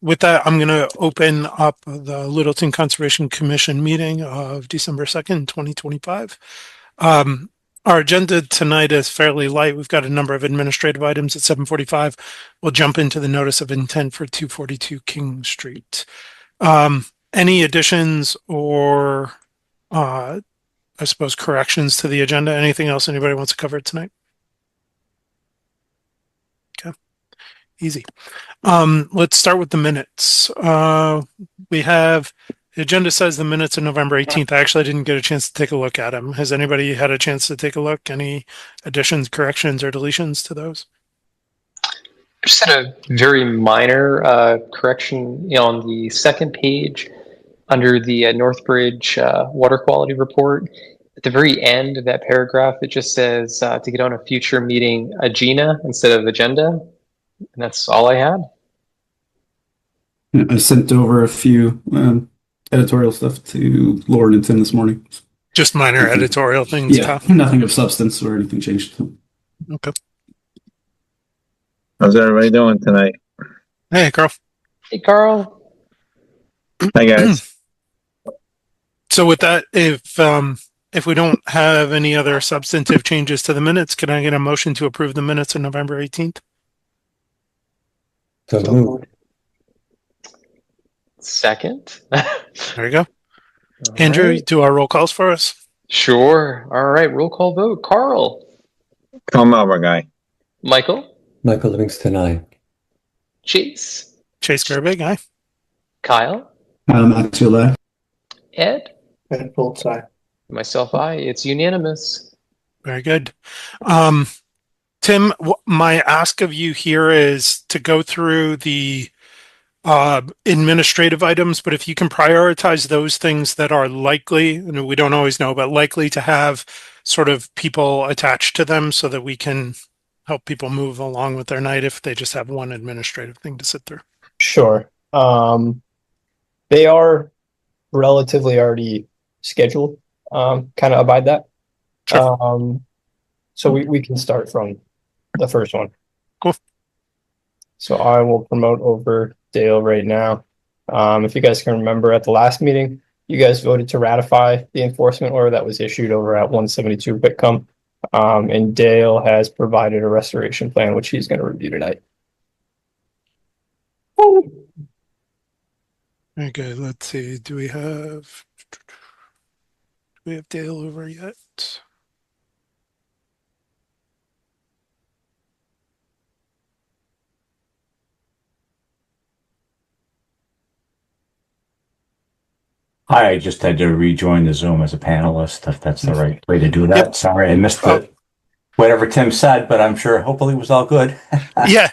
With that, I'm going to open up the Littleton Conservation Commission meeting of December 2nd, 2025. Our agenda tonight is fairly light. We've got a number of administrative items at 7:45. We'll jump into the notice of intent for 242 King Street. Any additions or, I suppose, corrections to the agenda? Anything else anybody wants to cover tonight? Okay, easy. Let's start with the minutes. We have, the agenda says the minutes of November 18th. I actually didn't get a chance to take a look at them. Has anybody had a chance to take a look? Any additions, corrections, or deletions to those? I just had a very minor correction on the second page under the Northbridge water quality report. At the very end of that paragraph, it just says to get on a future meeting agenda instead of agenda. And that's all I had. I sent over a few editorial stuff to Lauren and Tim this morning. Just minor editorial things? Yeah, nothing of substance or anything changed. Okay. How's everybody doing tonight? Hey, Carl. Hey, Carl. Hi, guys. So with that, if we don't have any other substantive changes to the minutes, can I get a motion to approve the minutes of November 18th? So moved. Second. There you go. Andrew, Right. do our roll calls for us. Sure. All right. Roll call vote. Carl. Come over, guy. Michael. Michael Livingston, aye. Chase. Chase Gerbig, aye. Kyle. Maxwell, Ed. Ed Fultz, aye. Myself, I. It's unanimous. Very good. Tim, my ask of you here is to go through the administrative items, but if you can prioritize those things that are likely, and we don't always know, but likely to have sort of people attached to them so that we can help people move along with their night if they just have one administrative thing to sit through. Sure. They are relatively already scheduled. Kind of abide that. Sure. So we can start from the first one. Cool. So I will promote over Dale right now. If you guys can remember at the last meeting, you guys voted to ratify the enforcement order that was issued over at 172 Whitcomb. And Dale has provided a restoration plan, which he's going to review tonight. Very good. Let's see. Do we have Dale over yet? Hi, I just had to rejoin the Zoom as a panelist, if that's the right way to do that. Yep. Sorry, I missed whatever Tim said, but I'm sure hopefully it was all good. Yeah.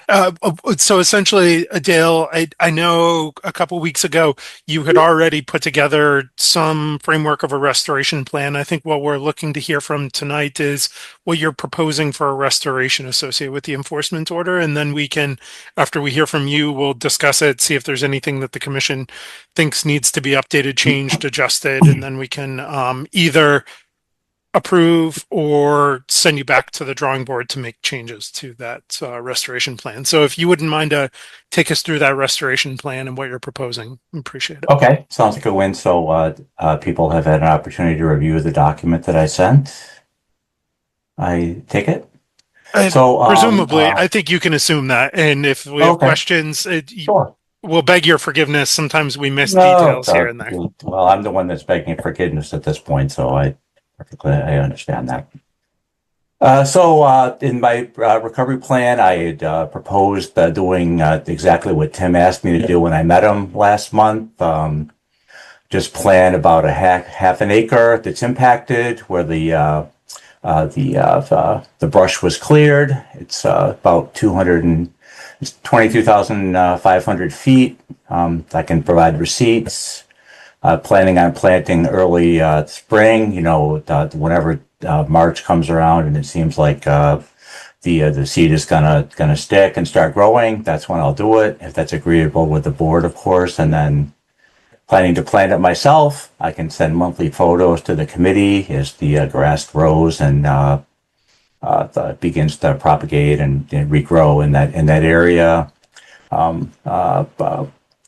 So essentially, Dale, I know a couple weeks ago you had already put together some framework of a restoration plan. I think what we're looking to hear from tonight is what you're proposing for a restoration associated with the enforcement order. And then we can, after we hear from you, we'll discuss it, see if there's anything that the commission thinks needs to be updated, changed, adjusted, and then we can either approve or send you back to the drawing board to make changes to that restoration plan. So if you wouldn't mind take us through that restoration plan and what you're proposing, appreciate it. Okay, sounds like a win. So people have had an opportunity to review the document that I sent. I take it? So presumably, I think you can assume that. And if we have questions, sure. We'll beg your forgiveness. Sometimes we miss details here and there. Well, I'm the one that's begging forgiveness at this point, so I understand that. So in my recovery plan, I had proposed doing exactly what Tim asked me to do when I met him last month. Just plan about a half an acre that's impacted where the brush was cleared. It's about 22,500 feet. I can provide receipts. Planning on planting early spring, whenever March comes around and it seems like the seed is gonna stick and start growing, that's when I'll do it, if that's agreeable with the board, of course. And then planning to plant it myself, I can send monthly photos to the committee as the grass grows and begins to propagate and regrow in that area.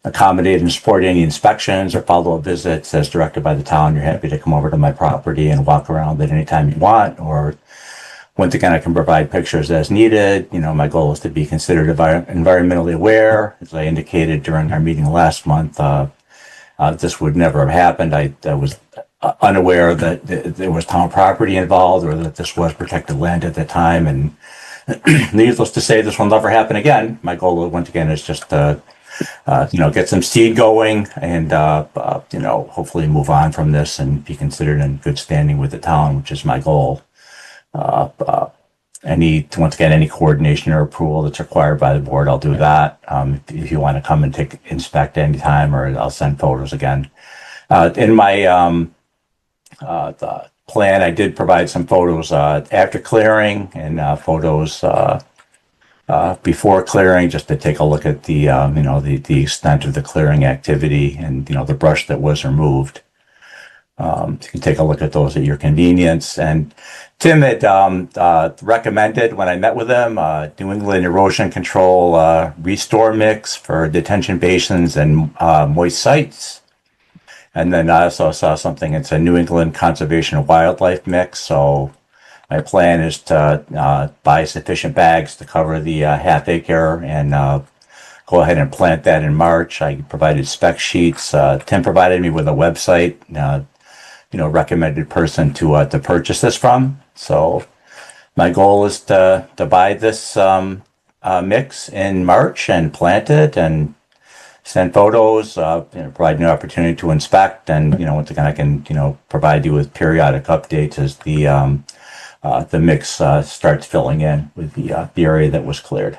accommodate and support any inspections or follow-up visits as directed by the town. You're happy to come over to my property and walk around at any time you want, or once again, I can provide pictures as needed. You know, my goal is to be considered environmentally aware. As I indicated during our meeting last month, this would never have happened. I was unaware that there was town property involved or that this was protected land at the time. And needless to say, this will never happen again. My goal, once again, is just to get some seed going and, hopefully move on from this and be considered in good standing with the town, which is my goal. Any coordination or approval that's required by the board, I'll do that. If you want to come and inspect anytime, or I'll send photos again. In my the plan, I did provide some photos after clearing and photos before clearing, just to take a look at the the extent of the clearing activity and the brush that was removed. You can take a look at those at your convenience. And Tim had recommended, when I met with him, New England Erosion Control Restore Mix for detention basins and moist sites. And then I also saw something, it's a New England Conservation Wildlife Mix. So my plan is to buy sufficient bags to cover the half acre and go ahead and plant that in March. I provided spec sheets. Tim provided me with a website, recommended person to purchase this from. So my goal is to buy this mix in March and plant it and send photos, provide an opportunity to inspect, and once again I can provide you with periodic updates as the mix starts filling in with the area that was cleared.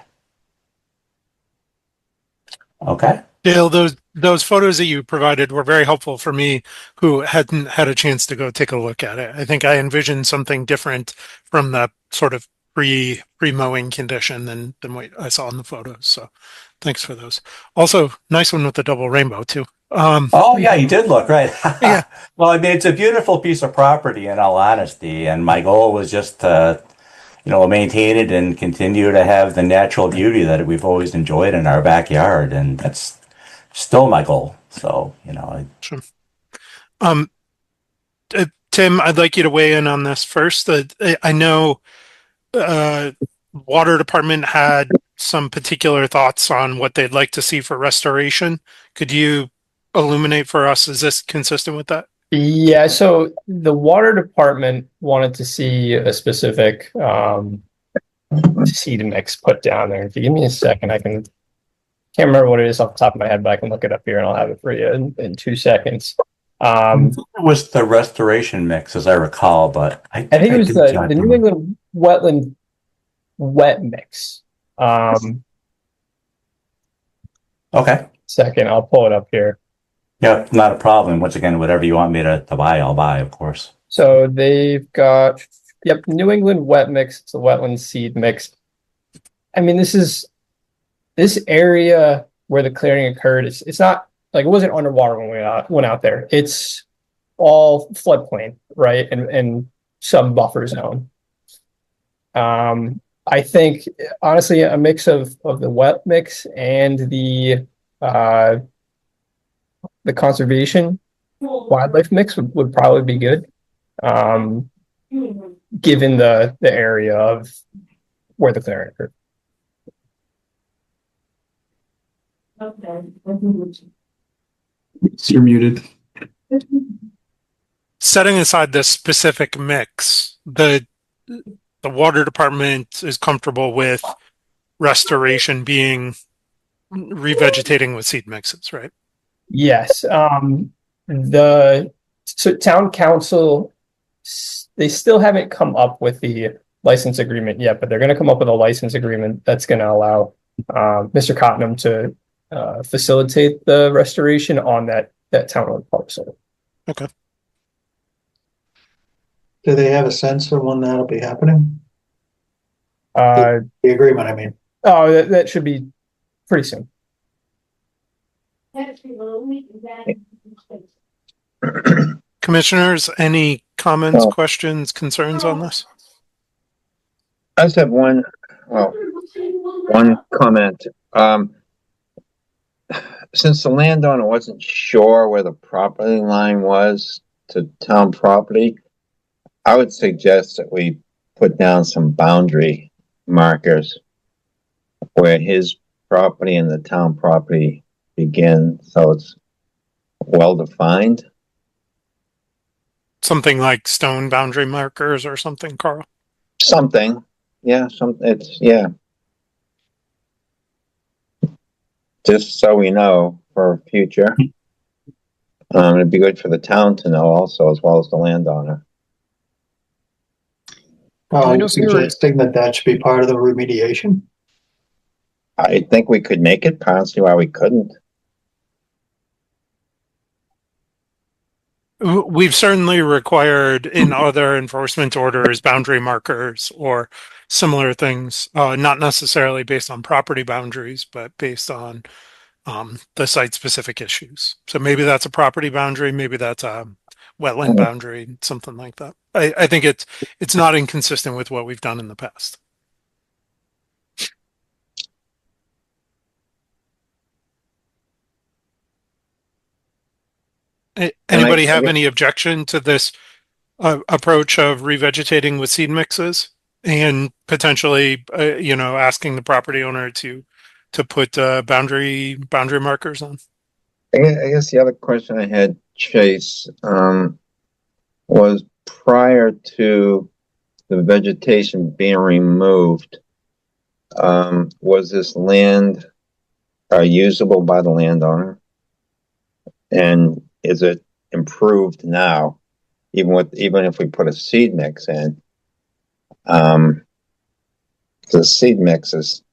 Okay. Dale, those photos that you provided were very helpful for me, who hadn't had a chance to go take a look at it. I think I envisioned something different from the sort of pre-mowing condition than what I saw in the photos. So thanks for those. Also, nice one with the double rainbow too. Oh yeah, you did look right. Yeah. Well, I mean, it's a beautiful piece of property, in all honesty, and my goal was just to maintain it and continue to have the natural beauty that we've always enjoyed in our backyard, and that's still my goal. So, Sure. Tim, I'd like you to weigh in on this first. I know Water Department had some particular thoughts on what they'd like to see for restoration. Could you illuminate for us? Is this consistent with that? Yeah, so the Water Department wanted to see a specific seed mix put down there. If you give me a second, can't remember what it is off the top of my head, but I can look it up here and I'll have it for you in 2 seconds. It was the restoration mix, as I recall, but I think it was the New England Wetland Wet Mix. Okay. Second, I'll pull it up here. Yeah, not a problem. Once again, whatever you want me to buy, I'll buy, of course. So they've got, New England Wet Mix. It's a wetland seed mix. I mean, this area where the clearing occurred, it's not like it wasn't underwater when we went out there. It's all floodplain, right? And some buffer zone. I think, honestly, a mix of the wet mix and the conservation wildlife mix would probably be good, given the area of where the clearing occurred. You're muted. Setting aside this specific mix, the Water Department is comfortable with restoration being revegetating with seed mixes, right? Yes. So town council, they still haven't come up with the license agreement yet, but they're going to come up with a license agreement that's going to allow Mr. Cottenham to facilitate the restoration on that town-owned parcel. Okay. Do they have a sense of when that'll be happening? The agreement, I mean. Oh, that should be pretty soon. Commissioners, any comments, questions, concerns on this? I just have one comment. since the landowner wasn't sure where the property line was to town property, I would suggest that we put down some boundary markers where his property and the town property begin, so it's well defined. Something like stone boundary markers or something, Carl. Something, yeah, yeah. Just so we know for future. It'd be good for the town to know also, as well as the landowner. Are you suggesting that should be part of the remediation? I think we could make it, I don't see why we couldn't. We've certainly required in other enforcement orders boundary markers or similar things, not necessarily based on property boundaries, but based on the site-specific issues. So maybe that's a property boundary, maybe that's a wetland boundary, something like that. I think it's not inconsistent with what we've done in the past. Anybody have any objection to this approach of revegetating with seed mixes and potentially, asking the property owner to put boundary markers on? I guess the other question I had, Chase, was prior to the vegetation being removed, was this land usable by the landowner? And is it improved now, even if we put a seed mix in? The seed mix is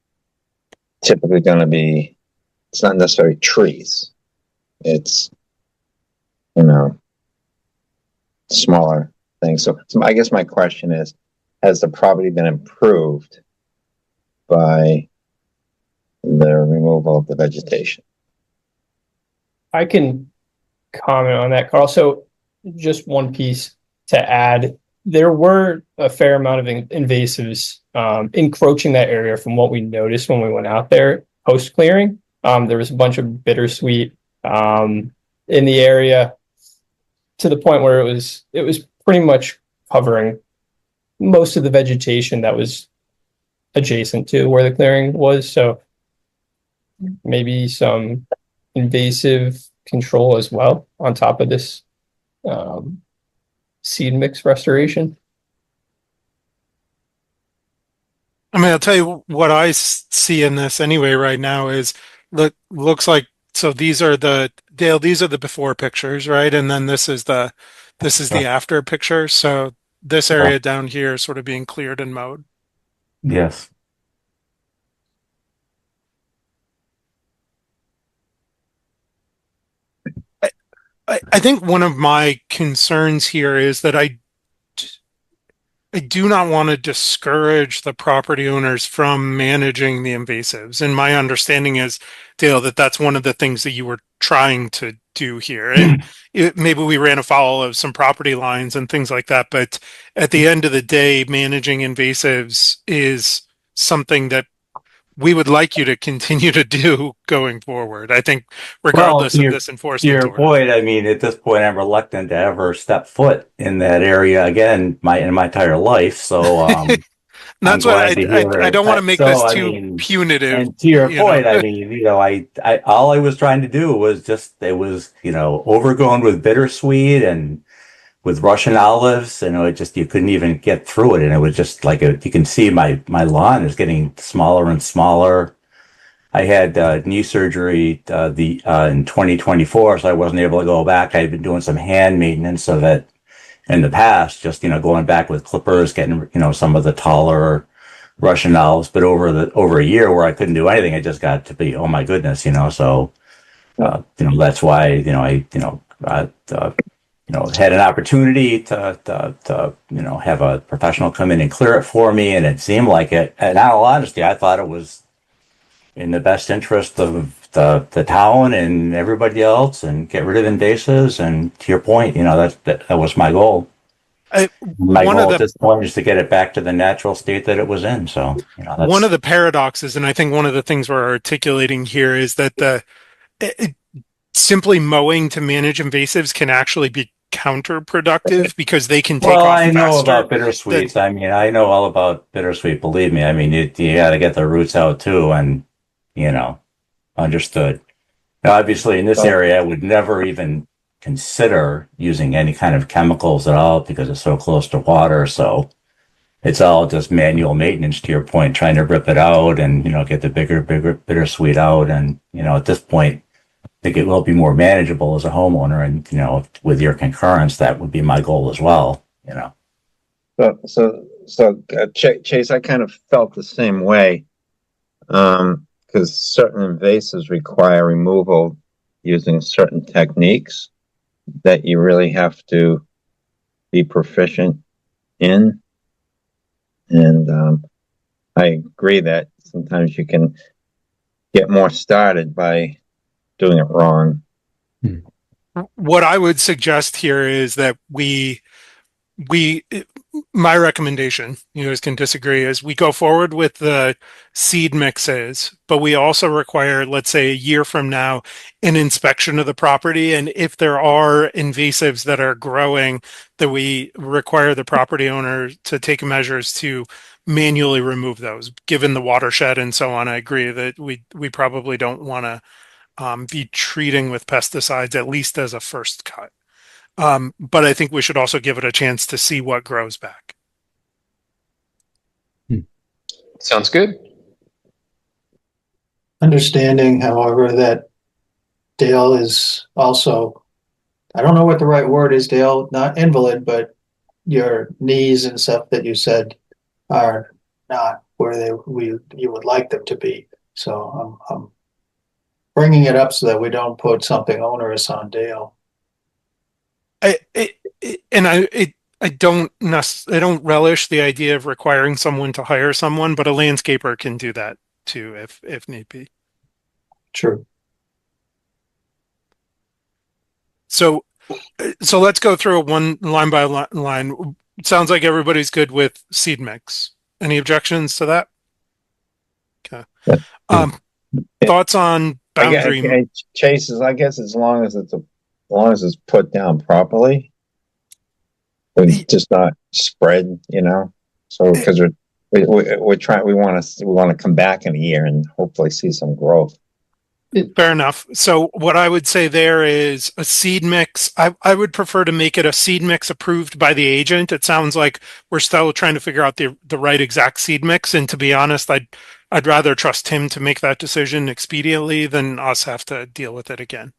typically going to be, it's not necessarily trees. It's, smaller things. So I guess my question is, has the property been improved by the removal of the vegetation? I can comment on that, Carl. So just one piece to add. There were a fair amount of invasives encroaching that area from what we noticed when we went out there post-clearing. There was a bunch of bittersweet in the area to the point where it was pretty much covering most of the vegetation that was adjacent to where the clearing was. So maybe some invasive control as well on top of this seed mix restoration. I mean, I'll tell you what I see in this anyway right now is looks like, so these are the before pictures, right? And then this is the after picture. So this area down here is sort of being cleared and mowed. Yes. I think one of my concerns here is that I do not want to discourage the property owners from managing the invasives. And my understanding is, Dale, that that's one of the things that you were trying to do here. And maybe we ran afoul of some property lines and things like that. But at the end of the day, managing invasives is something that we would like you to continue to do going forward. I think regardless of this enforcement to your order. point, I mean, at this point, I'm reluctant to ever step foot in that area again in my entire life. So that's why I don't want to make this too punitive. And to your point, I mean, I all I was trying to do was it was overgrown with bittersweet and with Russian olives, it just, you couldn't even get through it. And it was just like, you can see my lawn is getting smaller and smaller. I had knee surgery in 2024, so I wasn't able to go back. I had been doing some hand maintenance of it in the past, just, going back with clippers, getting, some of the taller Russian olives. But over a year where I couldn't do anything, it just got to be, oh my goodness, so, that's why, had an opportunity to have a professional come in and clear it for me, and it seemed like it. And in all honesty, I thought it was in the best interest of the town and everybody else, and get rid of invasives. And to your point, that was my goal. My goal at this point is to get it back to the natural state that it was in. So, one of the paradoxes, and I think one of the things we're articulating here, is that simply mowing to manage invasives can actually be counterproductive because they can take Well, off I know faster. about bittersweets. I mean, I know all about bittersweet. Believe me. I mean, you got to get the roots out too, and understood. Now, obviously, in this area, I would never even consider using any kind of chemicals at all because it's so close to water. So it's all just manual maintenance. To your point, trying to rip it out and get the bigger bittersweet out, and at this point, I think it will be more manageable as a homeowner. And with your concurrence, that would be my goal as well. Chase, I kind of felt the same way. Because certain invasives require removal using certain techniques that you really have to be proficient in. And I agree that sometimes you can get more started by doing it wrong. What I would suggest here is that my recommendation, you guys can disagree, is we go forward with the seed mixes, but we also require, let's say a year from now, an inspection of the property. And if there are invasives that are growing, that we require the property owner to take measures to manually remove those. Given the watershed and so on, I agree that we probably don't want to be treating with pesticides, at least as a first cut. But I think we should also give it a chance to see what grows back. Sounds good. Understanding, however, that Dale is also, I don't know what the right word is, Dale, not invalid, but your knees and stuff that you said are not where you would like them to be. So I'm bringing it up so that we don't put something onerous on Dale. I don't relish the idea of requiring someone to hire someone, but a landscaper can do that too if need be. True. So let's go through it one line by line. Sounds like everybody's good with seed mix. Any objections to that? Okay. Thoughts on boundary? Chase, I guess as long as it's put down properly, it's just not spread, So because we're trying, we want to come back in a year and hopefully see some growth. Fair enough. So what I would say there is a seed mix. I would prefer to make it a seed mix approved by the agent. It sounds like we're still trying to figure out the right exact seed mix. And to be honest, I'd rather trust him to make that decision expediently than us have to deal with it again.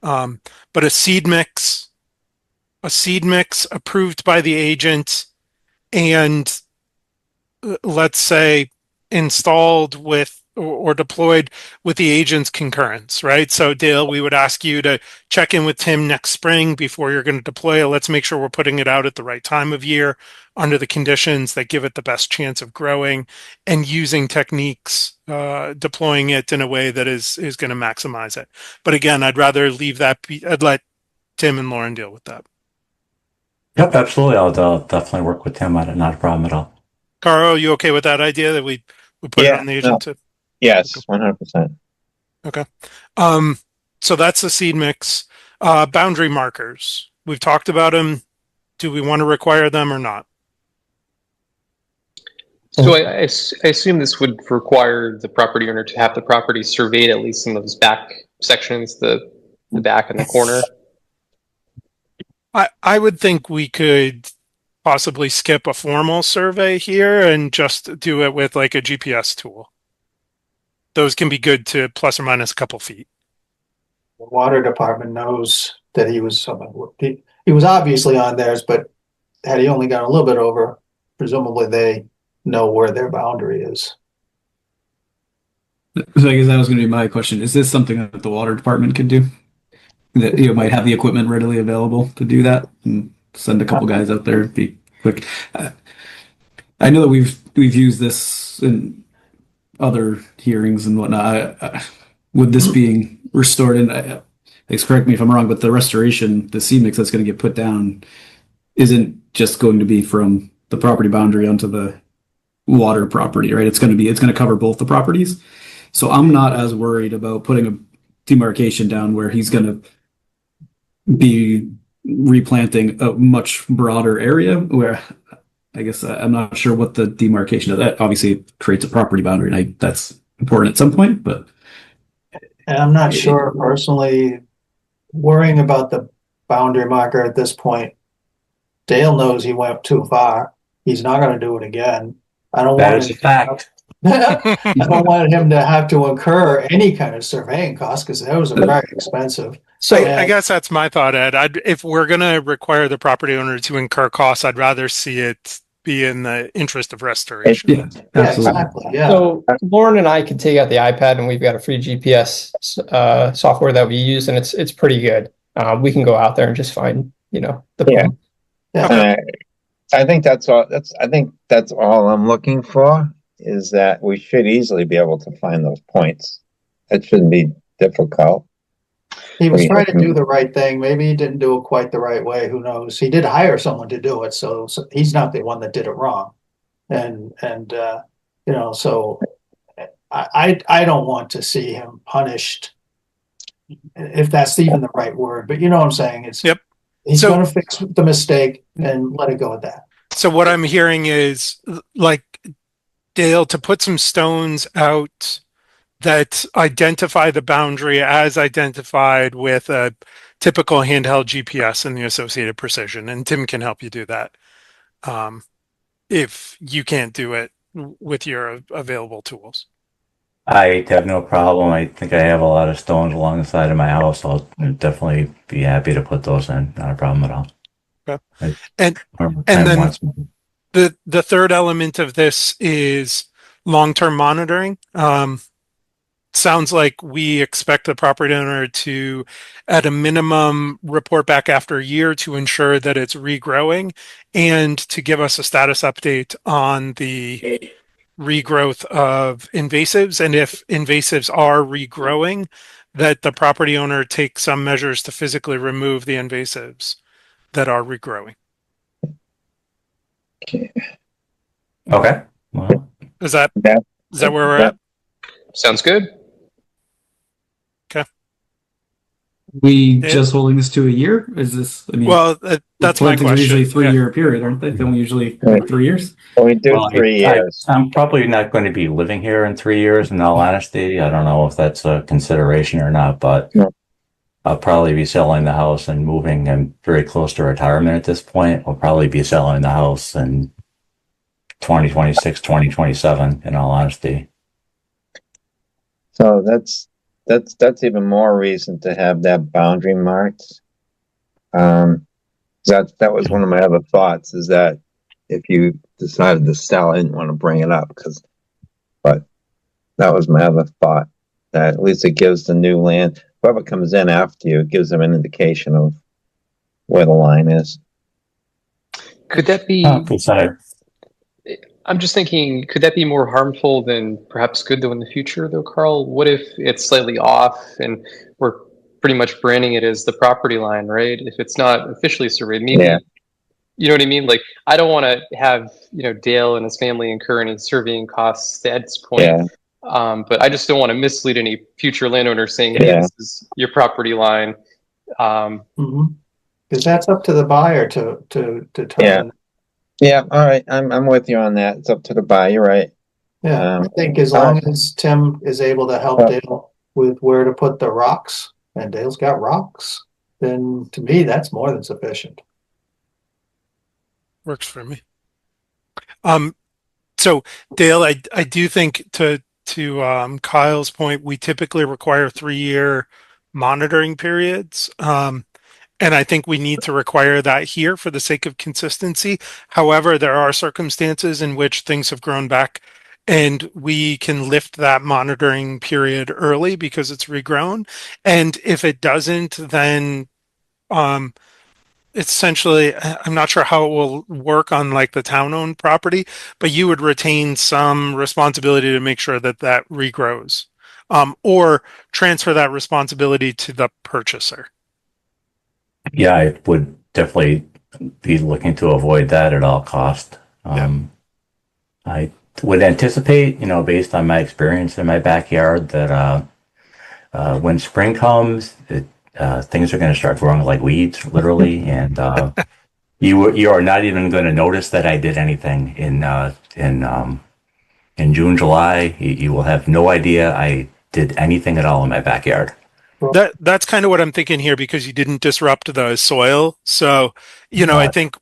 But a seed mix approved by the agent and let's say installed with or deployed with the agent's concurrence, right? So Dale, we would ask you to check in with Tim next spring before you're going to deploy it. Let's make sure we're putting it out at the right time of year under the conditions that give it the best chance of growing and using techniques, deploying it in a way that is going to maximize it. But again, I'd rather leave that I'd let Tim and Lauren deal with that. Yep, absolutely. I'll definitely work with Tim on it. Not a problem at all. Caro, you okay with that idea that we put it on the agent too? Yes, 100%. Okay. So that's the seed mix. Boundary markers. We've talked about them. Do we want to require them or not? So I assume this would require the property owner to have the property surveyed, at least in those back sections, the back and the corner. I would think we could possibly skip a formal survey here and just do it with like a GPS tool. Those can be good to plus or minus a couple feet. The water department knows that he was obviously on theirs, but had he only gone a little bit over, presumably they know where their boundary is. So I guess that was going to be my question. Is this something that the water department could do? That might have the equipment readily available to do that and send a couple guys out there, be quick. I know that we've used this in other hearings and whatnot. With this being restored, and correct me if I'm wrong, but the restoration, the seed mix that's going to get put down, isn't just going to be from the property boundary onto the water property, right? It's going to cover both the properties. So I'm not as worried about putting demarcation down where he's going to be replanting a much broader area where I guess I'm not sure what the demarcation of that obviously creates a property boundary, and that's important at some point, but And I'm not sure personally, worrying about the boundary marker at this point. Dale knows he went too far. He's not going to do it again. I don't That want is a fact. I don't want him to have to incur any kind of surveying costs because those are very expensive. So I guess that's my thought, Ed. If we're going to require the property owner to incur costs, I'd rather see it be in the interest of restoration. yeah, Yeah, absolutely. exactly. Yeah. So Lauren and I can take out the iPad, and we've got a free GPS software that we use, and it's pretty good. We can go out there and just find the Yeah. point. I think that's all. I think that's all I'm looking for, is that we should easily be able to find those points. It shouldn't be difficult. He was trying to do the right thing. Maybe he didn't do it quite the right way. Who knows? He did hire someone to do it, so he's not the one that did it wrong. And so I don't want to see him punished, if that's even the right word. But you know what I'm saying? Yep. He's So- going to fix the mistake and let it go at that. So what I'm hearing is, like, Dale, to put some stones out that identify the boundary as identified with a typical handheld GPS and the associated precision. And Tim can help you do that. If you can't do it with your available tools. I have no problem. I think I have a lot of stones along the side of my house. I'll definitely be happy to put those in. Not a problem at all. Okay. And then the third element of this is long-term monitoring. Sounds like we expect the property owner to, at a minimum, report back after a year to ensure that it's regrowing and to give us a status update on the regrowth of invasives. And if invasives are regrowing, that the property owner take some measures to physically remove the invasives that are regrowing. Okay. Well, Is that That- where we're that- at? Sounds good. We Yeah. just holding this to a year? Is this? I mean, Well, that's my plantings are question. usually Yeah. 3-year period, aren't they? Don't we usually Right. 3 years? We do well, 3 years. I'm probably not going to be living here in 3 years, in all honesty. I don't know if that's a consideration or not, but No. I'll probably be selling the house and moving. I'm very close to retirement at this point. I'll probably be selling the house in 2026, 2027, in all honesty. So that's even more reason to have that boundary marked. That was one of my other thoughts, is that if you decided to sell, I didn't want to bring it up but that was my other thought, that at least it gives the new land, whoever comes in after you, it gives them an indication of where the line is. Could that be? Besides, I'm just thinking, could that be more harmful than perhaps good though in the future though, Carl? What if it's slightly off and we're pretty much branding it as the property line, right? If it's not officially surveyed, maybe, Yeah. you know what I mean? Like, I don't want to have, Dale and his family incur any surveying costs to Ed's point. Yeah. But I just don't want to mislead any future landowner saying, hey, Yeah. this is your property line. Because that's up to the buyer to determine. Yeah, all right, I'm with you on that. It's up to the buyer, you're right. Yeah, I think as long as Tim is able to help Dale with where to put the rocks, and Dale's got rocks, then to me, that's more than sufficient. Works for me. So Dale, I do think to Kyle's point, we typically require 3-year monitoring periods. And I think we need to require that here for the sake of consistency. However, there are circumstances in which things have grown back and we can lift that monitoring period early because it's regrown. And if it doesn't, then essentially, I'm not sure how it will work on like the town-owned property, but you would retain some responsibility to make sure that that regrows, or transfer that responsibility to the purchaser. yeah, I would definitely be looking to avoid that at all cost. I would anticipate, based on my experience in my backyard, that when spring comes, things are going to start growing like weeds, literally, and you are not even going to notice that I did anything in June, July. You will have no idea I did anything at all in my backyard. That's kind of what I'm thinking here, because you didn't disrupt the soil. So, I think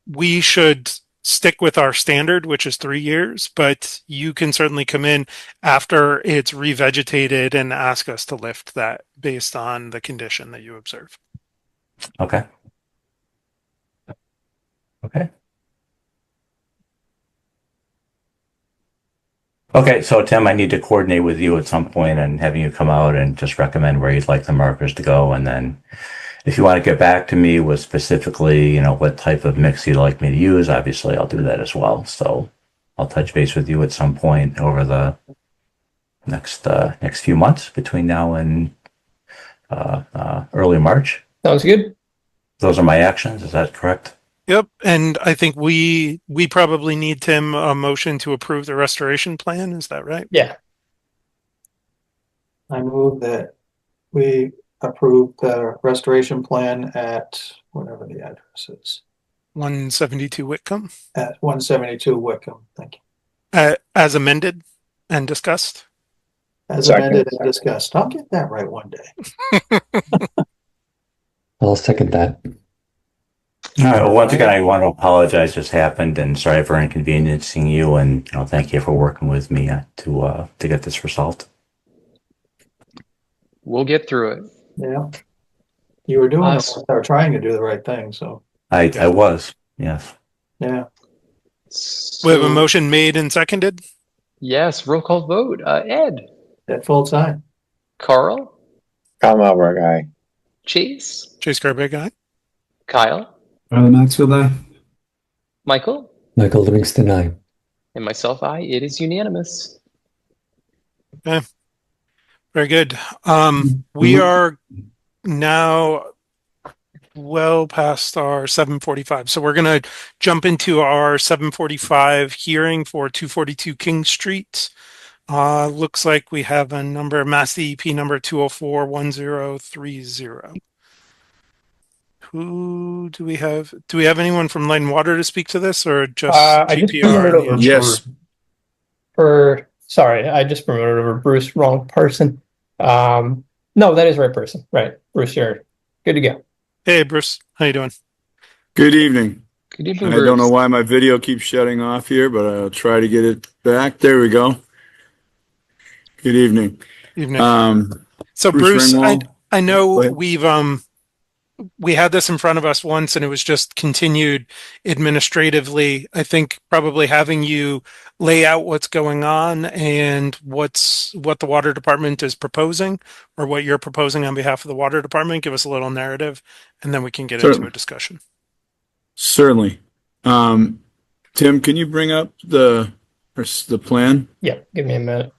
we should stick with our standard, which is 3 years, but you can certainly come in after it's revegetated and ask us to lift that based on the condition that you observe. Okay. Okay, so Tim, I need to coordinate with you at some point and having you come out and just recommend where you'd like the markers to go. And then if you want to get back to me with specifically, what type of mix you'd like me to use, obviously I'll do that as well. So I'll touch base with you at some point over the next few months between now and early March. Sounds good. Those are my actions. Is that correct? Yep, and I think we probably need, Tim, a motion to approve the restoration plan. Is that right? Yeah. I move that we approve the restoration plan at whatever the address is, 172 Whitcomb, at 172 Wickham. Thank you. as amended and discussed. As Second. amended and discussed. I'll get that right one day. I'll second that. All right. Well, once again, I want to apologize. This happened, and sorry for inconveniencing you. And thank you for working with me to get this resolved. We'll get through it. Yeah. You were doing or trying to do the right thing, so I was, yes. yeah. We have a motion made and seconded. Yes, roll call vote. Ed, At full time. Carl, Kyle Malberg, aye. Chase, Chase Carbeck, aye. Kyle, Tyler Maxfield, aye. Michael, Michael Livingston, aye. and myself, I. It is unanimous. Very good. We are now well past our 7:45, so we're going to jump into our 7:45 hearing for 242 King Street. Looks like we have a number, Mass DEP number 2041030. Who do we have? Do we have anyone from Light and Water to speak to this, or just I just GPR? promoted over Yes. I just promoted over Bruce, wrong person. No, that is the right person. Right. Bruce, you're good to go. Hey, Bruce, how you doing? Good evening. Good evening, I don't know Bruce. why my video keeps shutting off here, but I'll try to get it back. There we go. Good evening. Evening. So Bruce Bruce, Ringwald. I know Go ahead. we had this in front of us once and it was just continued administratively. I think probably having you lay out what's going on and what the water department is proposing, or what you're proposing on behalf of the water department, give us a little narrative, and then we can get into a discussion. Certainly. Tim, can you bring up the plan? Yeah, give me a minute.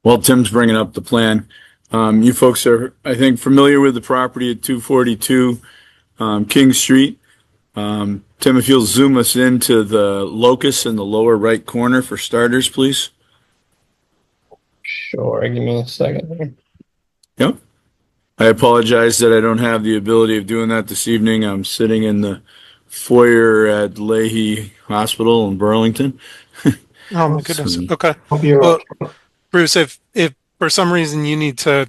Well, Tim's bringing up the plan. You folks are, I think, familiar with the property at 242 King Street. Tim, if you'll zoom us into the locus in the lower right corner for starters, please. Sure, give me a second. Yep. I apologize that I don't have the ability of doing that this evening. I'm sitting in the foyer at Leahy Hospital in Burlington. Oh my goodness. Okay. Hope you're Well, Bruce, if for some reason you need to,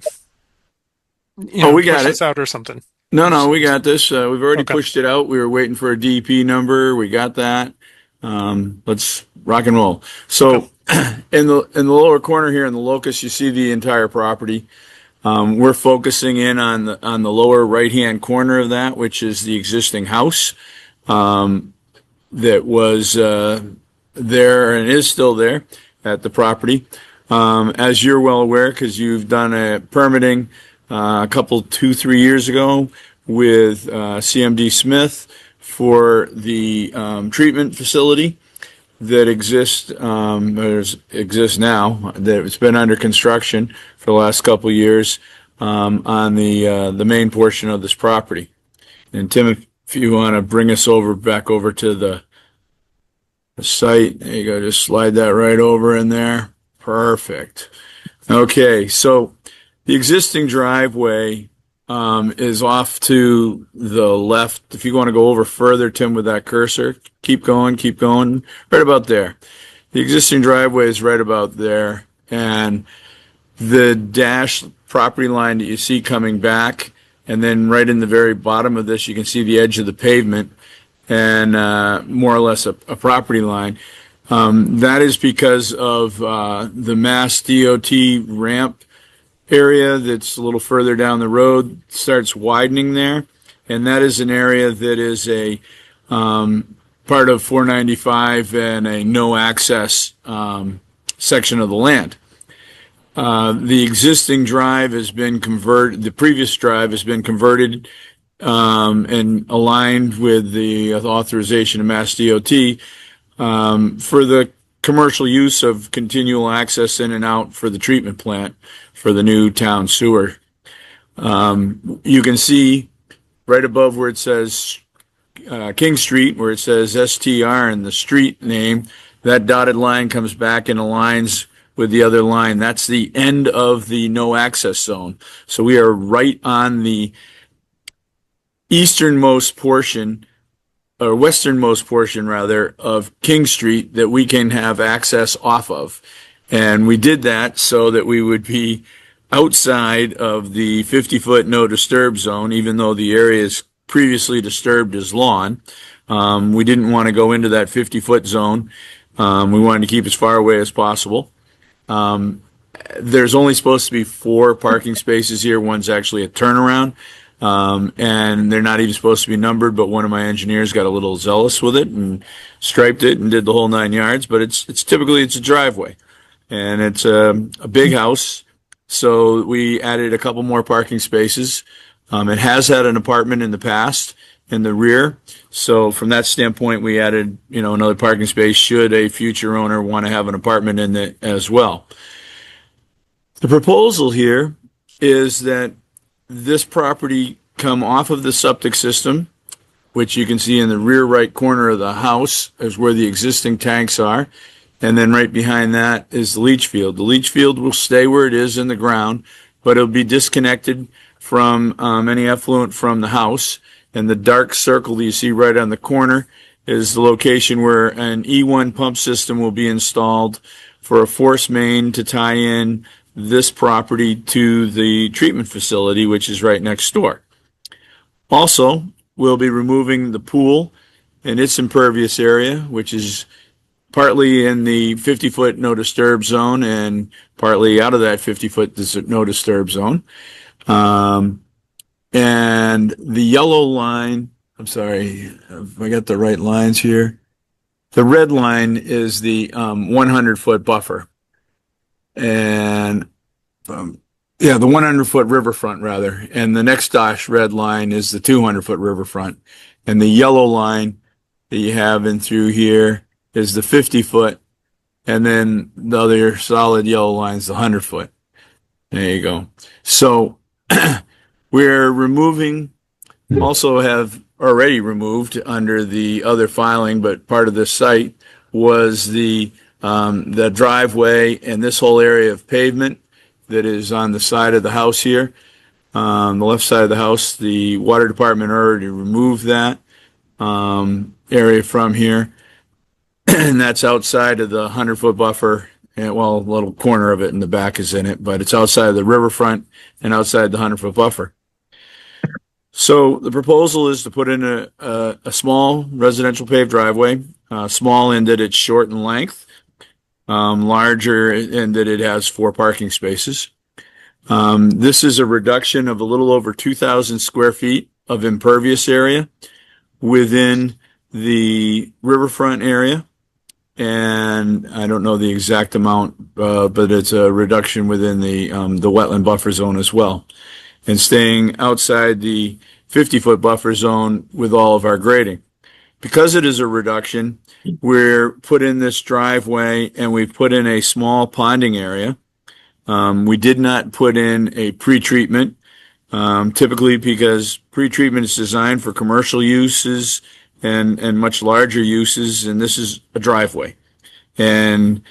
we got push it. this out or something. No, we got this. We've already Okay. pushed it out. We were waiting for a DP number. We got that. Let's rock and roll. So in the lower corner here in the locus, you see the entire property. We're focusing in on the lower right-hand corner of that, which is the existing house that was there and is still there at the property. As you're well aware, because you've done a permitting a couple, 2-3 years ago with CMD Smith for the treatment facility. that exists now, that it's been under construction for the last couple of years on the main portion of this property. And Tim, if you want to bring us back over to the site, there you go, just slide that right over in there. Perfect. Okay, so the existing driveway is off to the left. If you want to go over further, Tim, with that cursor, keep going, right about there. The existing driveway is right about there, and the dashed property line that you see coming back, and then right in the very bottom of this, you can see the edge of the pavement and more or less a property line. That is because of the Mass DOT ramp area that's a little further down the road starts widening there, and that is an area that is a part of 495 and a no access section of the land. The existing drive has been converted, the previous drive has been converted and aligned with the authorization of Mass DOT for the commercial use of continual access in and out for the treatment plant for the new town sewer. You can see right above where it says King Street, where it says STR and the street name, that dotted line comes back and aligns with the other line. That's the end of the no access zone. So we are right on the easternmost portion, or westernmost portion rather, of King Street that we can have access off of. And we did that so that we would be outside of the 50-foot no disturb zone, even though the area is previously disturbed as lawn. We didn't want to go into that 50-foot zone. We wanted to keep as far away as possible. There's only supposed to be 4 parking spaces here. One's actually a turnaround. And they're not even supposed to be numbered, but one of my engineers got a little zealous with it and striped it and did the whole 9 yards. But it's typically a driveway, and it's a big house. So we added a couple more parking spaces. It has had an apartment in the past in the rear. So from that standpoint, we added, another parking space should a future owner want to have an apartment in it as well. The proposal here is that this property come off of the septic system, which you can see in the rear right corner of the house is where the existing tanks are. And then right behind that is the leach field. The leach field will stay where it is in the ground, but it'll be disconnected from any effluent from the house. And the dark circle that you see right on the corner is the location where an E1 pump system will be installed for a force main to tie in this property to the treatment facility, which is right next door. Also, we'll be removing the pool and its impervious area, which is partly in the 50-foot no disturb zone and partly out of that 50-foot no disturb zone. And the yellow line, I'm sorry, if I got the right lines here. The red line is the 100-foot buffer. And the 100-foot riverfront rather. And the next dash red line is the 200-foot riverfront. And the yellow line that you have in through here is the 50-foot. And then the other solid yellow line is the 100-foot. There you go. So we're removing, also have already removed under the other filing, but part of this site was the driveway and this whole area of pavement that is on the side of the house here. On the left side of the house, the water department already removed that area from here. And that's outside of the 100-foot buffer. And, well, a little corner of it in the back is in it, but it's outside of the riverfront and outside the 100-foot buffer. So the proposal is to put in a small residential paved driveway, small in that it's short in length, larger in that it has 4 parking spaces. This is a reduction of a little over 2,000 square feet of impervious area within the riverfront area. And I don't know the exact amount, but it's a reduction within the wetland buffer zone as well. And staying outside the 50-foot buffer zone with all of our grading. because it is a reduction, we're put in this driveway and we've put in a small ponding area. We did not put in a pre-treatment, typically because pre-treatment is designed for commercial uses and much larger uses, and this is a driveway. And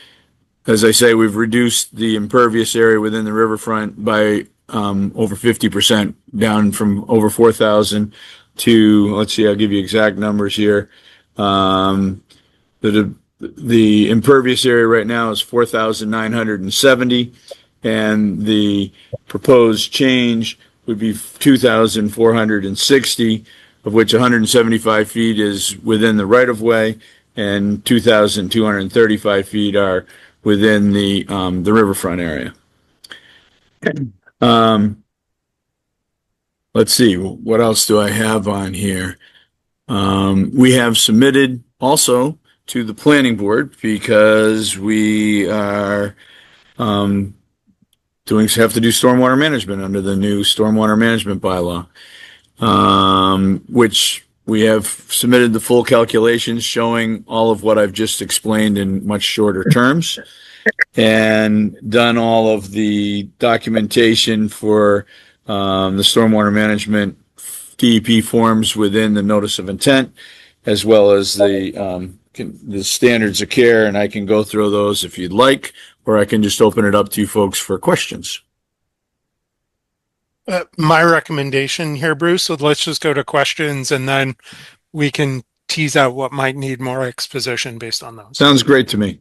as I say, we've reduced the impervious area within the riverfront by over 50%, down from over 4,000 to, let's see, I'll give you exact numbers here. The impervious area right now is 4,970, and the proposed change would be 2,460, of which 175 feet is within the right-of-way, and 2,235 feet are within the riverfront area. Let's see, what else do I have on here? We have submitted also to the planning board because we are have to do stormwater management under the new stormwater management bylaw, which we have submitted the full calculations showing all of what I've just explained in much shorter terms, and done all of the documentation for the stormwater management DEP forms within the notice of intent, as well as the standards of care, and I can go through those if you'd like, or I can just open it up to you folks for questions. My recommendation here, Bruce, so let's just go to questions and then we can tease out what might need more exposition based on those. Sounds great to me.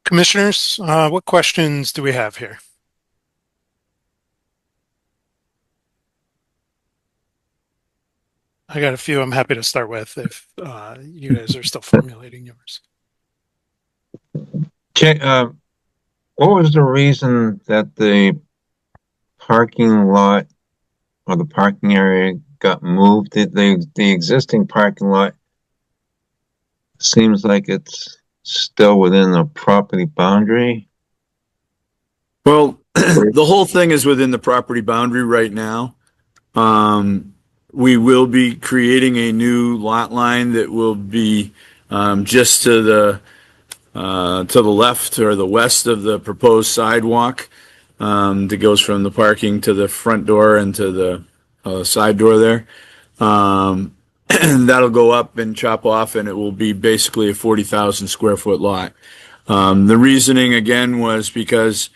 Commissioners, what questions do we have here? I got a few I'm happy to start with if you guys are still formulating yours. What was the reason that the parking lot or the parking area got moved? The existing parking lot seems like it's still within the property boundary. Well, the whole thing is within the property boundary right now. We will be creating a new lot line that will be just to the left or the west of the proposed sidewalk that goes from the parking to the front door and to the side door there. And that'll go up and chop off, and it will be basically a 40,000 square foot lot. The reasoning again was because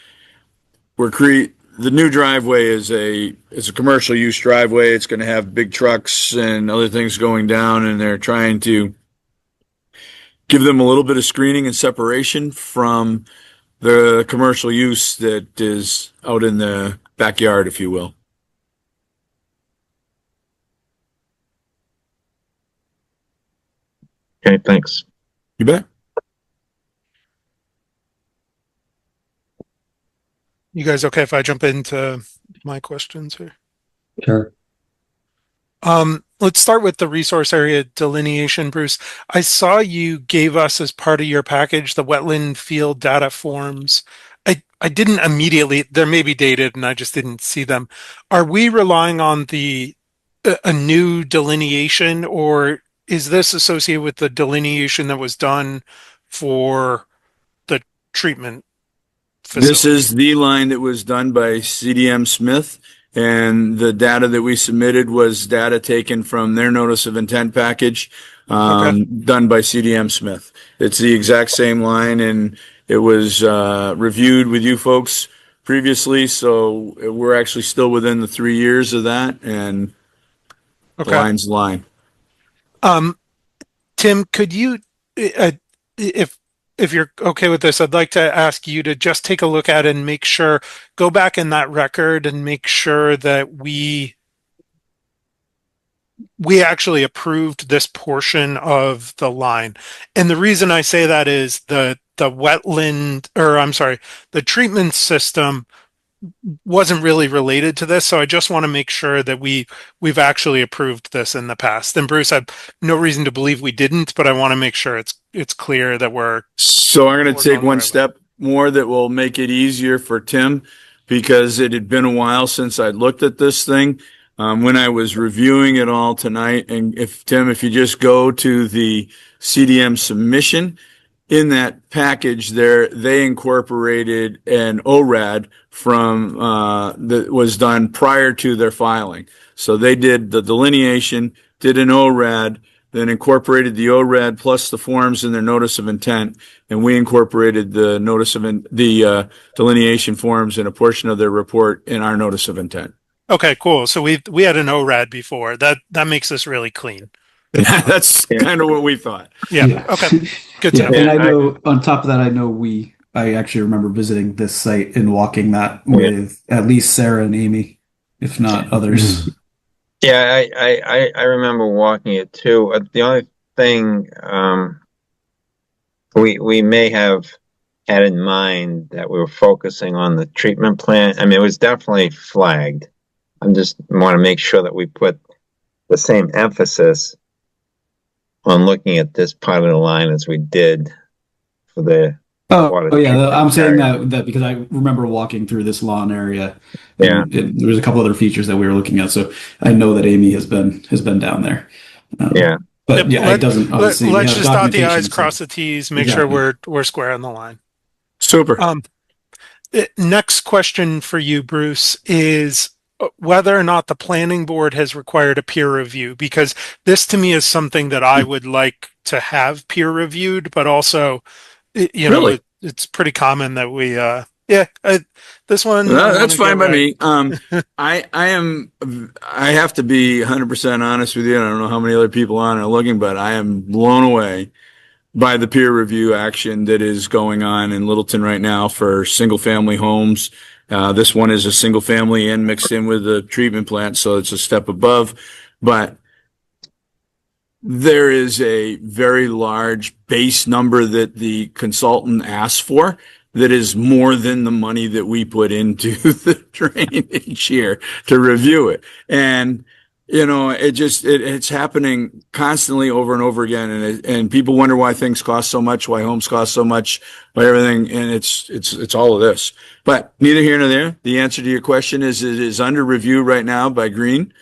the new driveway is a commercial use driveway. It's going to have big trucks and other things going down, and they're trying to give them a little bit of screening and separation from the commercial use that is out in the backyard, if you will. Okay, thanks. You bet. You guys okay if I jump into my questions here? Sure. Let's start with the resource area delineation, Bruce. I saw you gave us as part of your package the wetland field data forms. I didn't immediately, they may be dated and I just didn't see them. Are we relying on a new delineation, or is this associated with the delineation that was done for the treatment facility? This is the line that was done by CDM Smith, and the data that we submitted was data taken from their notice of intent package, done by CDM Smith. It's the exact same line, and it was reviewed with you folks previously, so we're actually still within the 3 years of that, and the line's the line. Tim, could you, if you're okay with this, I'd like to ask you to just take a look at it and make sure, go back in that record and make sure that we actually approved this portion of the line. And the reason I say that is the wetland, or I'm sorry, the treatment system wasn't really related to this, so I just want to make sure that we've actually approved this in the past. And Bruce, I have no reason to believe we didn't, but I want to make sure it's clear that we're. So I'm going to take one step more that will make it easier for Tim, because it had been a while since I looked at this thing. when I was reviewing it all tonight. And if you just go to the CDM submission, in that package there, they incorporated an ORAD from that was done prior to their filing. So they did the delineation, did an ORAD, then incorporated the ORAD plus the forms in their notice of intent, and we incorporated the delineation forms and a portion of their report in our notice of intent. Okay, cool. So we had an ORAD before. That makes this really clean. That's kind of what we thought. Yeah. Okay. Good to Yeah, know. and I know on top of that, I actually remember visiting this site and walking that with at least Sarah and Amy, if not others. Yeah, I remember walking it too. The only thing we may have had in mind that we were focusing on the treatment plant. I mean, it was definitely flagged. I just want to make sure that we put the same emphasis on looking at this part of the line as we did for the water yeah, treatment I'm saying area. that because I remember walking through this lawn area. Yeah. There was a couple other features that we were looking at, so I know that Amy has been down there. Yeah. But yeah, it doesn't obviously. Let's have just dot the documentation, I's, cross the T's, make Exactly. sure we're square on the line. Super. Next question for you, Bruce, is whether or not the planning board has required a peer review, because this to me is something that I would like to have peer reviewed, but also, Really? it's pretty common that we, this one. That's fine by me. I have to be 100% honest with you. I don't know how many other people on are looking, but I am blown away by the peer review action that is going on in Littleton right now for single family homes. This one is a single family and mixed in with a treatment plant, so it's a step above. But there is a very large base number that the consultant asked for that is more than the money that we put into the drainage here to review it. And it's happening constantly over and over again, and people wonder why things cost so much, why homes cost so much, why everything, and it's all of this. But neither here nor there. The answer to your question is it is under review right now by Green,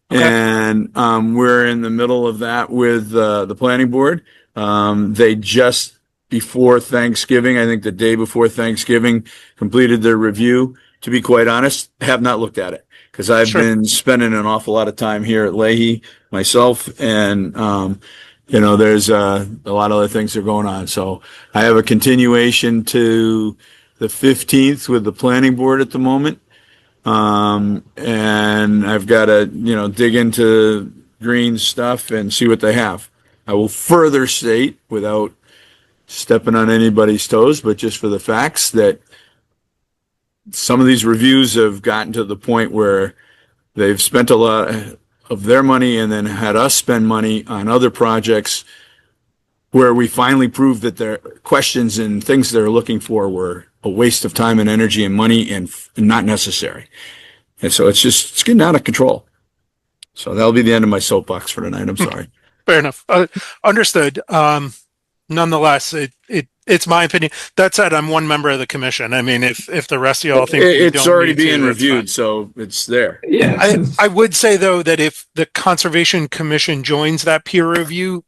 Okay. and we're in the middle of that with the planning board. They just before Thanksgiving, I think the day before Thanksgiving, completed their review. To be quite honest, have not looked at it, because I've Sure. been spending an awful lot of time here at Leahy myself, and there's a lot of other things that are going on. So I have a continuation to the 15th with the planning board at the moment, and I've got to dig into Green's stuff and see what they have. I will further state, without stepping on anybody's toes, but just for the facts, that some of these reviews have gotten to the point where they've spent a lot of their money and then had us spend money on other projects where we finally proved that their questions and things they're looking for were a waste of time and energy and money and not necessary. And so it's getting out of control. So that'll be the end of my soapbox for tonight. I'm sorry. Fair enough. Understood. Nonetheless, it's my opinion. That said, I'm one member of the commission. I mean, if the rest of y'all think we It's don't already need to, being that's fine. reviewed, so it's there. Yeah. I would say though that if the Conservation Commission joins that peer review,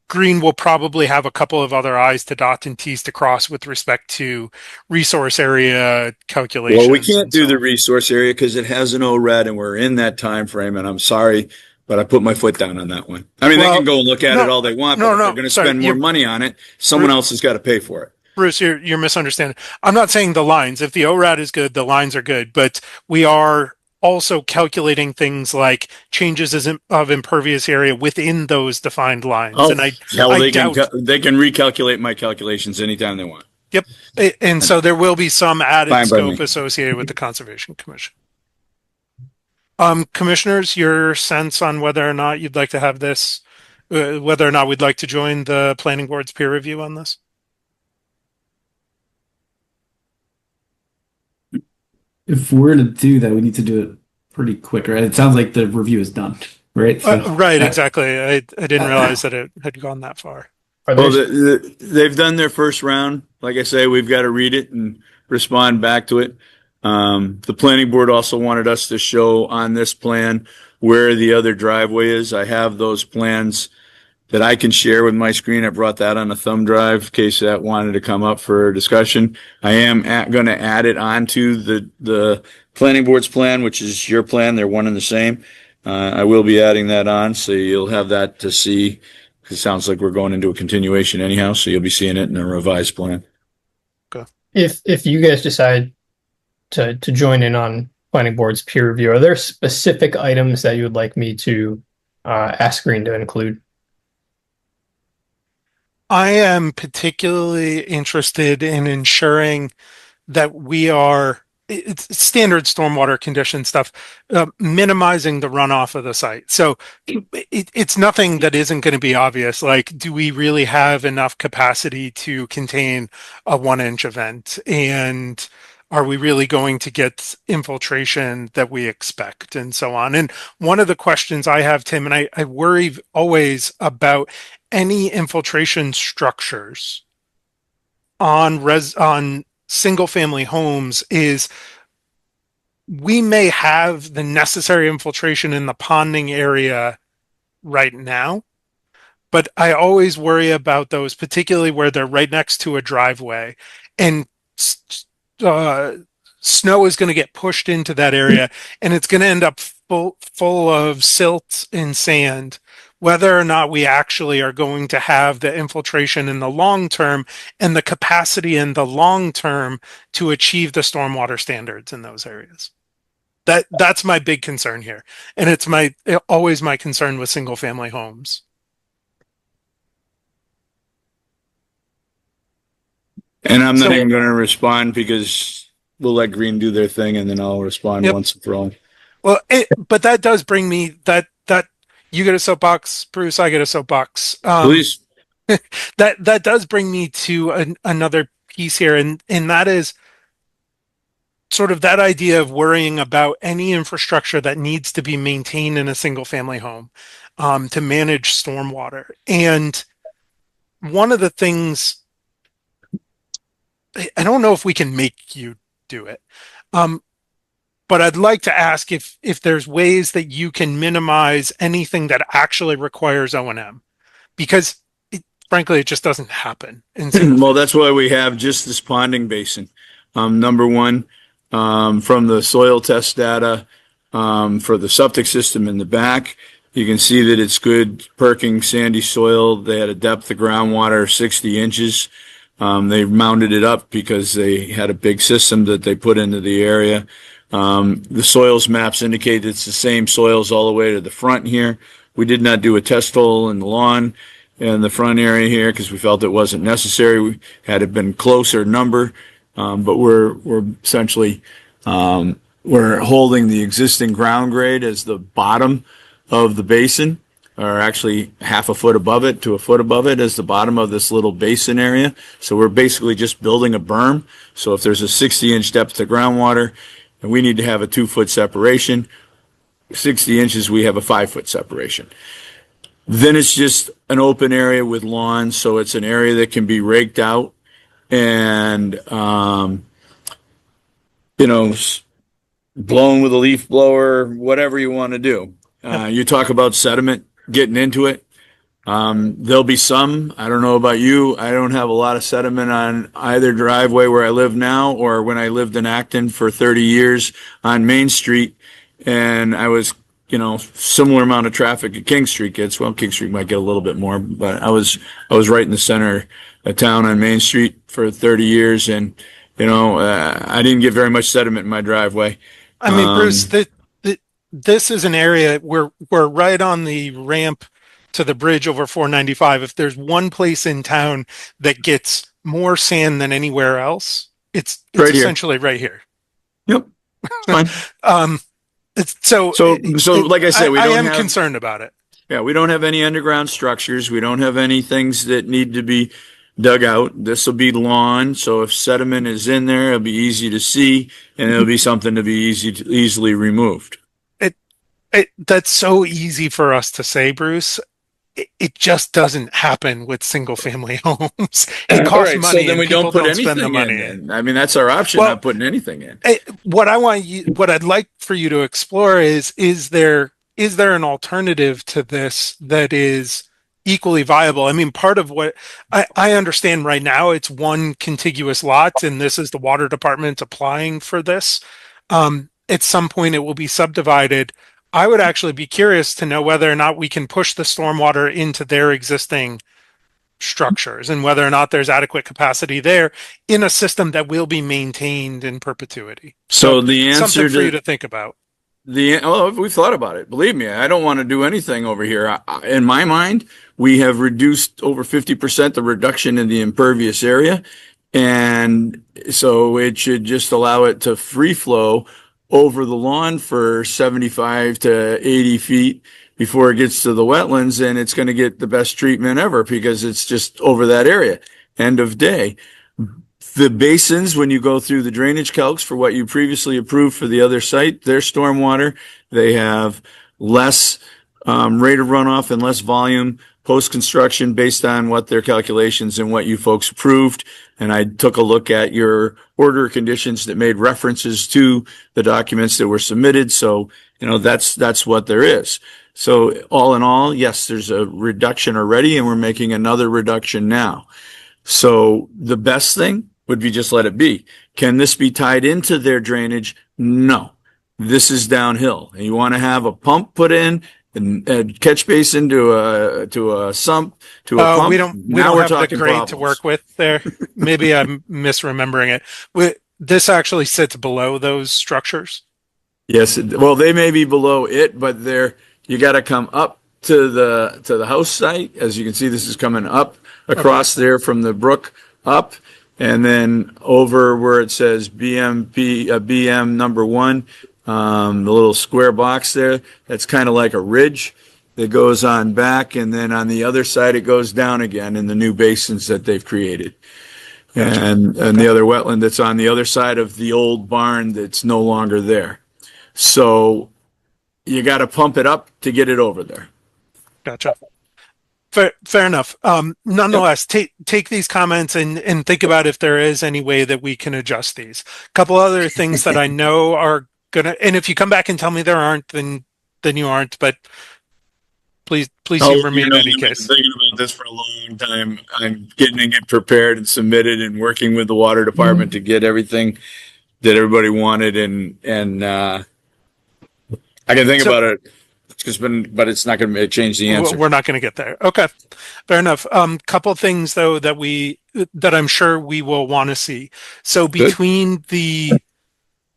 Green will probably have a couple of other I's to dot and T's to cross with respect to resource area calculations. Well, we can't and do so the on. resource area because it has an ORAD and we're in that time frame, and I'm sorry, but I put my foot down on that one. I mean, they Well, can go and look at no, it all they want, no, but if no, they're going to sorry, spend more money on it, someone else has got to pay for it. Bruce, you're misunderstanding. I'm not saying the lines. If the ORAD is good, the lines are good, but we are also calculating things like changes of impervious area within those defined lines. Oh, And I they doubt, they can recalculate my calculations anytime they want. and so there will be some added Fine by me. scope associated with the Conservation Commission. Commissioners, your sense on whether or not you'd like to have this, whether or not we'd like to join the planning board's peer review on this? If we're to do that, we need to do it pretty quick, right? It sounds like the review is done, right? So, Right, exactly. I didn't realize that it had gone that far. Are Well, there, they've done their first round. Like I say, we've got to read it and respond back to it. The planning board also wanted us to show on this plan where the other driveway is. I have those plans that I can share with my screen. I brought that on a thumb drive in case that wanted to come up for discussion. I am going to add it onto the planning board's plan, which is your plan. They're one and the same. I will be adding that on, so you'll have that to see. It sounds like we're going into a continuation anyhow, so you'll be seeing it in a revised plan. If you guys decide to join in on planning board's peer review, are there specific items that you would like me to ask Green to include? I am particularly interested in ensuring that we are, it's standard stormwater condition stuff, minimizing the runoff of the site. So it's nothing that isn't going to be obvious. Like, do we really have enough capacity to contain a 1-inch event? And are we really going to get infiltration that we expect, and so on? And one of the questions I have, Tim, and I worry always about any infiltration structures on single family homes is we may have the necessary infiltration in the ponding area right now, but I always worry about those, particularly where they're right next to a driveway, and snow is going to get pushed into that area, and it's going to end up full of silt and sand. Whether or not we actually are going to have the infiltration in the long term and the capacity in the long term to achieve the stormwater standards in those areas. That's my big concern here. And it's always my concern with single family homes. And I'm not even going to respond because we'll let Green do their thing, and then I'll respond once and for all. Well, but that does bring me that you get a soapbox, Bruce, I get a soapbox. Please. That does bring me to another piece here, and that is sort of that idea of worrying about any infrastructure that needs to be maintained in a single family home to manage stormwater. And one of the things, I don't know if we can make you do it, but I'd like to ask if there's ways that you can minimize anything that actually requires O&M, because frankly, it just doesn't happen. Well, that's why we have just this ponding basin. Number one, from the soil test data for the septic system in the back, you can see that it's good perking sandy soil. They had a depth of groundwater 60 inches. They mounted it up because they had a big system that they put into the area. The soils maps indicate it's the same soils all the way to the front here. We did not do a test hole in the lawn in the front area here because we felt it wasn't necessary. We had it been closer number, but we're essentially we're holding the existing ground grade as the bottom of the basin, or actually half a foot above it to a foot above it as the bottom of this little basin area. So we're basically just building a berm. So if there's a 60-inch depth to groundwater, and we need to have a 2-foot separation, 60 inches, we have a 5-foot separation. Then it's just an open area with lawns, so it's an area that can be raked out and, blown with a leaf blower, whatever you want to do. You talk about sediment getting into it. There'll be some, I don't know about you, I don't have a lot of sediment on either driveway where I live now or when I lived in Acton for 30 years on Main Street, and I was, similar amount of traffic at King Street gets. Well, King Street might get a little bit more, but I was right in the center of town on Main Street for 30 years, and, I didn't get very much sediment in my driveway. I mean, Bruce, this is an area where we're right on the ramp to the bridge over 495. If there's one place in town that gets more sand than anywhere else, it's right essentially right here. Yep. Fine. So like I said, I am concerned about it. Yeah, we don't have any underground structures. We don't have any things that need to be dug out. This will be lawn, so if sediment is in there, it'll be easy to see, and it'll be something to be easily removed. That's so easy for us to say, Bruce. It just doesn't happen with single family homes. It costs money. So then we don't put anything in. I mean, that's our option, not putting anything in. What I'd like for you to explore is there is there an alternative to this that is equally viable? I mean, part of what I understand right now, it's one contiguous lot, and this is the water department applying for this. At some point, it will be subdivided. I would actually be curious to know whether or not we can push the stormwater into their existing structures and whether or not there's adequate capacity there in a system that will be maintained in perpetuity. So the answer something for you to think about. We've thought about it. Believe me, I don't want to do anything over here. In my mind, we have reduced over 50% the reduction in the impervious area. And so it should just allow it to free flow over the lawn for 75 to 80 feet before it gets to the wetlands. And it's going to get the best treatment ever because it's just over that area. End of day. The basins, when you go through the drainage calcs for what you previously approved for the other site, their stormwater, they have less rate of runoff and less volume post-construction based on what their calculations and what you folks approved. And I took a look at your order conditions that made references to the documents that were submitted. So, that's what there is. So all in all, yes, there's a reduction already, and we're making another reduction now. So the best thing would be just let it be. Can this be tied into their drainage? No. This is downhill. And you want to have a pump put in and a catch basin to a sump to a pump. We don't have the grade to work with there. Maybe I'm misremembering it. This actually sits below those structures. Yes. Well, they may be below it, but you got to come up to the house site. As you can see, this is coming up across there from the brook up. And then over where it says BM number 1, the little square box there, that's kind of like a ridge that goes on back. And then on the other side, it goes down again in the new basins that they've created. And the other wetland that's on the other side of the old barn that's no longer there. So you got to pump it up to get it over there. Gotcha. Fair enough. Nonetheless, take these comments and think about if there is any way that we can adjust these. A couple other things that I know are gonna, and if you come back and tell me there aren't, then you aren't. But please humor me in any case. I've been thinking about this for a long time. I'm getting it prepared and submitted, and working with the water department to get everything that everybody wanted, and I can think about it. But it's not going to change the answer. We're not going to get there. Okay, fair enough. Couple things though that I'm sure we will want to see. So between the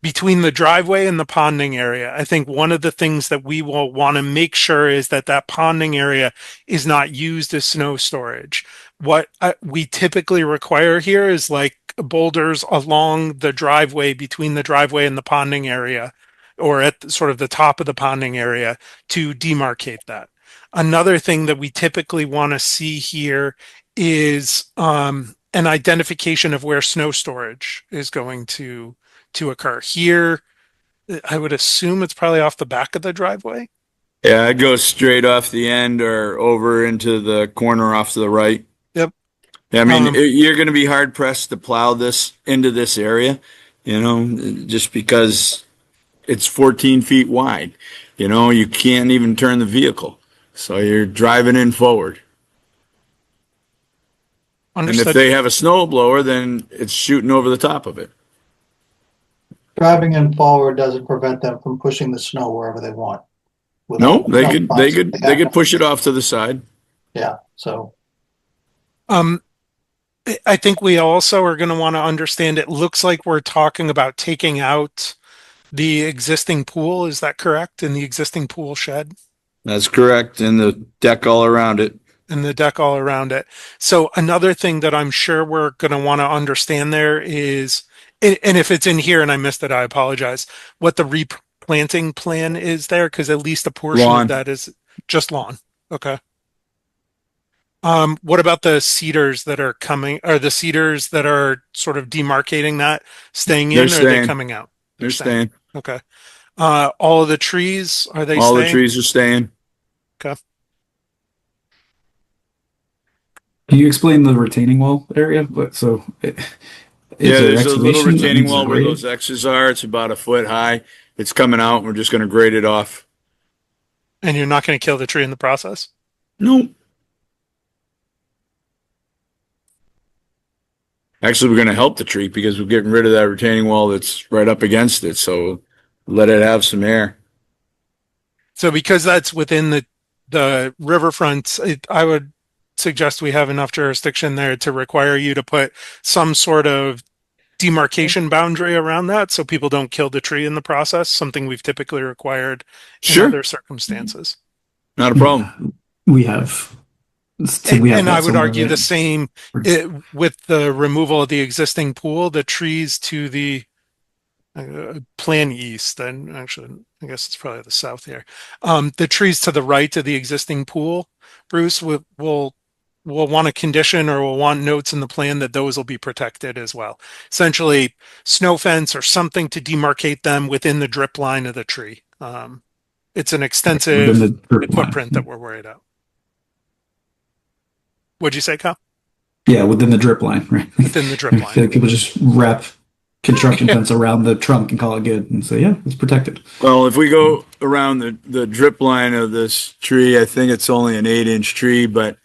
driveway and the ponding area, I think one of the things that we will want to make sure is that ponding area is not used as snow storage. What we typically require here is like boulders along the driveway, between the driveway and the ponding area, or at sort of the top of the ponding area, to demarcate that. Another thing that we typically want to see here is an identification of where snow storage is going to occur. Here, I would assume it's probably off the back of the driveway. Yeah, it goes straight off the end or over into the corner off to the right. Yep. I mean, you're going to be hard pressed to plow this into this area, just because it's 14 feet wide. You can't even turn the vehicle. So you're driving in forward. Understood. And if they have a snow blower, then it's shooting over the top of it. Driving in forward doesn't prevent them from pushing the snow wherever they want. No, they could push it off to the side. Yeah. So I think we also are going to want to understand, it looks like we're talking about taking out the existing pool. Is that correct? In the existing pool shed? That's correct. And the deck all around it. So another thing that I'm sure we're going to want to understand there is, and if it's in here and I missed it, I apologize, what the replanting plan is there, because at least a portion of that is just lawn. Okay. What about the cedars that are coming, or the cedars that are sort of demarcating that, staying in, or are they coming out? They're staying. Okay. All of the trees, are they all staying? The trees are staying. Okay. Can you explain the retaining wall area? So, there's a little retaining wall where those X's are. It's about a foot high. It's coming out. We're just going to grade it off. And you're not going to kill the tree in the process? Nope. Actually, we're going to help the tree because we're getting rid of that retaining wall that's right up against it. So let it have some air. So because that's within the riverfront, I would suggest we have enough jurisdiction there to require you to put some sort of demarcation boundary around that so people don't kill the tree in the process, something we've typically required in Sure. other circumstances. Not a problem. We have. And I would argue the same with the removal of the existing pool, the trees to the plan east, and actually, I guess it's probably the south here. The trees to the right of the existing pool, Bruce, will want a condition or will want notes in the plan that those will be protected as well. Essentially, snow fence or something to demarcate them within the drip line of the tree. It's an extensive footprint that we're worried about. What'd you say, Kyle? Yeah, within the drip line, right? Within the drip line. I feel like people just wrap construction fence around the trunk and call it good and say, yeah, it's protected. Well, if we go around the drip line of this tree, I think it's only an 8-inch tree, but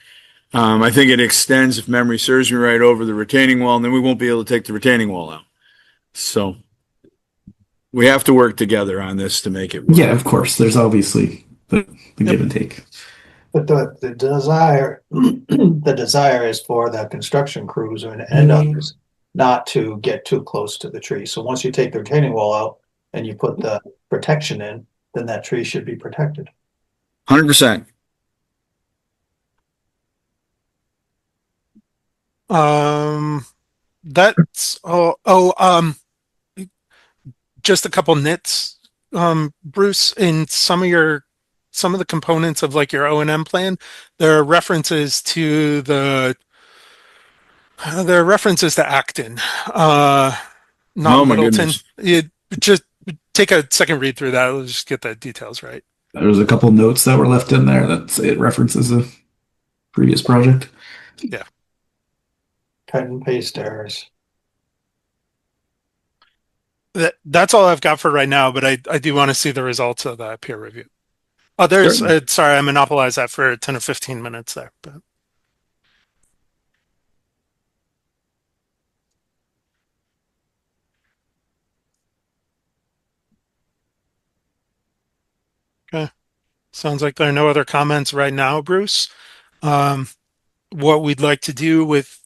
I think it extends, if memory serves me right, over the retaining wall, and then we won't be able to take the retaining wall out. So we have to work together on this to make it work. Yeah, of course. There's obviously the give and take. But the desire, the desire is for the construction crews and others not to get too close to the tree. So once you take the retaining wall out and you put the protection in, then that tree should be protected. 100%. That's just a couple nits, Bruce, in some of the components of like your O&M plan, there are references to Acton, not Oh, my Middleton. goodness. You just take a second read through that. Let's just get the details right. There's a couple notes that were left in there that it references a previous project. Yeah. Cut and paste errors. That's all I've got for right now, but I do want to see the results of that peer review. Oh, sorry, I monopolized that for 10 or 15 minutes there. But. Okay. Sounds like there are no other comments right now, Bruce. What we'd like to do with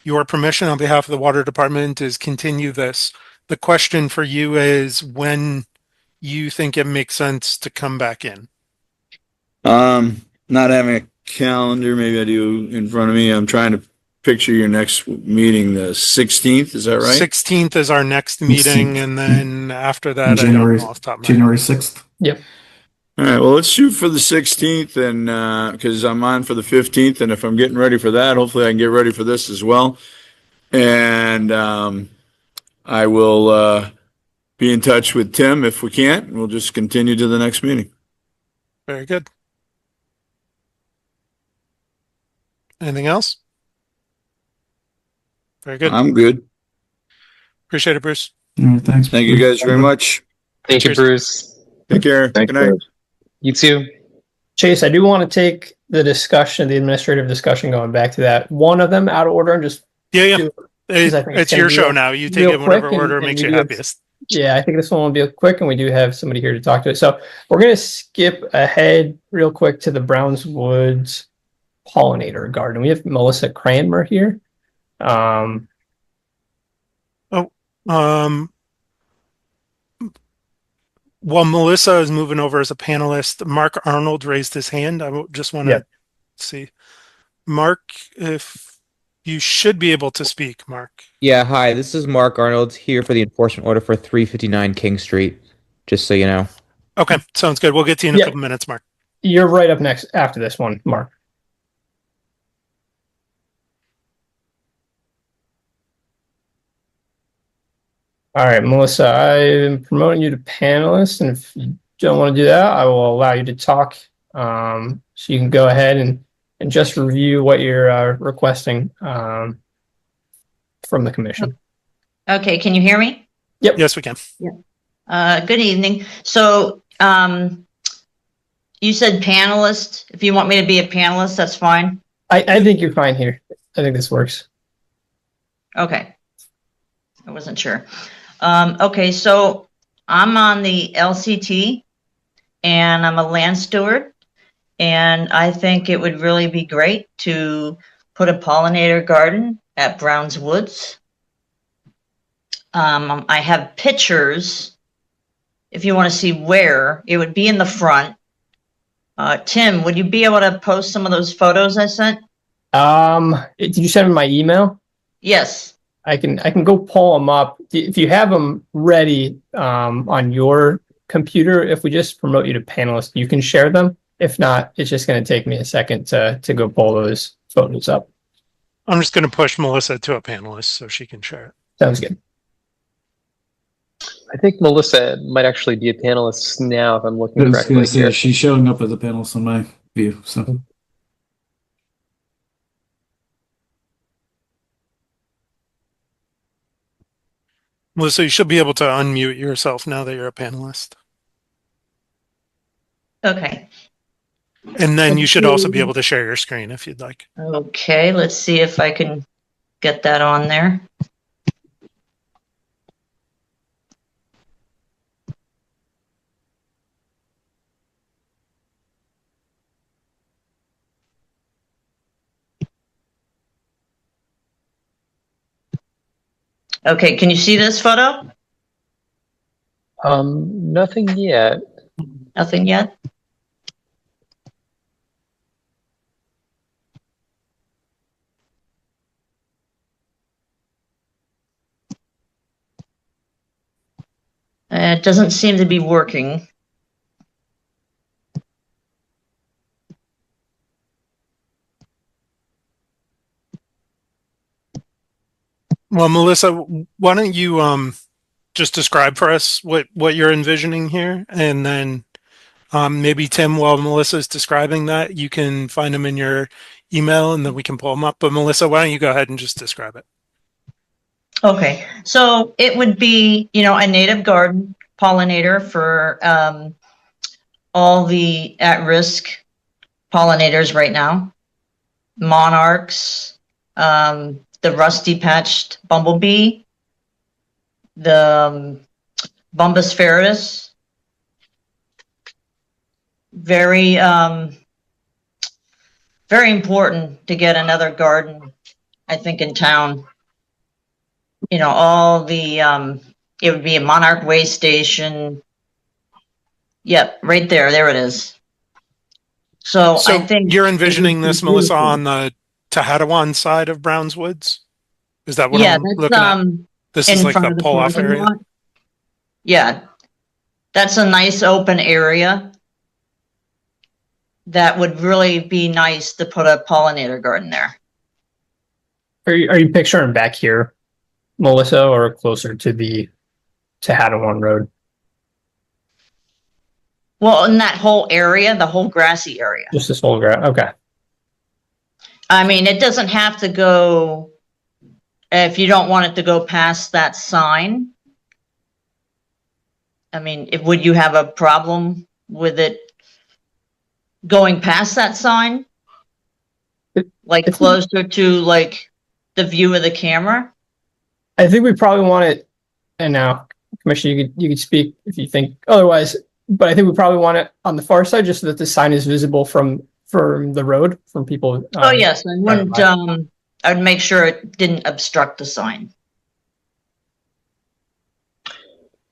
your permission on behalf of the water department is continue this. The question for you is when you think it makes sense to come back in. Not having a calendar, maybe I do in front of me. I'm trying to picture your next meeting, the 16th. Is that right? 16th is our next meeting, and then after that, January, I don't know off the top of my January head. 6th. Yep. All right. Well, let's shoot for the 16th, and because I'm on for the 15th, and if I'm getting ready for that, hopefully I can get ready for this as well. And I will be in touch with Tim if we can't. We'll just continue to the next meeting. Very good. Anything else? Very good. I'm good. Appreciate it, Bruce. All right, thanks. Thank you guys very much. Thank you, Cheers. Bruce. Take care. Thanks, Good night. Bruce. You too. Chase, I do want to take the administrative discussion, going back to that. One of them out of order and just Yeah. do- because I think It's gonna your be show real- now. You take real it in whatever quick, order and makes we you do have- happiest. Yeah, I think this one will be quick, and we do have somebody here to talk to it. So we're going to skip ahead real quick to the Browns Woods pollinator garden. We have Melissa Cranmer here. While Melissa is moving over as a panelist, Mark Arnold raised his hand. I just want to Yeah. see. Mark, if you should be able to speak, Mark. Yeah, hi, this is Mark Arnold here for the enforcement order for 359 King Street, just so you know. Okay, sounds good. We'll get to you in a Yeah. couple minutes, Mark. You're right up next after this one, Mark. All right, Melissa, I'm promoting you to panelist, and if you don't want to do that, I will allow you to talk. So you can go ahead and just review what you're requesting from the commission. Okay, can you hear me? Yes, we can. Good evening. So you said panelist. If you want me to be a panelist, that's fine. I think you're fine here. I think this works. Okay. I wasn't sure. Okay, so I'm on the LCT and I'm a land steward, and I think it would really be great to put a pollinator garden at Browns Woods. I have pictures. If you want to see where, it would be in the front. Tim, would you be able to post some of those photos I sent? Did you send me my email? Yes. I can go pull them up. If you have them ready on your computer, if we just promote you to panelist, you can share them. If not, it's just going to take me a second to go pull those photos up. I'm just going to push Melissa to a panelist so she can share it. Sounds good. I think Melissa might actually be a panelist now, if I'm looking I was correctly going to say here. she's showing up as a panelist on my view. So Melissa, you should be able to unmute yourself now that you're a panelist. Okay. And then you should also be able to share your screen if you'd like. Okay, let's see if I can get that on there. Okay, can you see this photo? Nothing yet. Nothing yet? It doesn't seem to be working. Well, Melissa, why don't you just describe for us what you're envisioning here, and then maybe Tim, while Melissa's describing that, you can find them in your email, and then we can pull them up. But Melissa, why don't you go ahead and just describe it? Okay, so it would be, a native garden pollinator for all the at-risk pollinators right now. Monarchs, the rusty-patched bumblebee, the Bombus ferretus. Very, very important to get another garden, I think, in town. All the, it would be a monarch way station. Yep, right there. There it is. So I think you're envisioning this, Melissa, on the Tehadawon side of Browns Woods? Is that what I'm looking at? This is like the pull-off area? Yeah. That's a nice open area. That would really be nice to put a pollinator garden there. Are you picturing back here, Melissa, or closer to the Tehadawon Road? Well, in that whole area, the whole grassy area. Just this whole grass. Okay. I mean, it doesn't have to go, if you don't want it to go past that sign. I mean, would you have a problem with it going past that sign? Like closer to like the view of the camera? I think we probably want it, and now, Commissioner, you could speak if you think otherwise, but I think we probably want it on the far side just so that the sign is visible from the road, from people. Oh, yes. I wouldn't, I'd make sure it didn't obstruct the sign.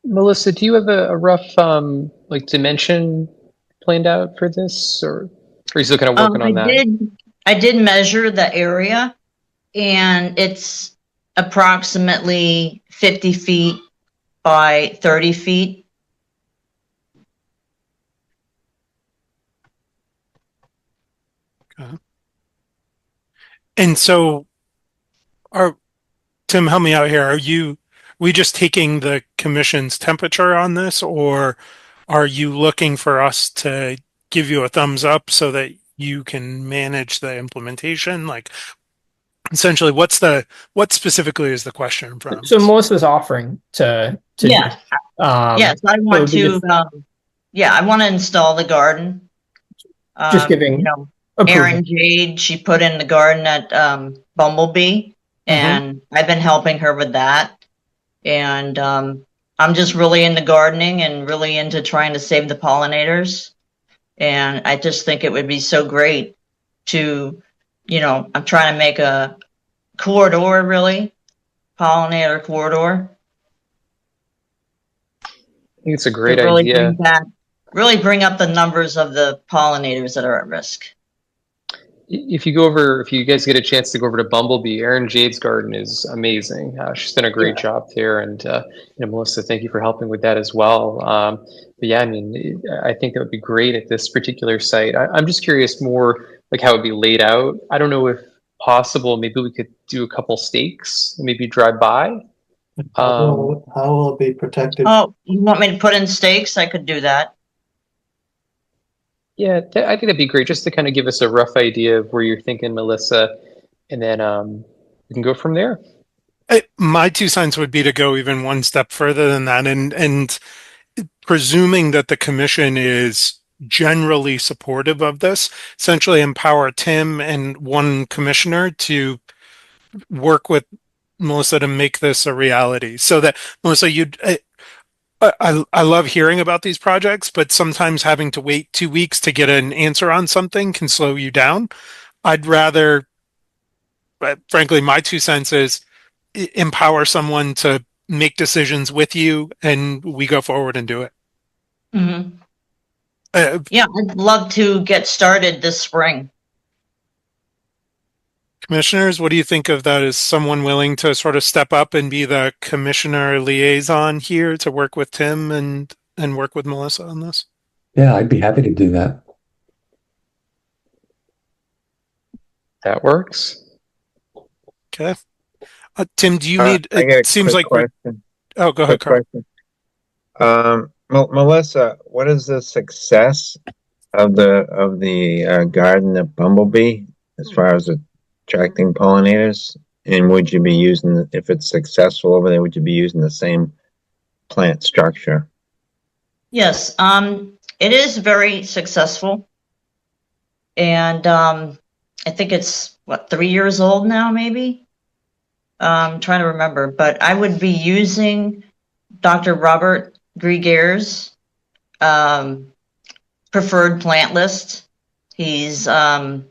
Melissa, do you have a rough dimension planned out for this, or are you still kind of working on that? I did measure the area, and it's approximately 50 feet by 30 feet. Okay. And so, Tim, help me out here. Are we just taking the commission's temperature on this, or are you looking for us to give you a thumbs up so that you can manage the implementation? Like, essentially, what specifically is the question from? So Melissa's offering to yeah. Yes, I want to. I want to install the garden. Just giving you know, approval. Erin Jade, she put in the garden at Bumblebee, and I've been helping her with that. And I'm just really into gardening and really into trying to save the pollinators. And I just think it would be so great to, I'm trying to make a corridor, really, pollinator corridor. I think it's a great to really idea. Really bring up the numbers of the pollinators that are at risk. If you guys get a chance to go over to Bumblebee, Erin Jade's garden is amazing. She's done a great job there, and Melissa, thank you for helping with that as well. But yeah, I mean, I think that would be great at this particular site. I'm just curious more like how it would be laid out. I don't know if possible, maybe we could do a couple stakes and maybe drive by. How will it be protected? Oh, you want me to put in stakes? I could do that. Yeah, I think that'd be great, just to kind of give us a rough idea of where you're thinking, Melissa, and then we can go from there. My 2 cents would be to go even one step further than that, and presuming that the commission is generally supportive of this, essentially empower Tim and one commissioner to work with Melissa to make this a reality. So that, Melissa, I love hearing about these projects, but sometimes having to wait 2 weeks to get an answer on something can slow you down. I'd rather, frankly, my 2 cents is empower someone to make decisions with you, and we go forward and do it. Mm-hmm. Yeah, I'd love to get started this spring. Commissioners, what do you think of that? Is someone willing to sort of step up and be the commissioner liaison here to work with Tim and work with Melissa on this? Yeah, I'd be happy to do that. That works. Okay. Tim, do you need? I got It seems like. question. Oh, go ahead, Carl. Melissa, what is the success of the garden at Bumblebee as far as attracting pollinators? And would you be using, if it's successful over there, would you be using the same plant structure? Yes, it is very successful, and I think it's 3 years old now, maybe. I'm trying to remember, but I would be using Dr. Robert Grieger's preferred plant list. He's down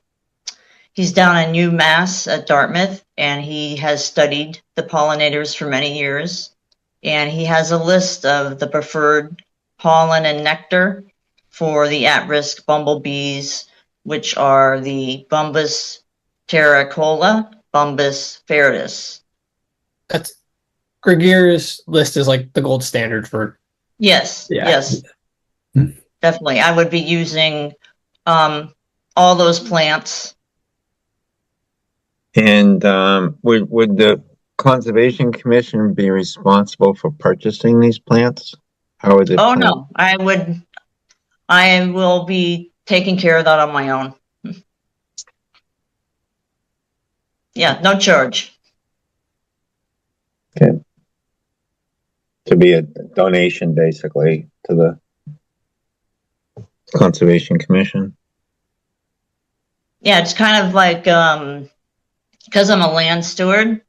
in UMass at Dartmouth, and he has studied the pollinators for many years. And he has a list of the preferred pollen and nectar for the at-risk bumblebees, which are the Bombus terricola, Bombus ferretus. That's Grigier's list is like the gold standard for. Yes, Yeah. yes, definitely. I would be using all those plants. And would the Conservation Commission be responsible for purchasing these plants? How would it? Oh no, I will be taking care of that on my own. Yeah, no charge. Okay. To be a donation, basically, to the Conservation Commission. Yeah, it's kind of like because I'm a land steward,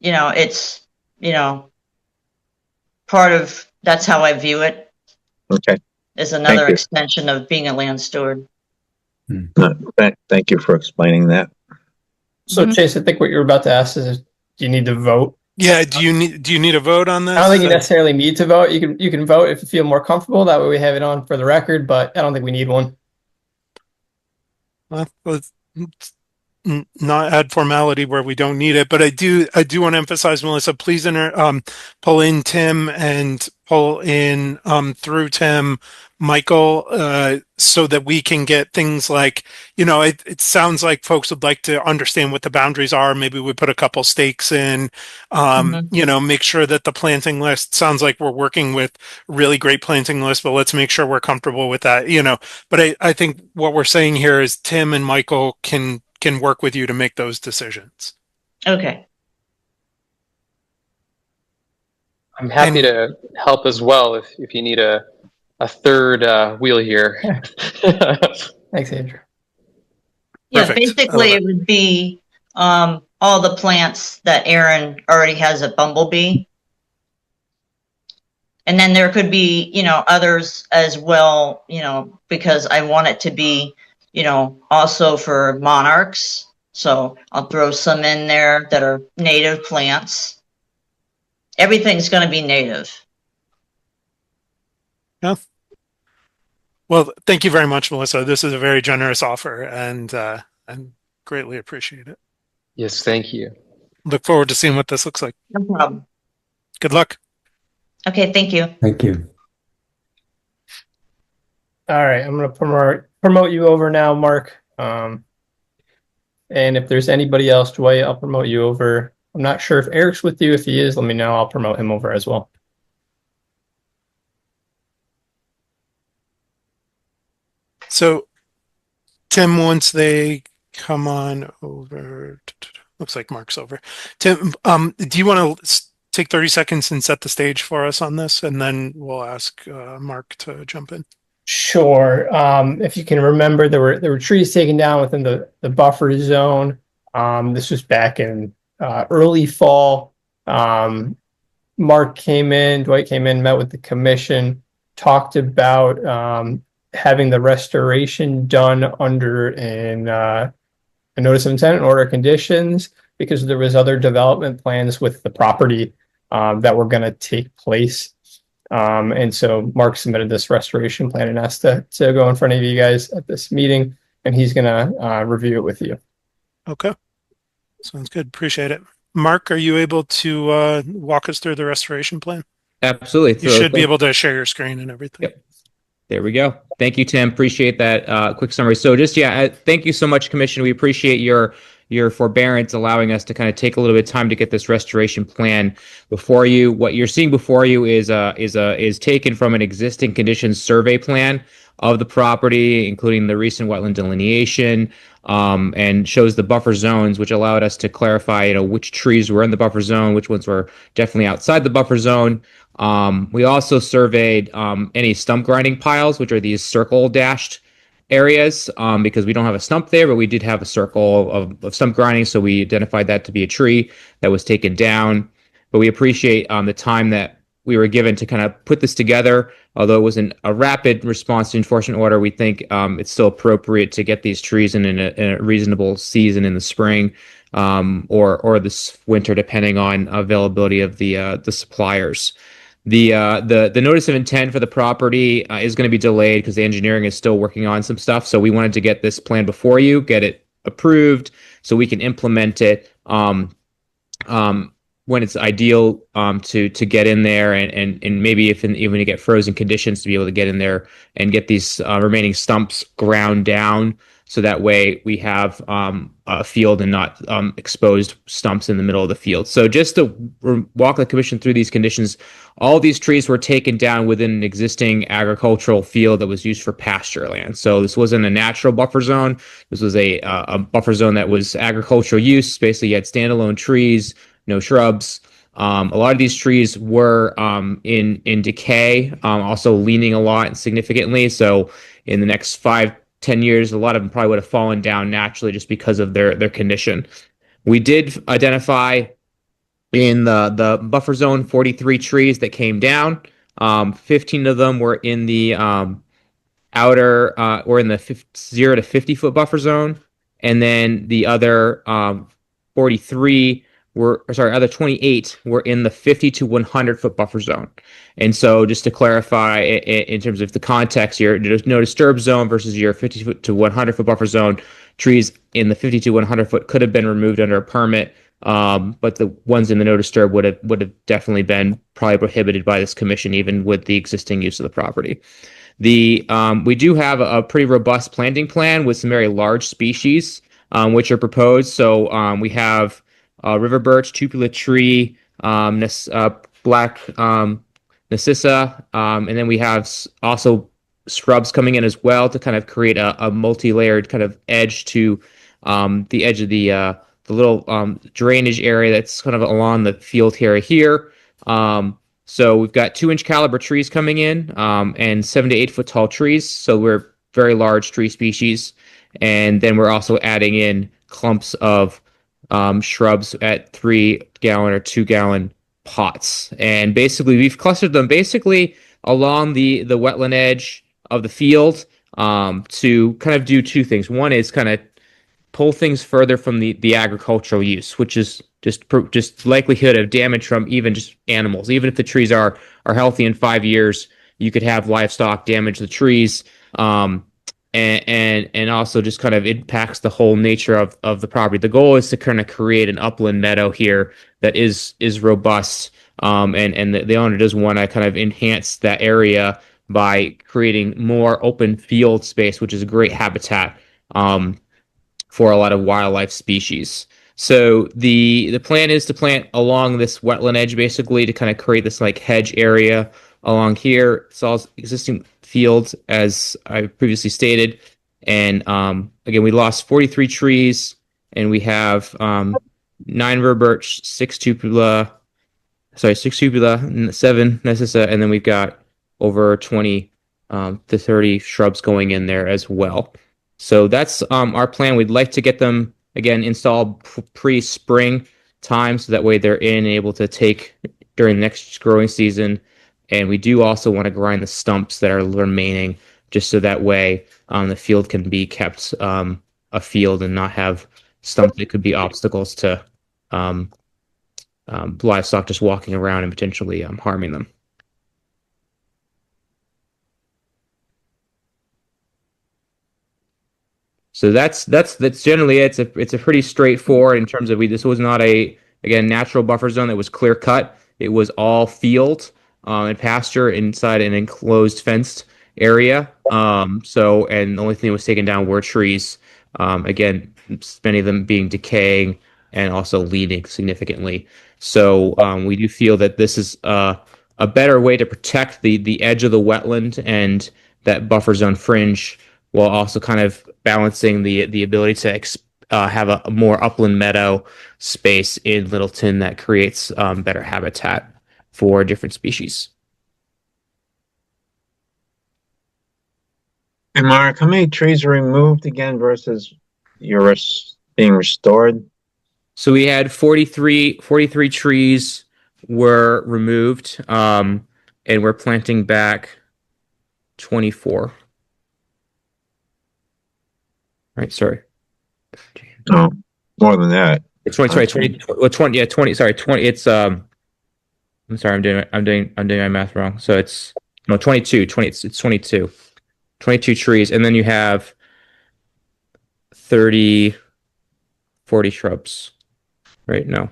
it's part of, that's how I view it. Okay. Is another Thank you. extension of being a land steward. Thank you for explaining that. So Chase, I think what you're about to ask is, do you need to vote? Yeah. Do you need a vote on this? I don't think you necessarily need to vote. You can vote if you feel more comfortable. That way we have it on for the record, but I don't think we need one. Well, let's not add formality where we don't need it, but I do want to emphasize, Melissa, please pull in Tim and pull in through Tim, Michael, so that we can get things like, it sounds like folks would like to understand what the boundaries are. Maybe we put a couple stakes in, make sure that the planting list sounds like we're working with really great planting list, but let's make sure we're comfortable with that, but I think what we're saying here is Tim and Michael can work with you to make those decisions. Okay. I'm happy to help as well if you need a third wheel here. Thanks, Andrew. Yeah, Perfect. I love basically it. it would be all the plants that Aaron already has at Bumblebee. And then there could be, others as well, because I want it to be, also for monarchs. So I'll throw some in there that are native plants. Everything's going to be native. Yeah. Well, thank you very much, Melissa. This is a very generous offer, and I greatly appreciate it. Yes, thank you. Look forward to seeing what this looks like. No problem. Good luck. Okay, thank you. Thank you. All right, I'm going to promote you over now, Mark. And if there's anybody else, Dwight, I'll promote you over. I'm not sure if Eric's with you. If he is, let me know. I'll promote him over as well. So, Tim, once they come on over, looks like Mark's over. Tim, do you want to take 30 seconds and set the stage for us on this, and then we'll ask Mark to jump in? Sure. If you can remember, there were trees taken down within the buffer zone. This was back in early fall. Dwight came in, met with the commission, talked about having the restoration done under a notice of intent and order of conditions, because there was other development plans with the property that were going to take place. And so Mark submitted this restoration plan and asked to go in front of you guys at this meeting, and he's going to review it with you. Okay. Sounds good. Appreciate it. Mark, are you able to walk us through the restoration plan? Absolutely. You should be able to share your screen and everything. Yep. There we go. Thank you, Tim. Appreciate that quick summary. So thank you so much, Commission. We appreciate your forbearance, allowing us to kind of take a little bit of time to get this restoration plan before you. What you're seeing before you is taken from an existing conditions survey plan of the property, including the recent wetland delineation, and shows the buffer zones, which allowed us to clarify, which trees were in the buffer zone, which ones were definitely outside the buffer zone. We also surveyed any stump grinding piles, which are these circle dashed areas, because we don't have a stump there, but we did have a circle of stump grinding, so we identified that to be a tree that was taken down. But we appreciate the time that we were given to kind of put this together. Although it wasn't a rapid response to enforcement order, we think it's still appropriate to get these trees in a reasonable season in the spring or this winter, depending on availability of the suppliers. The notice of intent for the property is going to be delayed because the engineering is still working on some stuff. So we wanted to get this plan before you, get it approved, so we can implement it when it's ideal to get in there, and maybe even you get frozen conditions, to be able to get in there and get these remaining stumps ground down. So that way we have a field and not exposed stumps in the middle of the field. So just to walk the commission through these conditions, all these trees were taken down within an existing agricultural field that was used for pasture land. So this wasn't a natural buffer zone. This was a buffer zone that was agricultural use. Basically, you had standalone trees, no shrubs. A lot of these trees were in decay, also leaning a lot and significantly. So in the next 5-10 years, a lot of them probably would have fallen down naturally just because of their condition. We did identify in the buffer zone 43 trees that came down. 15 of them were in the outer or in the 0 to 50 foot buffer zone, and then the other 28 were in the 50 to 100 foot buffer zone. And so just to clarify, in terms of the context, your no disturb zone versus your 50 foot to 100 foot buffer zone, trees in the 50 to 100 foot could have been removed under a permit, but the ones in the no disturb would have definitely been probably prohibited by this commission, even with the existing use of the property. We do have a pretty robust planting plan with some very large species, which are proposed. So we have river birch, tupula tree, black narcissa, and then we have also shrubs coming in as well to kind of create a multi-layered kind of edge to the edge of the little drainage area that's kind of along the field here. So we've got 2-inch caliber trees coming in, and 7 to 8 foot tall trees. So we're very large tree species. And then we're also adding in clumps of shrubs at 3-gallon or 2-gallon pots. And basically, we've clustered them basically along the wetland edge of the field to kind of do two things. One is kind of pull things further from the agricultural use, which is just likelihood of damage from even just animals. Even if the trees are healthy in 5 years, you could have livestock damage the trees, and also just kind of impacts the whole nature of the property. The goal is to kind of create an upland meadow here that is robust, and the owner does want to kind of enhance that area by creating more open field space, which is a great habitat for a lot of wildlife species. So the plan is to plant along this wetland edge, basically to kind of create this like hedge area along here. It's all existing fields, as I previously stated. And again, we lost 43 trees, and we have 9 rare birch, 6 tupula, 7 narcissa, and then we've got over 20 to 30 shrubs going in there as well. So that's our plan. We'd like to get them, again, installed pre-spring time, so that way they're in and able to take during the next growing season. And we do also want to grind the stumps that are remaining, just so that way the field can be kept a field and not have stumps that could be obstacles to livestock just walking around and potentially harming them. So that's generally it. It's a pretty straightforward in terms of this was not again natural buffer zone that was clear cut. It was all field and pasture inside an enclosed fenced area. So, and the only thing that was taken down were trees. Again, many of them being decaying and also leaning significantly. So we do feel that this is a better way to protect the edge of the wetland and that buffer zone fringe, while also kind of balancing the ability to have a more upland meadow space in Littleton that creates better habitat for different species. And Mark, how many trees are removed again versus being restored? So we had 43 trees were removed, and we're planting back 24. Right, sorry. Oh, more than that. It's 20. Well, 20. Yeah, 20. Sorry, 20. It's I'm sorry. I'm doing my math wrong. So it's 22. 20. It's 22. 22 trees, and then you have 40 shrubs. Right? No.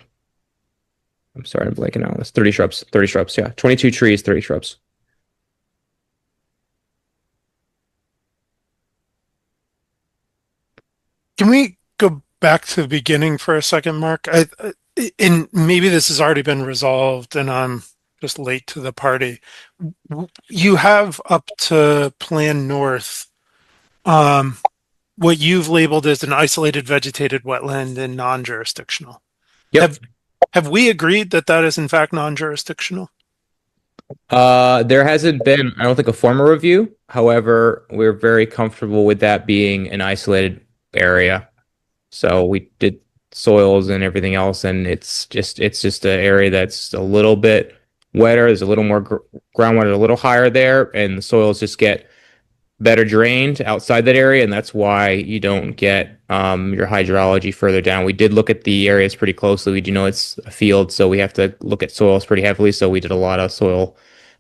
I'm sorry. I'm blanking out. It's 30 shrubs. 30 shrubs. Yeah, 22 trees, 30 shrubs. Can we go back to the beginning for a second, Mark? And maybe this has already been resolved and I'm just late to the party. You have up to Plan North, what you've labeled as an isolated vegetated wetland and non-jurisdictional. Yep. Have we agreed that that is in fact non-jurisdictional? There hasn't been, I don't think, a formal review. However, we're very comfortable with that being an isolated area. So we did soils and everything else, and it's just an area that's a little bit wetter. There's a little more groundwater, a little higher there, and the soils just get better drained outside that area, and that's why you don't get your hydrology further down. We did look at the areas pretty closely. We do know it's a field, so we have to look at soils pretty heavily. So we did a lot of soil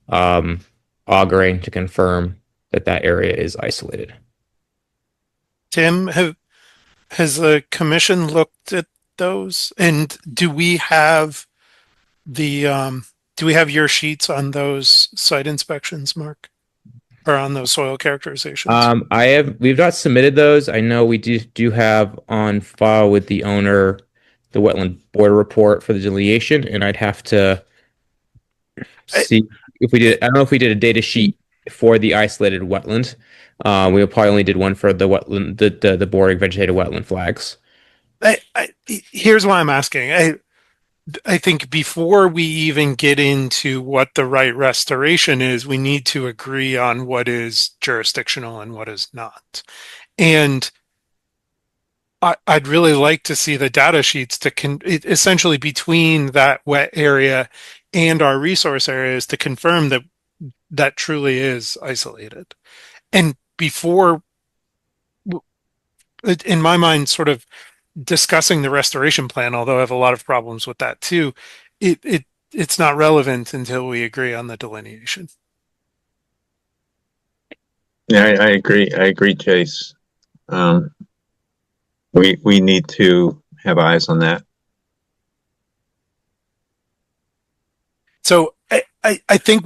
augering to confirm that area is isolated. Tim, has the commission looked at those? And do we have your sheets on those site inspections, Mark? Or on those soil characterizations? We've not submitted those. I know we do have on file with the owner the wetland border report for the delineation, and I'd have to see if we did. I don't know if we did a data sheet for the isolated wetland. We probably only did one for the wetland, the boring vegetated wetland flags. Here's why I'm asking. I think before we even get into what the right restoration is, we need to agree on what is jurisdictional and what is not. And I'd really like to see the data sheets essentially between that wet area and our resource areas to confirm that that truly is isolated. And before, in my mind, sort of discussing the restoration plan, although I have a lot of problems with that too, it's not relevant until we agree on the delineation. Yeah, I agree. I agree, Chase. We need to have eyes on that. So I think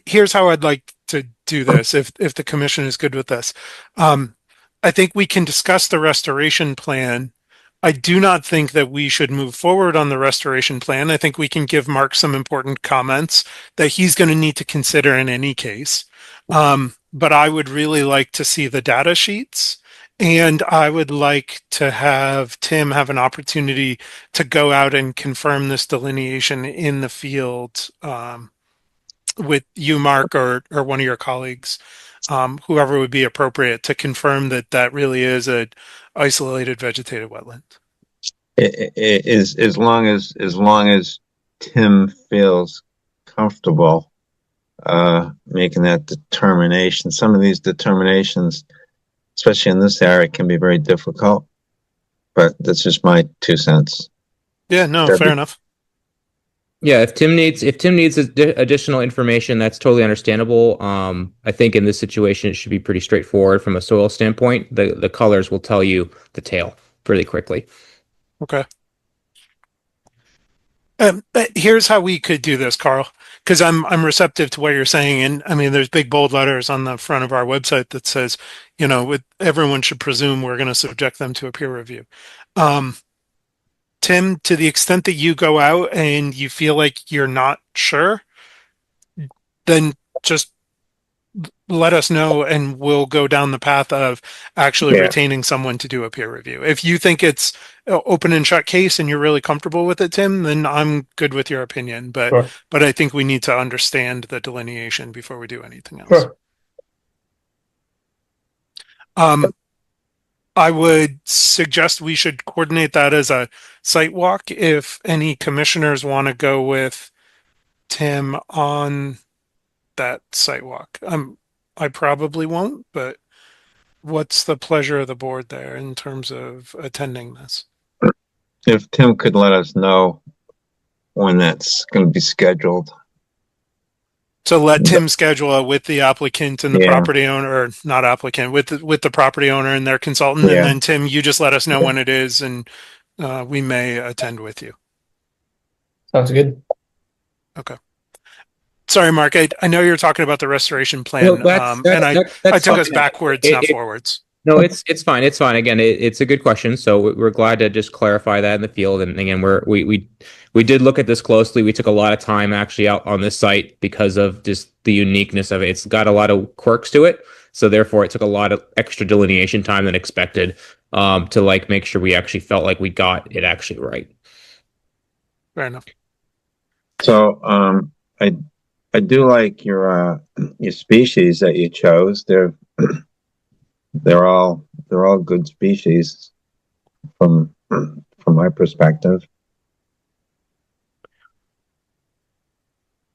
here's how I'd like to do this if the commission is good with this. I think we can discuss the restoration plan. I do not think that we should move forward on the restoration plan. I think we can give Mark some important comments that he's going to need to consider in any case. But I would really like to see the data sheets, and I would like to have Tim have an opportunity to go out and confirm this delineation in the field with you, Mark, or one of your colleagues, whoever would be appropriate, to confirm that that really is a isolated vegetated wetland. It is as long as Tim feels comfortable making that determination. Some of these determinations, especially in this area, can be very difficult. But that's just my 2 cents. Yeah, no, fair enough. Yeah, if Tim needs additional information, that's totally understandable. I think in this situation, it should be pretty straightforward from a soil standpoint. The colors will tell you the tale pretty quickly. Okay. Here's how we could do this, Carl, because I'm receptive to what you're saying, and I mean, there's big bold letters on the front of our website that says, everyone should presume we're going to subject them to a peer review. Tim, to the extent that you go out and you feel like you're not sure, then just let us know and we'll go down the path of actually retaining someone to do a peer review. If you think it's an open and shut case and you're really comfortable with it, Tim, then I'm good with your opinion. But Sure. But I think we need to understand the delineation before we do anything else. Sure. I would suggest we should coordinate that as a site walk if any commissioners want to go with Tim on that site walk. I probably won't, but what's the pleasure of the board there in terms of attending this? If Tim could let us know when that's going to be scheduled. So let Tim schedule it with the applicant and the property owner, or not applicant, with the property owner and their consultant. And then Tim, you just let us know when it is, and we may attend with you. Sounds good. Okay. Sorry, Mark. I know you're talking about the restoration plan, No, I took us backwards, not forwards. No, it's fine. It's fine. Again, it's a good question. So we're glad to just clarify that in the field. And again, we did look at this closely. We took a lot of time actually out on this site because of just the uniqueness of it. It's got a lot of quirks to it. So therefore, it took a lot of extra delineation time than expected to make sure we actually felt like we got it actually right. Fair enough. So I do like your species that you chose. They're all good species from my perspective.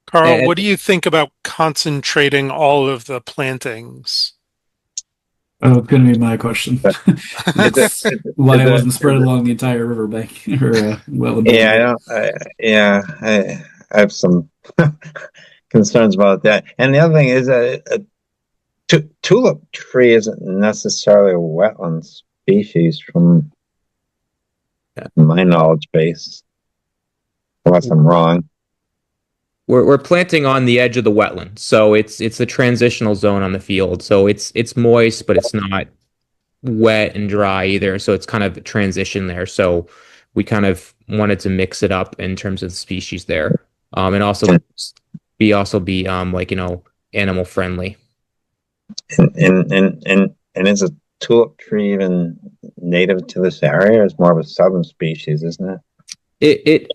Carl, what do you think about concentrating all of the plantings? Oh, it's going to be my question. That's why it wasn't spread along the entire riverbank or wetland. I have some concerns about that. And the other thing is tulip tree isn't necessarily a wetland species from my knowledge base, unless I'm wrong. We're planting on the edge of the wetland, so it's a transitional zone on the field. So it's moist, but it's not wet and dry either. So it's kind of a transition there. So we kind of wanted to mix it up in terms of the species there, and also be animal friendly. And is a tulip tree even native to this area? It's more of a southern species, isn't it?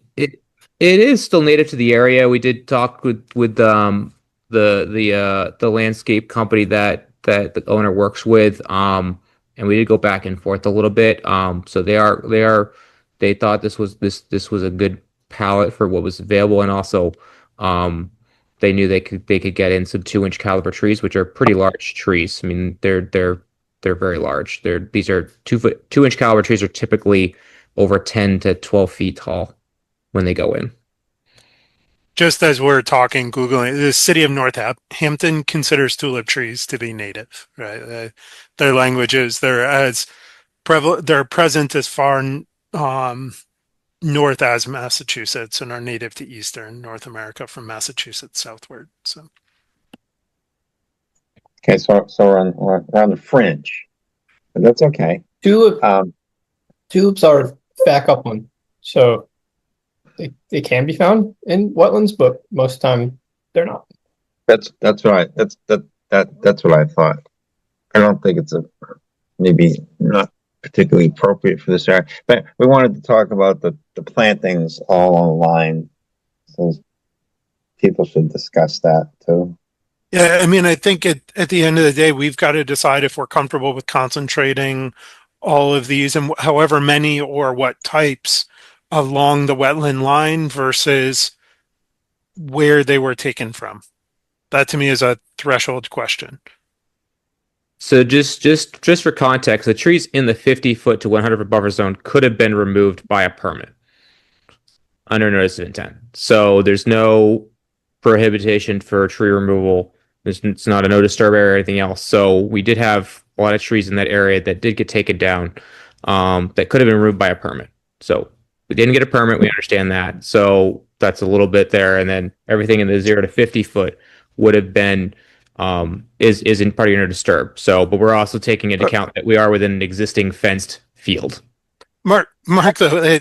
It is still native to the area. We did talk with the landscape company that the owner works with, and we did go back and forth a little bit. So they thought this was a good palette for what was available, and also they knew they could get in some 2-inch caliber trees, which are pretty large trees. I mean, they're very large. These are 2-inch caliber trees are typically over 10 to 12 feet tall when they go in. Just as we're talking, Googling, the city of Northampton considers tulip trees to be native, right? Their languages, they're present as far north as Massachusetts and are native to eastern North America from Massachusetts southward. So, Okay, so we're on the fringe, but that's okay. Tulips are back upland, so they can be found in wetlands, but most of the time they're not. That's right. That's what I thought. I don't think it's maybe not particularly appropriate for this area, but we wanted to talk about the plantings all online, so people should discuss that too. yeah, I mean, I think at the end of the day, we've got to decide if we're comfortable with concentrating all of these and however many or what types along the wetland line versus where they were taken from. That to me is a threshold question. So just for context, the trees in the 50-foot to 100-foot buffer zone could have been removed by a permit under notice of intent. So there's no prohibition for tree removal. It's not a no disturb area or anything else. So we did have a lot of trees in that area that did get taken down that could have been removed by a permit. So we didn't get a permit. We understand that. So that's a little bit there. And then everything in the 0 to 50 foot would have been is in part of your no disturb. So, but we're also taking into account that we are within an existing fenced field. Mark, though,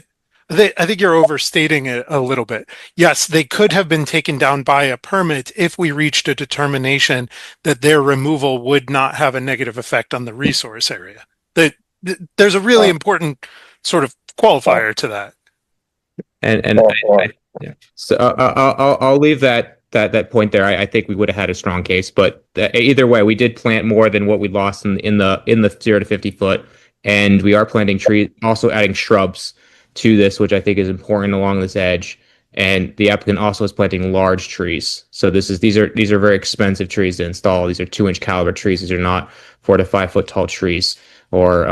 I think you're overstating it a little bit. Yes, they could have been taken down by a permit if we reached a determination that their removal would not have a negative effect on the resource area. There's a really important sort of qualifier to that. Yeah. So I'll leave that point there. I think we would have had a strong case, but either way, we did plant more than what we lost in the 0 to 50 foot, and we are planting trees, also adding shrubs to this, which I think is important along this edge. And the applicant also is planting large trees. So these are very expensive trees to install. These are 2-inch caliber trees. These are not 4 to 5 foot tall trees or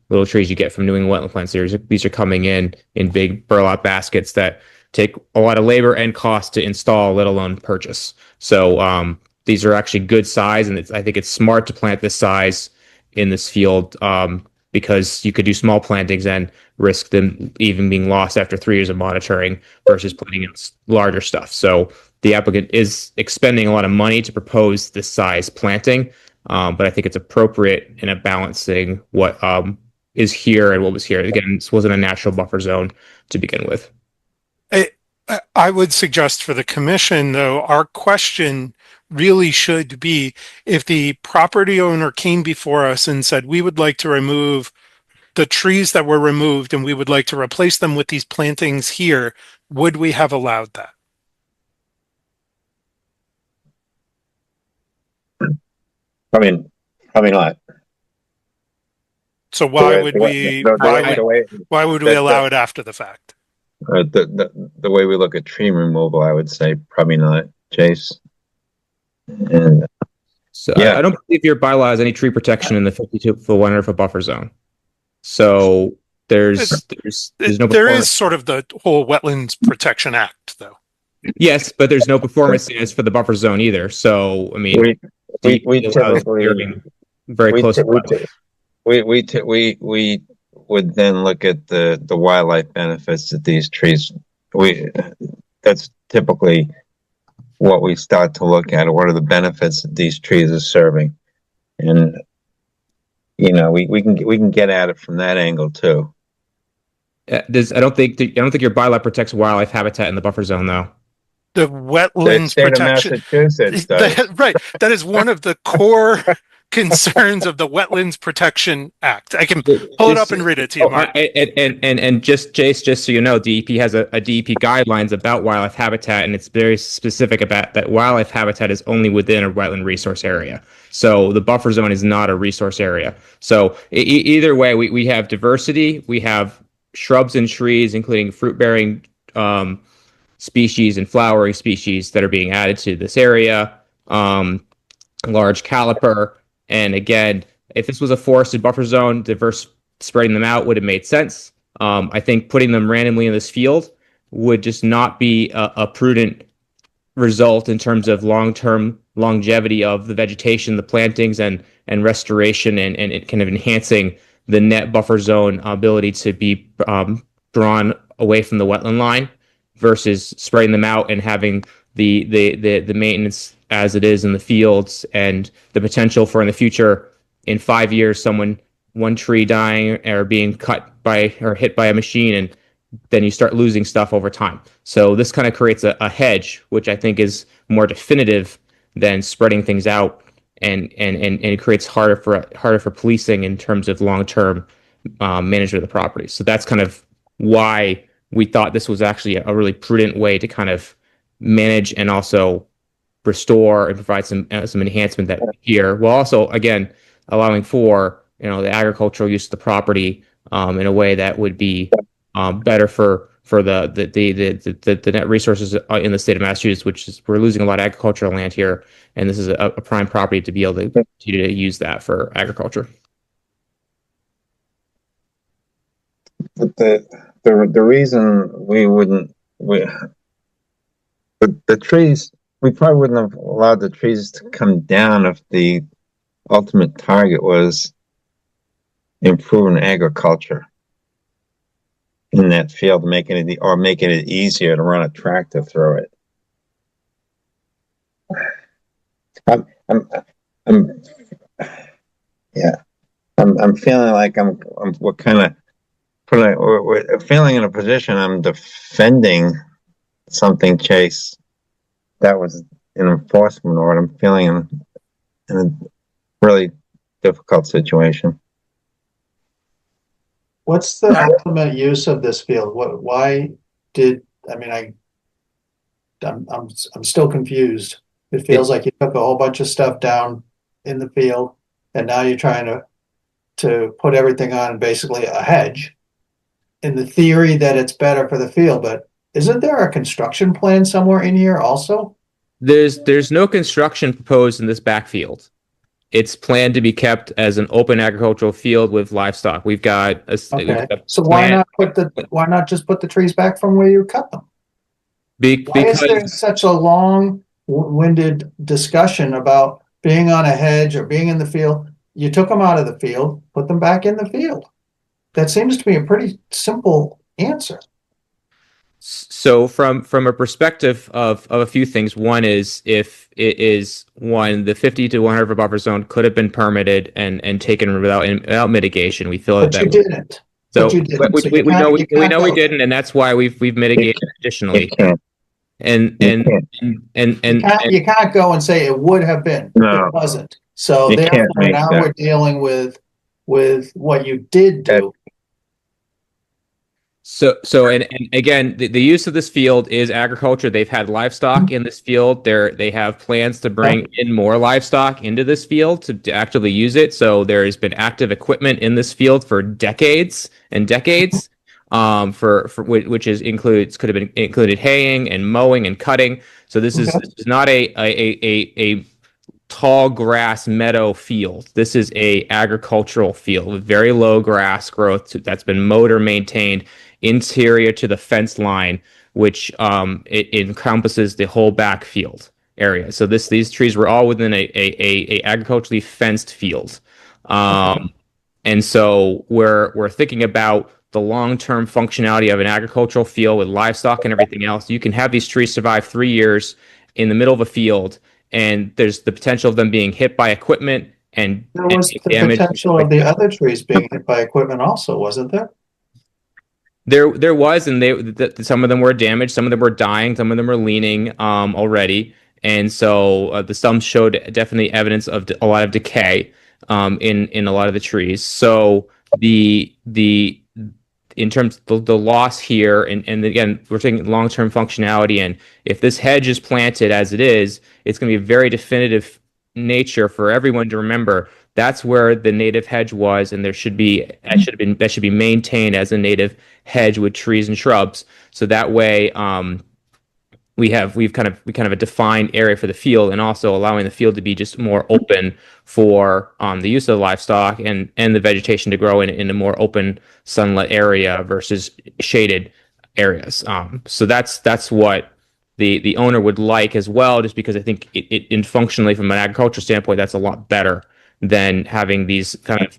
little trees you get from New England wetland plants. These are coming in big burlap baskets that take a lot of labor and cost to install, let alone purchase. So these are actually good size, and I think it's smart to plant this size in this field because you could do small plantings and risk them even being lost after 3 years of monitoring versus planting in larger stuff. So the applicant is expending a lot of money to propose this size planting, but I think it's appropriate in a balancing what is here and what was here. Again, this wasn't a natural buffer zone to begin with. I would suggest for the commission, though, our question really should be if the property owner came before us and said, we would like to remove the trees that were removed and we would like to replace them with these plantings here, would we have allowed that? Probably not. So why would we allow it after the fact? The way we look at tree removal, I would say probably not, Chase. And so yeah. I don't believe your bylaw has any tree protection in the 52-foot 100-foot buffer zone. So there's no. There is sort of the whole Wetlands Protection Act, though. Yes, but there's no performance standards for the buffer zone either. So I mean, we typically very close. We would then look at the wildlife benefits that these trees. That's typically what we start to look at. What are the benefits that these trees are serving, and we can get at it from that angle too. I don't think your bylaw protects wildlife habitat in the buffer zone, though. The Wetlands Protection, Massachusetts does. right? That is one of the core concerns of the Wetlands Protection Act. I can pull it up and read it to you, Mark. And just Jace, just so you know, DEP has a DEP guidelines about wildlife habitat, and it's very specific about that wildlife habitat is only within a wetland resource area. So the buffer zone is not a resource area. So either way, we have diversity. We have shrubs and trees, including fruit-bearing species and flowering species that are being added to this area. Large caliper. And again, if this was a forested buffer zone, spreading them out would have made sense. I think putting them randomly in this field would just not be a prudent result in terms of long-term longevity of the vegetation, the plantings, and restoration, and it kind of enhancing the net buffer zone ability to be drawn away from the wetland line versus spreading them out and having the maintenance as it is in the fields, and the potential for in the future, in 5 years, one tree dying or being cut by or hit by a machine, and then you start losing stuff over time. So this kind of creates a hedge, which I think is more definitive than spreading things out, and it creates harder for policing in terms of long-term management of the property. So that's kind of why we thought this was actually a really prudent way to kind of manage and also restore and provide some enhancement that here, while also again allowing for the agricultural use of the property in a way that would be better for the net resources in the state of Massachusetts, which is we're losing a lot of agricultural land here, and this is a prime property to be able to continue to use that for agriculture. But the reason the trees, we probably wouldn't have allowed the trees to come down if the ultimate target was improving agriculture in that field, making it easier to run a tractor through it. I'm feeling like we're feeling in a position I'm defending something, Chase, that was an enforcement order. I'm feeling in a really difficult situation. What's the ultimate use of this field? I'm still confused. It feels like you took a whole bunch of stuff down in the field, and now you're trying to put everything on basically a hedge in the theory that it's better for the field. But isn't there a construction plan somewhere in here also? There's no construction proposed in this backfield. It's planned to be kept as an open agricultural field with livestock. We've got so why not just put the trees back from where you cut them? Why is there such a long-winded discussion about being on a hedge or being in the field? You took them out of the field, put them back in the field. That seems to be a pretty simple answer. So from a perspective of a few things, one is if it is the 50 to 100 buffer zone could have been permitted and taken without mitigation. We feel that you didn't. So we know we didn't, and that's why we've mitigated additionally. And you can't go and say it would have been. No. It wasn't. So therefore now we're dealing with what you did do. So and again, the use of this field is agriculture. They've had livestock in this field. They have plans to bring in more livestock into this field to actively use it. So there has been active equipment in this field for decades and decades. Which could have been included haying and mowing and cutting. So this is not a tall grass meadow field. This is a agricultural field with very low grass growth that's been mowed or maintained interior to the fence line, which it encompasses the whole back field area. So these trees were all within a agriculturally fenced field, and so we're thinking about the long-term functionality of an agricultural field with livestock and everything else. You can have these trees survive 3 years in the middle of a field, and there's the potential of them being hit by equipment and there was the potential of the other trees being hit by equipment also, wasn't there? There was, and some of them were damaged, some of them were dying, some of them were leaning already, And so the stumps showed definitely evidence of a lot of decay in a lot of the trees. So the in terms of the loss here, and again, we're taking long-term functionality, and if this hedge is planted as it is, it's going to be a very definitive nature for everyone to remember. That's where the native hedge was, and that should be maintained as a native hedge with trees and shrubs. So that way, we've kind of a defined area for the field, and also allowing the field to be just more open for the use of the livestock and the vegetation to grow in a more open sunlit area versus shaded areas. So that's what the owner would like as well, just because I think in functionally from an agricultural standpoint, that's a lot better than having these kind of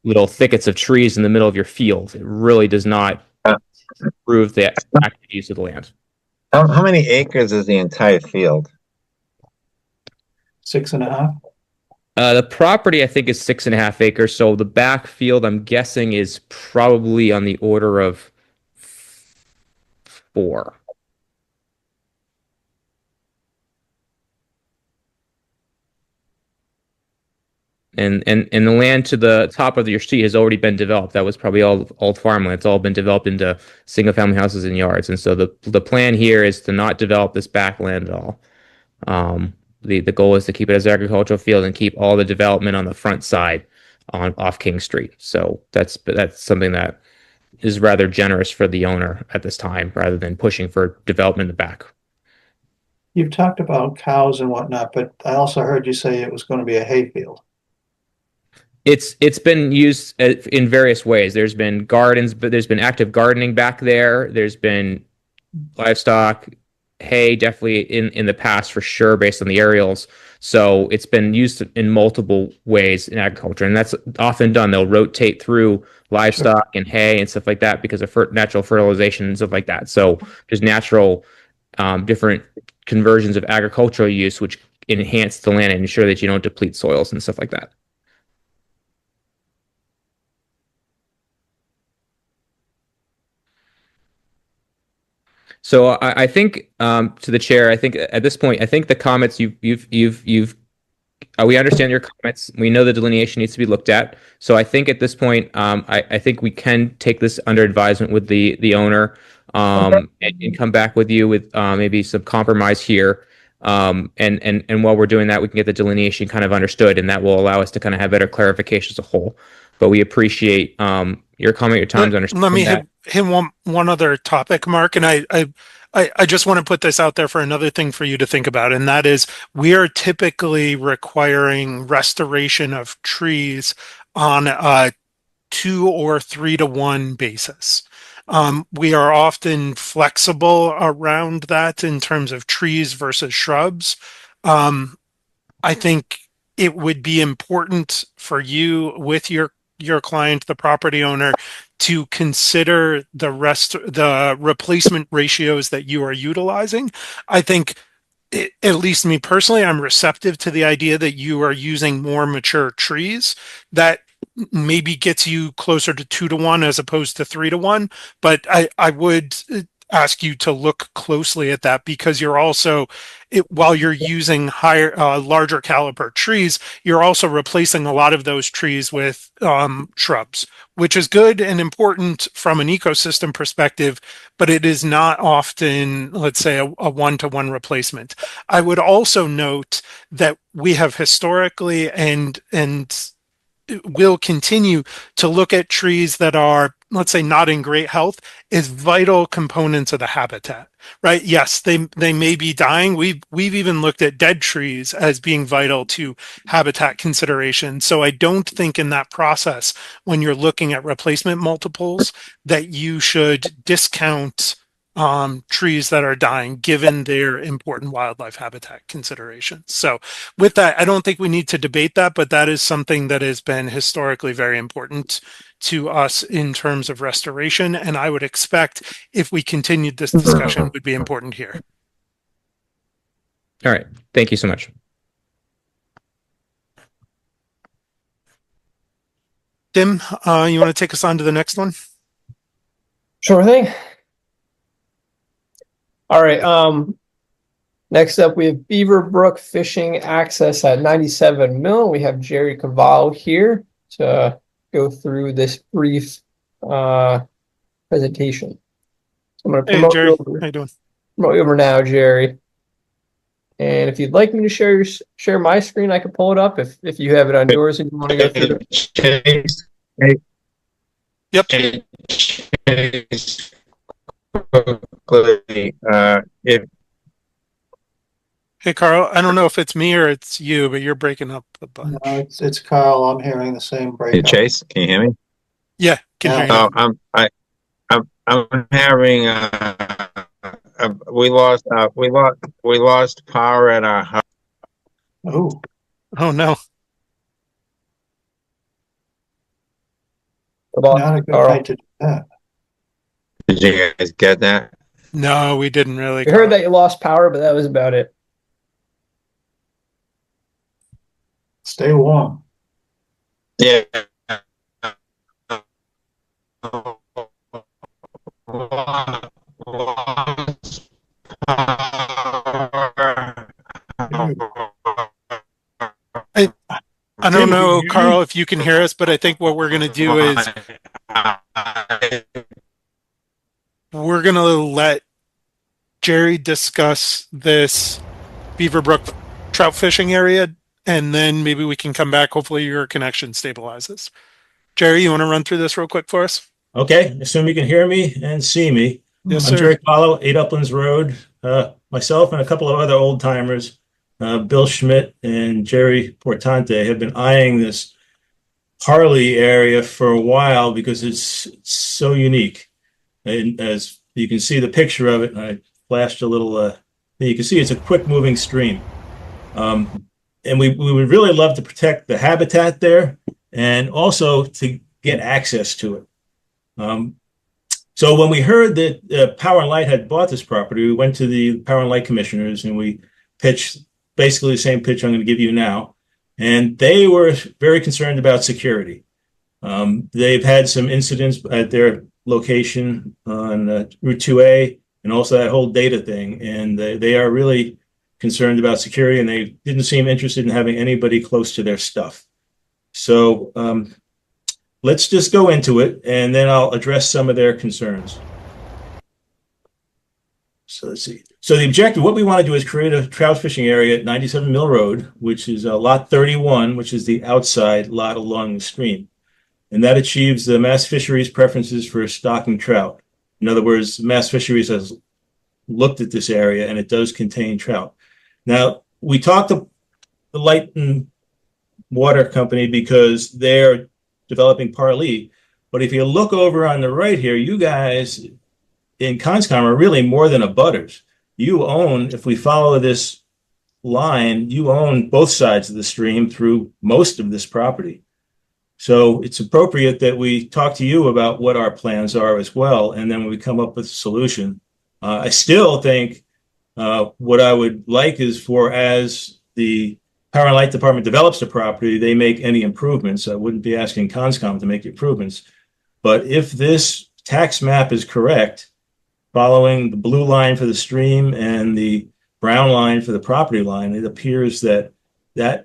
little thickets of trees in the middle of your field. It really does not improve the active use of the land. How many acres is the entire field? 6.5. The property I think is 6.5 acres. So the back field I'm guessing is probably on the order of 4. And the land to the top of your street has already been developed. That was probably all old farmland. It's all been developed into single family houses and yards. And so the plan here is to not develop this back land at all. The goal is to keep it as an agricultural field and keep all the development on the front side off King Street. So that's something that is rather generous for the owner at this time, rather than pushing for development in the back. You've talked about cows and whatnot, but I also heard you say it was going to be a hayfield. It's been used in various ways. There's been gardens, but there's been active gardening back there. There's been livestock, hay, definitely in the past for sure, based on the aerials. So it's been used in multiple ways in agriculture, and that's often done. They'll rotate through livestock and hay and stuff like that because of natural fertilization and stuff like that. So there's natural different conversions of agricultural use which enhance the land and ensure that you don't deplete soils and stuff like that. So I think to the chair, I think at this point, I think the comments we understand your comments. We know the delineation needs to be looked at. So I think at this point, I think we can take this under advisement with the owner and come back with you with maybe some compromise here. And while we're doing that, we can get the delineation kind of understood, and that will allow us to kind of have better clarification as a whole. But we appreciate your comment, your time to understand. Let me hit one other topic, Mark, and I just want to put this out there for another thing for you to think about, and that is we are typically requiring restoration of trees on a 2 or 3 to 1 basis. We are often flexible around that in terms of trees versus shrubs. I think it would be important for you with your client, the property owner, to consider the replacement ratios that you are utilizing. I think, at least me personally, I'm receptive to the idea that you are using more mature trees. That maybe gets you closer to 2 to 1 as opposed to 3 to 1. But I would ask you to look closely at that, because you're also, while you're using larger caliber trees, you're also replacing a lot of those trees with shrubs, which is good and important from an ecosystem perspective, but it is not often, let's say, a 1-to-1 replacement. I would also note that we have historically and will continue to look at trees that are, let's say, not in great health as vital components of the habitat, right? Yes, they may be dying. We've even looked at dead trees as being vital to habitat consideration. So I don't think in that process, when you're looking at replacement multiples, that you should discount trees that are dying, given their important wildlife habitat considerations. So with that, I don't think we need to debate that, but that is something that has been historically very important to us in terms of restoration. And I would expect, if we continued this discussion, would be important here. All right. Thank you so much. Tim, you want to take us on to the next one? Sure thing. All right. Next up, we have Beaver Brook Fishing Access at 97 Mill. We have Jerry Cavallo here to go through this brief presentation. So I'm going to Hey, promote Jerry. you over, How you doing? promote you over now, Jerry. And if you'd like me to share my screen, I can pull it up if you have it on yours and you want to go through it. Yep. If Hey, Carl. I don't know if it's me or it's you, but you're breaking up a bunch. No, it's Carl. I'm hearing the same Hey, breakup. Chase, can you hear me? Yeah, can hear you. Oh, I'm having we lost power at our house. Oh, Oh no. not a good night to do that. Did you guys get that? No, we didn't really. We heard that you lost power, but that was about it. Stay warm. Yeah. I don't know, Carl, if you can hear us, but I think what we're going to do is we're going to let Jerry discuss this Beaver Brook trout fishing area, and then maybe we can come back. Hopefully your connection stabilizes. Jerry, you want to run through this real quick for us? Okay, assume you can hear me and see me. Yes, I'm sir. Jerry Paulo, 8 Uplands Road. Myself and a couple of other old timers, Bill Schmidt and Jerry Portante, have been eyeing this Harley area for a while because it's so unique. And as you can see the picture of it, I flashed a little, you can see it's a quick moving stream. And we would really love to protect the habitat there and also to get access to it. So when we heard that Power and Light had bought this property, we went to the Power and Light commissioners and we pitched basically the same pitch I'm going to give you now. And they were very concerned about security. They've had some incidents at their location on Route 2A and also that whole data thing. And they are really concerned about security, and they didn't seem interested in having anybody close to their stuff. So let's just go into it, and then I'll address some of their concerns. So let's see. So the objective, what we want to do is create a trout fishing area at 97 Mill Road, which is lot 31, which is the outside lot along the stream. And that achieves the Mass Fisheries preferences for stocking trout. In other words, Mass Fisheries has looked at this area, and it does contain trout. Now, we talked to the Light and Water Company because they're developing Parley. But if you look over on the right here, you guys in Conscom are really more than abutters. You own, if we follow this line, you own both sides of the stream through most of this property. So it's appropriate that we talk to you about what our plans are as well, and then we come up with a solution. I still think what I would like is for, as the Power and Light Department develops the property, they make any improvements. I wouldn't be asking Conscom to make improvements. But if this tax map is correct, following the blue line for the stream and the brown line for the property line, it appears that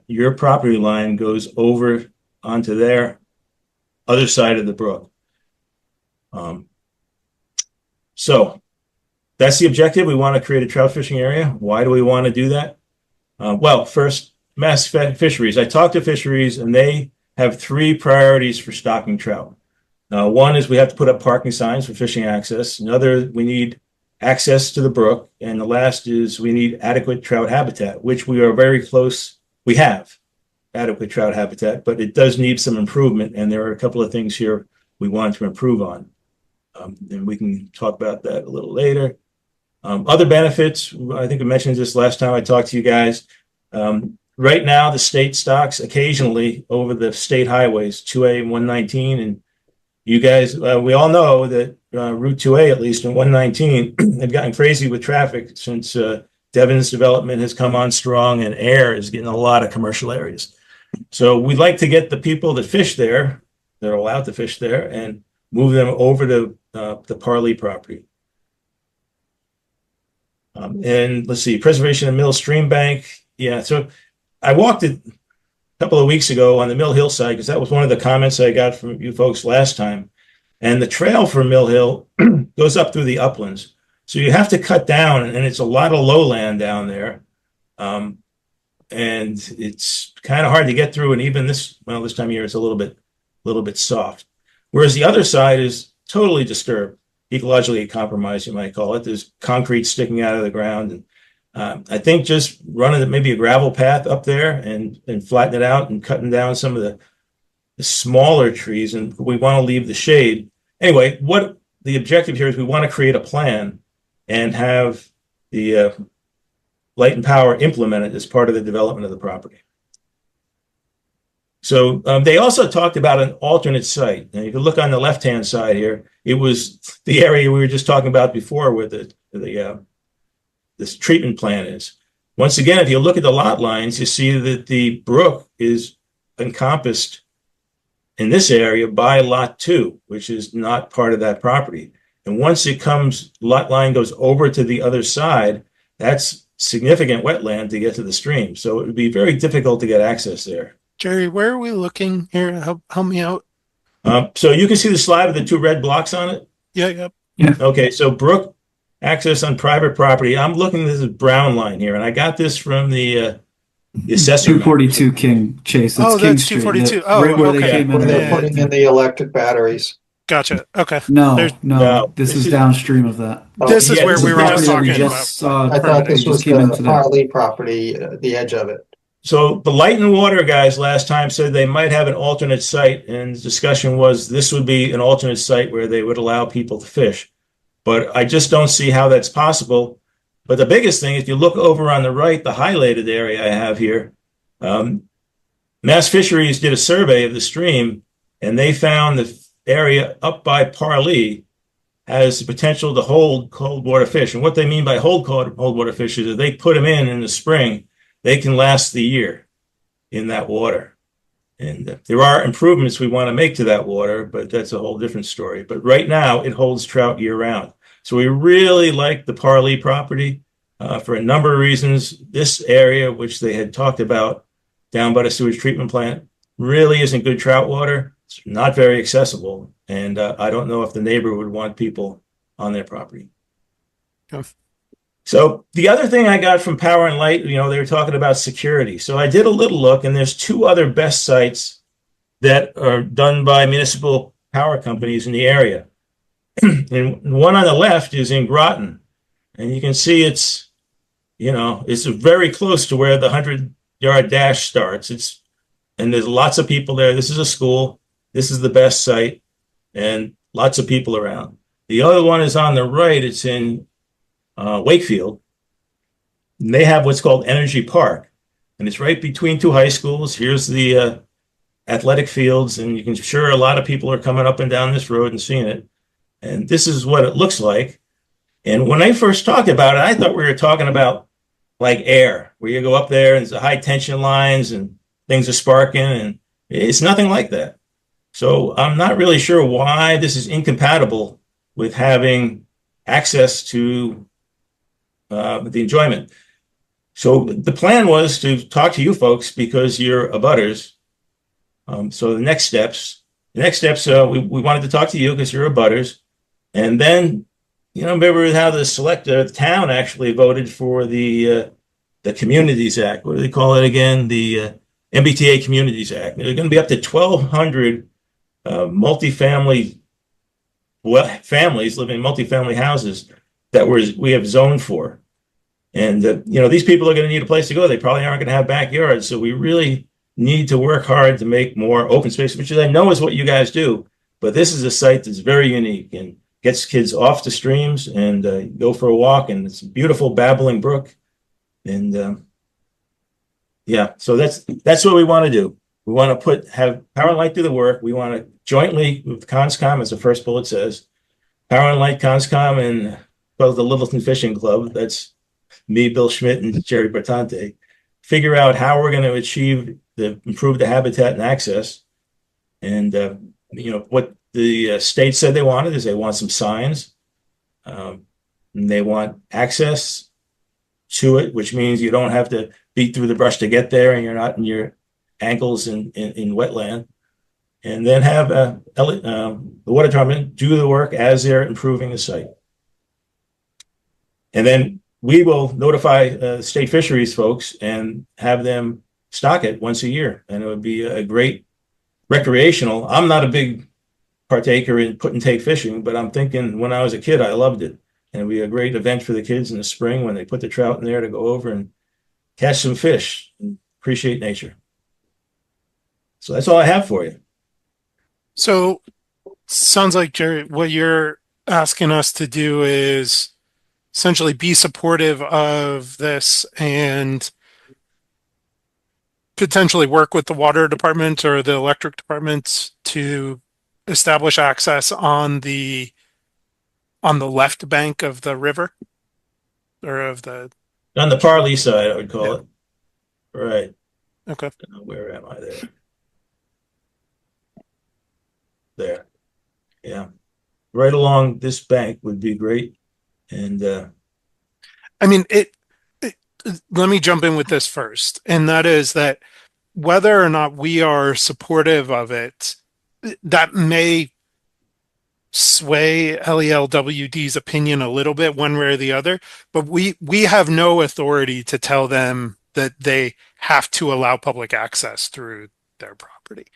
your property line goes over onto their other side of the brook. So that's the objective. We want to create a trout fishing area. Why do we want to do that? Well, first, Mass Fisheries. I talked to Fisheries, and they have 3 priorities for stocking trout. One is we have to put up parking signs for fishing access. Another, we need access to the brook. And the last is we need adequate trout habitat, which we are very close. We have adequate trout habitat, but it does need some improvement. And there are a couple of things here we want to improve on. And we can talk about that a little later. Other benefits, I think I mentioned this last time I talked to you guys. Right now, the state stocks occasionally over the state highways, 2A and 119. And you guys, we all know that Route 2A, at least, and 119 have gotten crazy with traffic since Devon's development has come on strong and Air is getting a lot of commercial areas. So we'd like to get the people that fish there, that are allowed to fish there, and move them over to the Parley property. And let's see, preservation of Mill Stream Bank. Yeah, so I walked it a couple of weeks ago on the Mill Hill side because that was one of the comments I got from you folks last time. And the trail for Mill Hill goes up through the uplands. So you have to cut down, and it's a lot of lowland down there. And it's kind of hard to get through. And even this time of year, it's a little bit soft. Whereas the other side is totally disturbed, ecologically compromised, you might call it. There's concrete sticking out of the ground. And I think just running maybe a gravel path up there and flatten it out and cutting down some of the smaller trees, and we want to leave the shade. Anyway, what the objective here is we want to create a plan and have the Light and Power implemented as part of the development of the property. So they also talked about an alternate site. And if you look on the left-hand side here, it was the area we were just talking about before where this treatment plant is. Once again, if you look at the lot lines, you see that the brook is encompassed in this area by lot 2, which is not part of that property. And once lot line goes over to the other side, that's significant wetland to get to the stream. So it would be very difficult to get access there. Jerry, where are we looking here? Help me out. So you can see the slide with the 2 red blocks on it? Yeah. Okay, so brook access on private property. I'm looking at this brown line here, and I got this from the assessor. 242 King Chase. That's King that's 242. Oh, right where okay. they came Where in. they're putting in the electric batteries. Gotcha. Okay. No. This is downstream of that. This is where we were just talking about. I thought this was the Harley property, the edge of it. So the Light and Water guys last time said they might have an alternate site, and the discussion was this would be an alternate site where they would allow people to fish. But I just don't see how that's possible. But the biggest thing, if you look over on the right, the highlighted area I have here, Mass Fisheries did a survey of the stream, and they found the area up by Parlee has the potential to hold cold water fish. And what they mean by hold water fish is that they put them in the spring, they can last the year in that water. And there are improvements we want to make to that water, but that's a whole different story. But right now, it holds trout year round. So we really like the Parlee property for a number of reasons. This area, which they had talked about down by the sewage treatment plant, really isn't good trout water. It's not very accessible. And I don't know if the neighbor would want people on their property. Okay. So the other thing I got from Power and Light, they were talking about security. So I did a little look, and there's 2 other best sites that are done by municipal power companies in the area. And one on the left is in Groton. And you can see it's very close to where the 100-yard dash starts. And there's lots of people there. This is a school. This is the best site, and lots of people around. The other one is on the right. It's in Wakefield. And they have what's called Energy Park, and it's right between 2 high schools. Here's the athletic fields, and you can sure a lot of people are coming up and down this road and seeing it. And this is what it looks like. And when I first talked about it, I thought we were talking about like air, where you go up there and there's high tension lines and things are sparking, and it's nothing like that. So I'm not really sure why this is incompatible with having access to the enjoyment. So the plan was to talk to you folks because you're abutters. So the next steps, we wanted to talk to you because you're abutters. And then, remember how the town actually voted for the Communities Act. What do they call it again? The MBTA Communities Act. They're going to be up to 1,200 multifamily families living in multifamily houses that we have zoned for. And, these people are going to need a place to go. They probably aren't going to have backyards. So we really need to work hard to make more open space, which I know is what you guys do. But this is a site that's very unique and gets kids off the streams and go for a walk. And it's a beautiful babbling brook. And so that's what we want to do. We want to have Power and Light do the work. We want to jointly with Conscom, as the first bullet says, Power and Light, Conscom, and the Littleton Fishing Club. That's me, Bill Schmidt, and Jerry Bertante. Figure out how we're going to improve the habitat and access. And what the state said they wanted is they want some signs. And they want access to it, which means you don't have to beat through the brush to get there and you're not in your ankles in wetland. And then have the water department do the work as they're improving the site. And then we will notify state fisheries folks and have them stock it once a year. And it would be a great recreational. I'm not a big partaker in put and take fishing, but I'm thinking when I was a kid, I loved it. And it'd be a great event for the kids in the spring when they put the trout in there to go over and catch some fish and appreciate nature. So that's all I have for you. So sounds like, Jerry, what you're asking us to do is essentially be supportive of this and potentially work with the water department or the electric department to establish access on the left bank of the river, or of the on the Parley side, I would call it. Right. Okay. Where am I there? There. Yeah. Right along this bank would be great. And I mean, let me jump in with this first, and that is that whether or not we are supportive of it, that may sway LELWD's opinion a little bit one way or the other, but we have no authority to tell them that they have to allow public access through their property.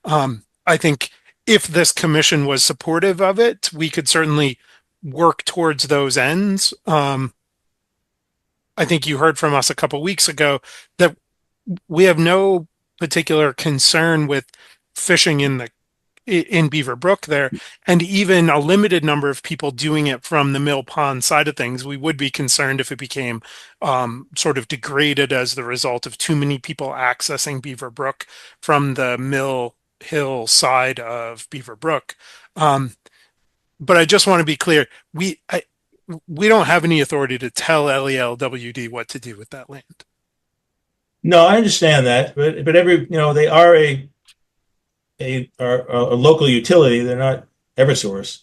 I think if this commission was supportive of it, we could certainly work towards those ends. I think you heard from us a couple weeks ago that we have no particular concern with fishing in Beaver Brook there, and even a limited number of people doing it from the Mill Pond side of things. We would be concerned if it became sort of degraded as the result of too many people accessing Beaver Brook from the Mill Hill side of Beaver Brook. But I just want to be clear, we don't have any authority to tell LELWD what to do with that land. no, I understand that, but every they are a local utility. They're not Eversource,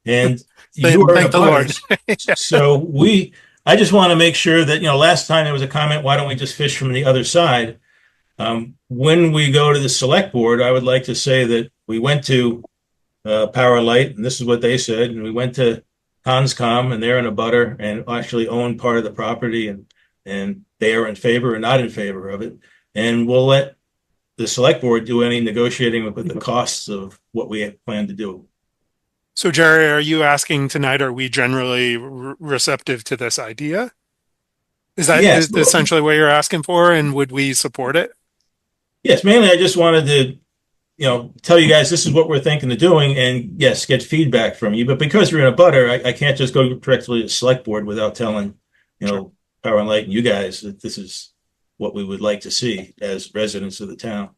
and you are Thank the Lord. So I just want to make sure that last time there was a comment, why don't we just fish from the other side? When we go to the select board, I would like to say that we went to Power Light, and this is what they said, and we went to Hanscom, and they're in a butter and actually own part of the property, and they are in favor or not in favor of it, and we'll let the select board do any negotiating with the costs of what we plan to do. So, Jerry, are you asking tonight, are we generally receptive to this idea? Is that Yes. essentially what you're asking for, and would we support it? Yes, mainly I just wanted to tell you guys this is what we're thinking of doing, and yes, get feedback from you. But because we're in a butter, I can't just go directly to the select board without telling, Sure. Power and Light and you guys that this is what we would like to see as residents of the town.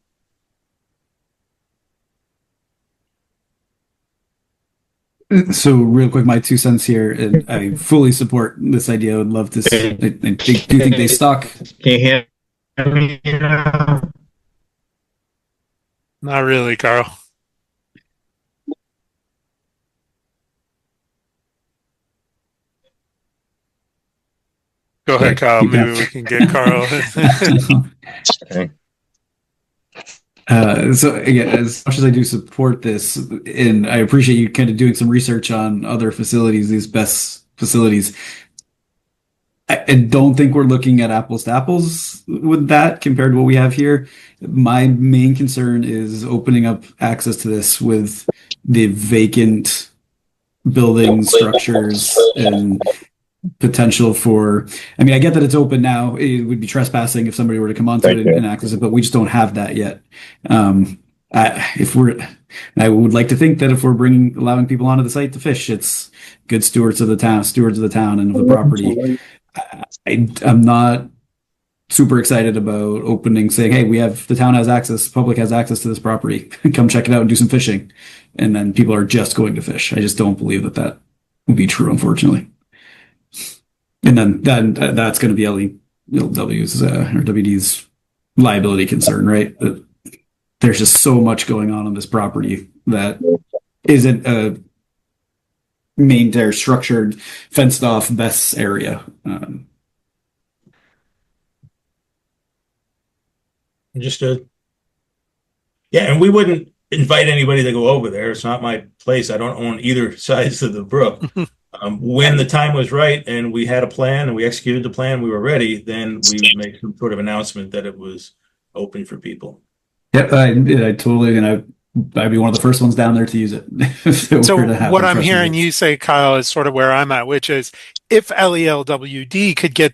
So real quick, my 2 cents here, and I fully support this idea. I would love to see, I do think they stock. Can you hear me now? Not really, Carl. Go ahead, Kyle. keep Maybe that. we can get Carl. Okay. So again, as much as I do support this, and I appreciate you kind of doing some research on other facilities, these best facilities, I don't think we're looking at apples to apples with that compared to what we have here. My main concern is opening up access to this with the vacant building structures and potential for, I mean, I get that it's open now. It would be trespassing if somebody were to come onto it and access it, but we just don't have that yet. I would like to think that if we're allowing people onto the site to fish, it's good stewards of the town and of the property. I'm not super excited about opening, saying, hey, the town has access, public has access to this property. Come check it out and do some fishing. And then people are just going to fish. I just don't believe that would be true, unfortunately. And then that's going to be LELW's or WD's liability concern, right? There's just so much going on this property that isn't a maintained, structured, fenced off best area. Understood. Yeah, and we wouldn't invite anybody to go over there. It's not my place. I don't own either sides of the brook. When the time was right and we had a plan and we executed the plan, we were ready, then we would make some sort of announcement that it was open for people. Yep, I totally, and I'd be one of the first ones down there to use it. So what I'm hearing you say, Kyle, is sort of where I'm at, which is if LELWD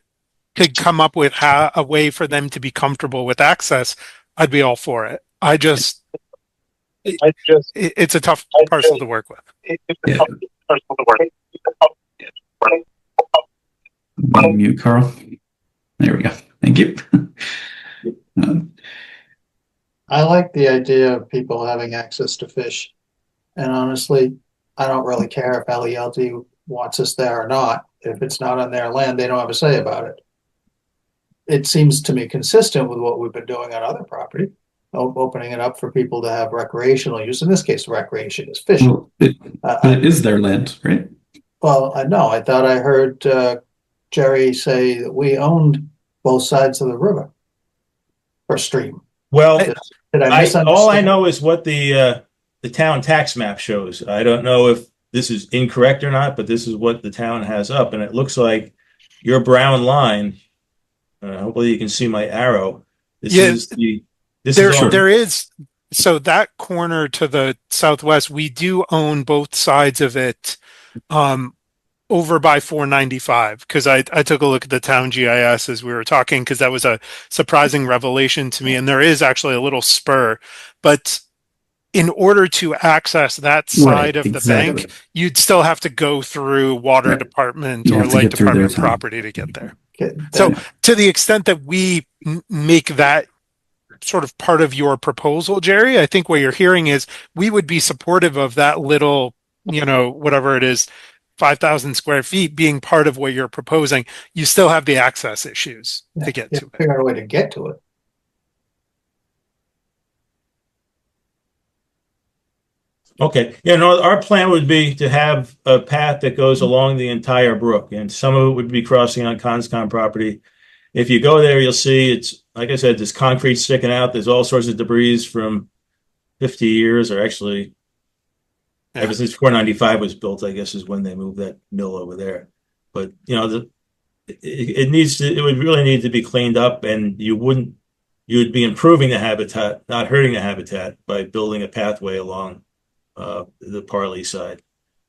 could come up with a way for them to be comfortable with access, I'd be all for it. It's a tough parcel to work with. Yeah. Mute Carl. There we go. Thank you. I like the idea of people having access to fish. And honestly, I don't really care if LELD wants us there or not. If it's not on their land, they don't have a say about it. It seems to me consistent with what we've been doing on other property, opening it up for people to have recreational use. In this case, recreation is fishing. Well, it is their land, right? Well, I know. I thought I heard Jerry say that we owned both sides of the river or stream. Well, did I misunderstand? All I know is what the town tax map shows. I don't know if this is incorrect or not, but this is what the town has up, and it looks like your brown line. Hopefully, you can see my arrow. There is. So that corner to the southwest, we do own both sides of it. Over by 495, because I took a look at the town GIS as we were talking, because that was a surprising revelation to me. And there is actually a little spur, but in order to access that side of the bank, you'd still have to go through water department or light department property to get there. So to the extent that we make that sort of part of your proposal, Jerry, I think what you're hearing is we would be supportive of that little, whatever it is, 5,000 square feet being part of what you're proposing. You still have the access issues to get to it. Figure out a way to get to it. Okay. Our plan would be to have a path that goes along the entire brook, and some of it would be crossing on Conscom property. If you go there, you'll see it's, like I said, there's concrete sticking out. There's all sorts of debris from 50 years, or actually ever since 495 was built, I guess, is when they moved that mill over there. But it would really need to be cleaned up, and you would be improving the habitat, not hurting the habitat, by building a pathway along the Parley side,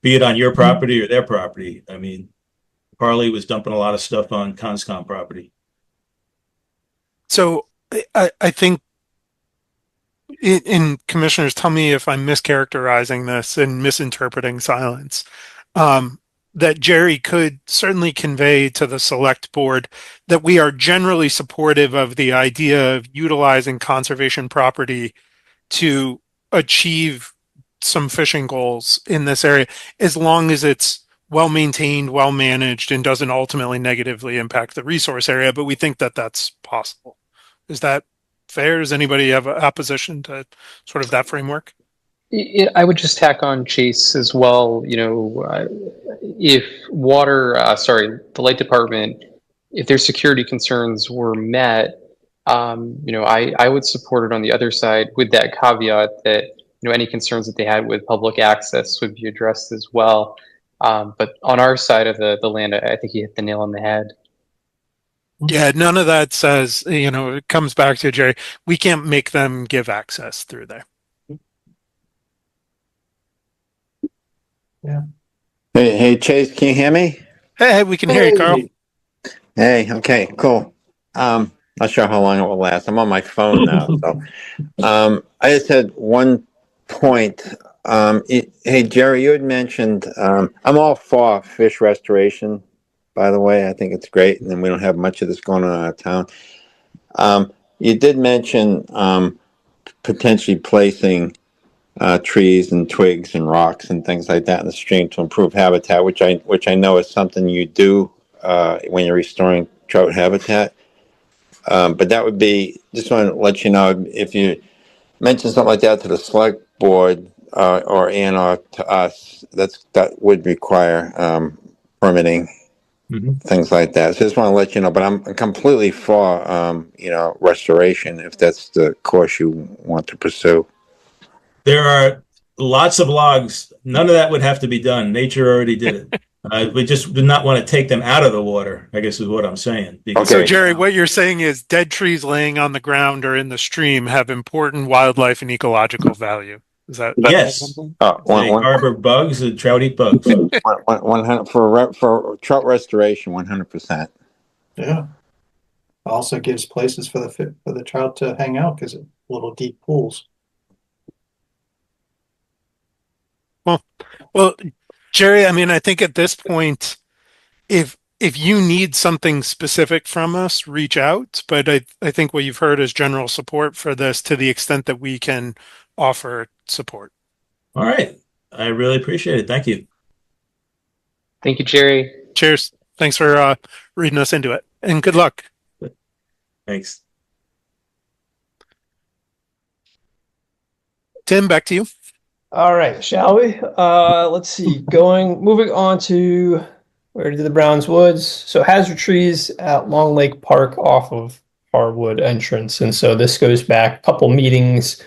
be it on your property or their property. I mean, Parley was dumping a lot of stuff on Conscom property. So I think. In commissioners, tell me if I'm mischaracterizing this and misinterpreting silence, that Jerry could certainly convey to the select board that we are generally supportive of the idea of utilizing conservation property to achieve some fishing goals in this area, as long as it's well maintained, well managed, and doesn't ultimately negatively impact the resource area. But we think that that's possible. Is that fair? Does anybody have an opposition to sort of that framework? I would just tack on, Chase, as well. If the light department, if their security concerns were met, I would support it on the other side with that caveat that any concerns that they had with public access would be addressed as well. But on our side of the land, I think you hit the nail on the head. Yeah, none of that says, it comes back to Jerry. We can't make them give access through there. Yeah. Hey, Chase, can you hear me? Hey, we can hear you, Carl. Hey, okay, cool. Not sure how long it will last. I'm on my phone now. So, I just had one point. Hey, Jerry, you had mentioned, I'm all for fish restoration. By the way, I think it's great, and then we don't have much of this going on in our town. You did mention potentially placing trees and twigs and rocks and things like that in the stream to improve habitat, which I know is something you do when you're restoring trout habitat. But that would be, just want to let you know, if you mention something like that to the select board or to us, that would require permitting. things like that. So just want to let you know, but I'm completely for, restoration if that's the course you want to pursue. There are lots of logs. None of that would have to be done. Nature already did it. We just do not want to take them out of the water, I guess is what I'm saying. Because, So, Jerry, what you're saying is dead trees laying on the ground or in the stream have important wildlife and ecological value. Is that? yes. They harbor bugs and trout eat bugs. 100 for trout restoration, 100%. Yeah. Also gives places for the trout to hang out because it's little deep pools. Well, Jerry, I mean, I think at this point, if you need something specific from us, reach out. But I think what you've heard is general support for this to the extent that we can offer support. All right. I really appreciate it. Thank you. Thank you, Jerry. Cheers. Thanks for reading us into it. And good luck. Thanks. Tim, back to you. All right, shall we? Let's see. Moving on to where to the Browns Woods. So hazard trees at Long Lake Park off of Harwood entrance. And so this goes back a couple meetings,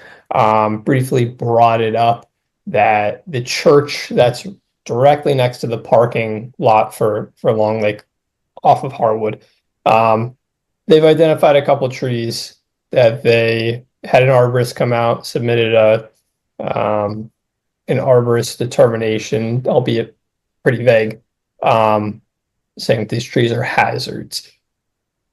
briefly brought it up that the church that's directly next to the parking lot for Long Lake off of Harwood, they've identified a couple trees that they had an arborist come out, submitted an arborist determination, albeit pretty vague, saying that these trees are hazards.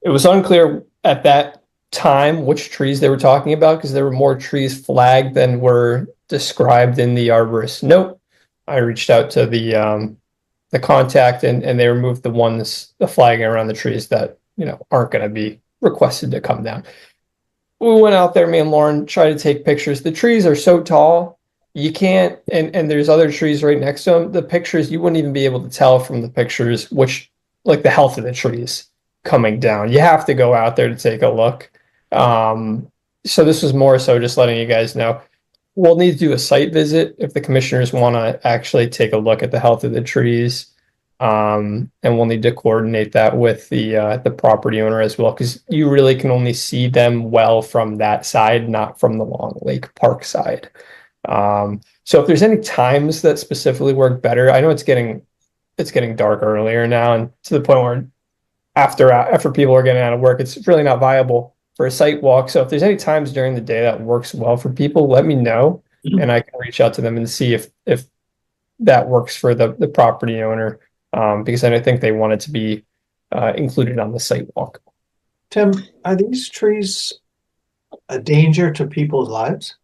It was unclear at that time which trees they were talking about because there were more trees flagged than were described in the arborist note. I reached out to the contact and they removed the flagging around the trees that aren't going to be requested to come down. We went out there, me and Lauren, tried to take pictures. The trees are so tall, you can't, and there's other trees right next to them. The pictures, you wouldn't even be able to tell from the pictures the health of the trees coming down. You have to go out there to take a look. So this was more so just letting you guys know. We'll need to do a site visit if the commissioners want to actually take a look at the health of the trees. And we'll need to coordinate that with the property owner as well, because you really can only see them well from that side, not from the Long Lake Park side. So if there's any times that specifically work better, I know it's getting dark earlier now, and to the point where after people are getting out of work, it's really not viable for a site walk. So if there's any times during the day that works well for people, let me know, and I can reach out to them and see if that works for the property owner. Because I think they want it to be included on the site walk. Tim, are these trees a danger to people's lives?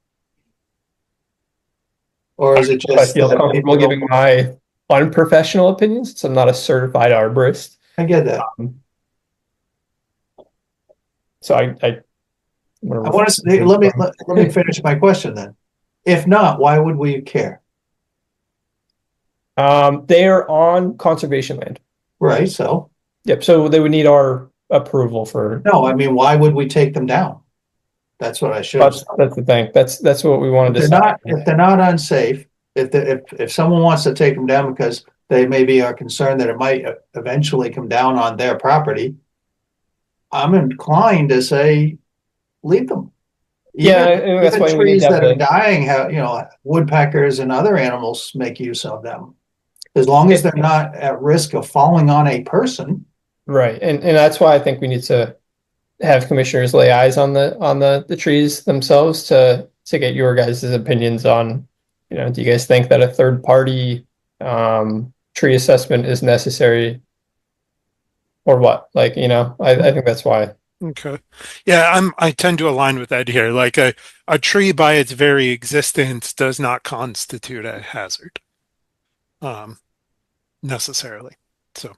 Or is it just I feel comfortable giving my unprofessional opinions since I'm not a certified arborist. I get that. So I want to say, let me finish my question then. If not, why would we care? They are on conservation land. Right, so? Yep, so they would need our approval for... No, I mean, why would we take them down? That's what I should have said. That's the thing. That's what we wanted to say. If they're not unsafe, if someone wants to take them down because they maybe are concerned that it might eventually come down on their property, I'm inclined to say, leave them. That's why trees that are dying, woodpeckers and other animals make use of them. As long as they're not at risk of falling on a person. Right. And that's why I think we need to have commissioners lay eyes on the trees themselves to get your guys' opinions on, do you guys think that a third party tree assessment is necessary or what? I think that's why. Okay. Yeah, I tend to align with Ed here. Like a tree by its very existence does not constitute a hazard. Necessarily. So,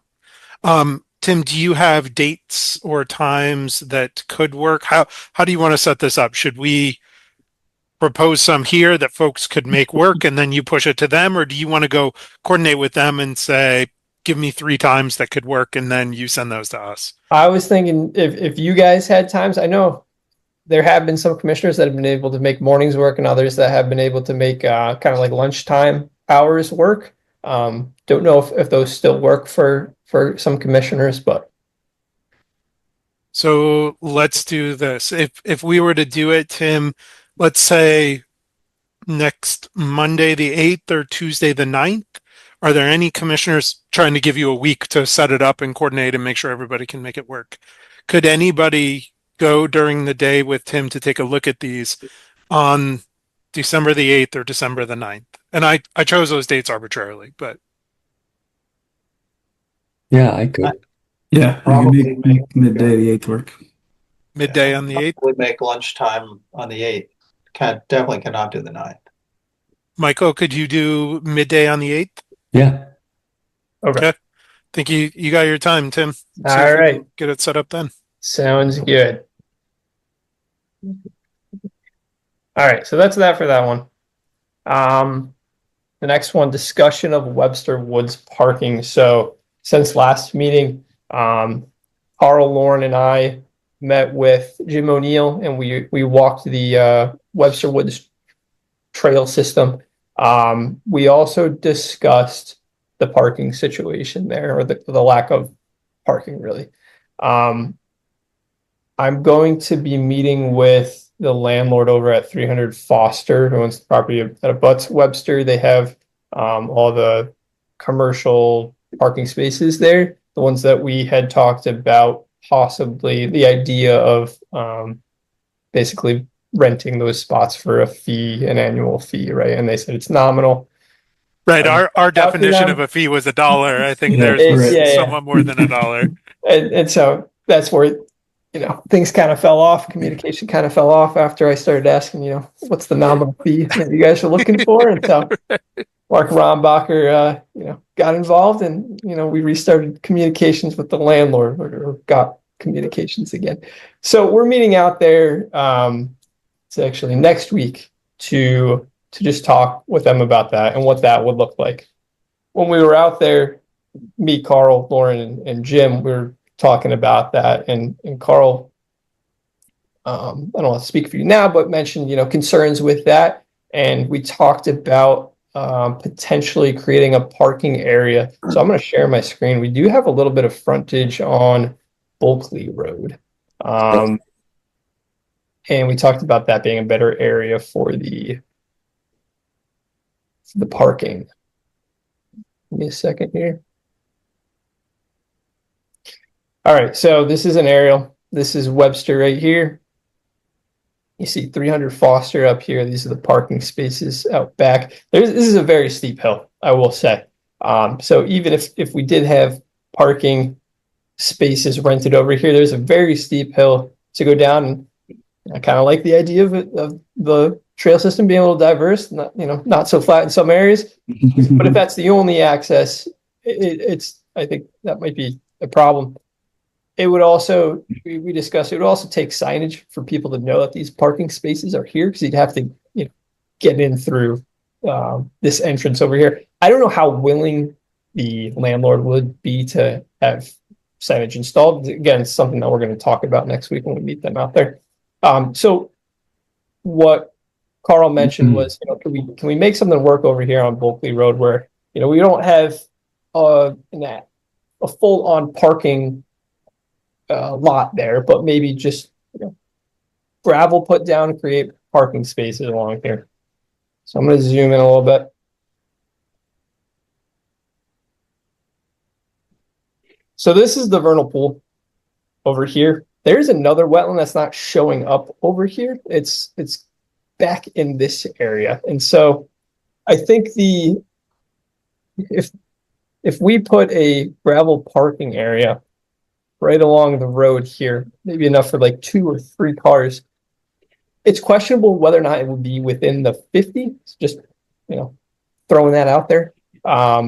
Tim, do you have dates or times that could work? How do you want to set this up? Should we propose some here that folks could make work and then you push it to them, or do you want to go coordinate with them and say, give me 3 times that could work and then you send those to us? I was thinking if you guys had times, I know there have been some commissioners that have been able to make mornings work and others that have been able to make kind of like lunchtime hours work. Don't know if those still work for some commissioners, but So let's do this. If we were to do it, Tim, let's say next Monday the 8th or Tuesday the 9th, are there any commissioners trying to give you a week to set it up and coordinate and make sure everybody can make it work? Could anybody go during the day with Tim to take a look at these on December the 8th or December the 9th? And I chose those dates arbitrarily, but Yeah, I could. Yeah, Probably you can make midday the 8th work. midday on the 8th. Would make lunchtime on the 8th. Definitely cannot do the 9th. Michael, could you do midday on the 8th? Yeah. okay. Think you got your time, Tim. See if All we right. can get it set up then. Sounds good. All right, so that's that for that one. The next one, discussion of Webster Woods parking. So since last meeting, Carl, Lauren, and I met with Jim O'Neill, and we walked the Webster Woods trail system. We also discussed the parking situation there, or the lack of parking, really. I'm going to be meeting with the landlord over at 300 Foster, who owns the property that abuts Webster. They have all the commercial parking spaces there, the ones that we had talked about, possibly the idea of basically renting those spots for a fee, an annual fee, right? And they said it's nominal. Right. Our definition of a fee was $1. I think Yeah, there's somewhat more than $1. And so that's where, things kind of fell off. Communication kind of fell off after I started asking, what's the nominal fee that you guys are looking for? And so Mark Rombacher, got involved, and, we restarted communications with the landlord, or got communications again. So we're meeting out there. It's actually next week to just talk with them about that and what that would look like. When we were out there, me, Carl, Lauren, and Jim, we were talking about that, and Carl, I don't want to speak for you now, but mentioned, concerns with that. And we talked about potentially creating a parking area. So I'm going to share my screen. We do have a little bit of frontage on Bulkley Road. And we talked about that being a better area for the parking. Give me a second here. All right, so this is an aerial. This is Webster right here. You see 300 Foster up here. These are the parking spaces out back. This is a very steep hill, I will say. So even if we did have parking spaces rented over here, there's a very steep hill to go down. And I kind of like the idea of the trail system being a little diverse, not so flat in some areas. But if that's the only access, I think that might be a problem. It would also, we discussed, it would also take signage for people to know that these parking spaces are here, because you'd have to, get in through this entrance over here. I don't know how willing the landlord would be to have signage installed. Again, it's something that we're going to talk about next week when we meet them out there. So what Carl mentioned was, can we make something work over here on Bulkley Road where, we don't have a full-on parking lot there, but maybe just gravel put down to create parking spaces along here. So I'm going to zoom in a little bit. So this is the vernal pool over here. There's another wetland that's not showing up over here. It's back in this area. And so I think if we put a gravel parking area right along the road here, maybe enough for like 2 or 3 cars, it's questionable whether or not it would be within the 50. Just, throwing that out there. I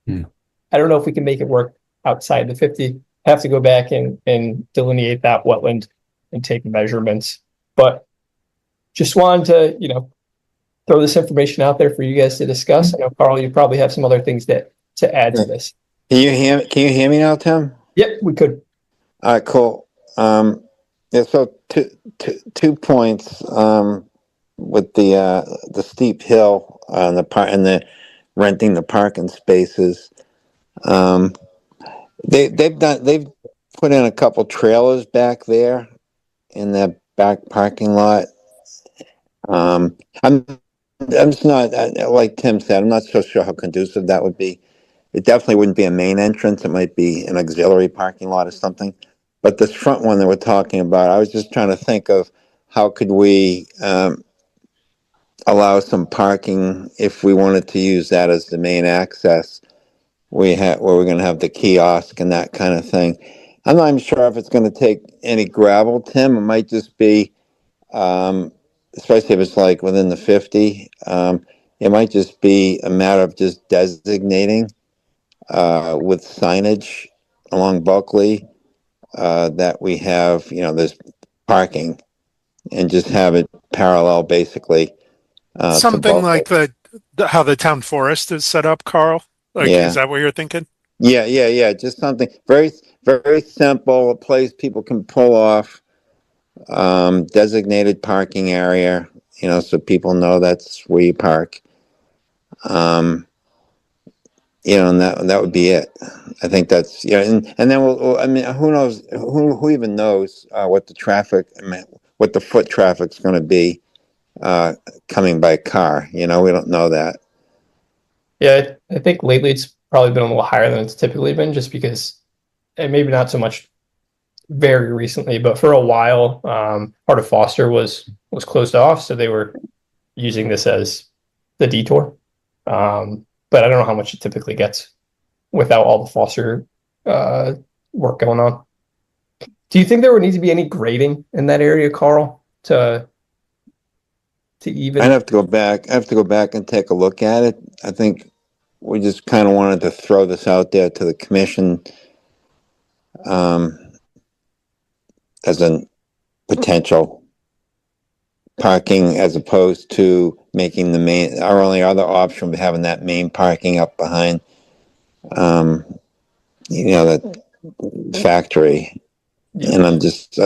don't know if we can make it work outside the 50. Have to go back and delineate that wetland and take measurements. But just wanted to, throw this information out there for you guys to discuss. I know, Carl, you probably have some other things to add to this. Can you hear me now, Tim? Yep, we could. All right, cool. Yeah, so two points with the steep hill and the renting the parking spaces. They've put in a couple trailers back there in that back parking lot. I'm just not like Tim said. I'm not so sure how conducive that would be. It definitely wouldn't be a main entrance. It might be an auxiliary parking lot or something. But this front one that we're talking about, I was just trying to think of how could we allow some parking if we wanted to use that as the main access. Where we're going to have the kiosk and that kind of thing. I'm not even sure if it's going to take any gravel, Tim. It might just be, especially if it's like within the 50. It might just be a matter of just designating with signage along Bulkley that we have, there's parking, and just have it parallel basically to Something Bulkley. like how the town forest is set up, Carl. Like, Yeah. is that what you're thinking? Yeah. Just something very, very simple, a place people can pull off, designated parking area, so people know that's where you park. And that would be it. I think that's, and then I mean, who knows, who even knows, what what the foot traffic's going to be, coming by car, we don't know that. Yeah, I think lately it's probably been a little higher than it's typically been, just because, and maybe not so much very recently, but for a while, part of Foster was closed off, so they were using this as the detour. But I don't know how much it typically gets without all the Foster work going on. Do you think there would need to be any grading in that area, Carl, to even? I'd have to go back. I have to go back and take a look at it. I think we just kind of wanted to throw this out there to the commission, as a potential parking, as opposed to making our only other option of having that main parking up behind, the factory. Yeah. And I'm just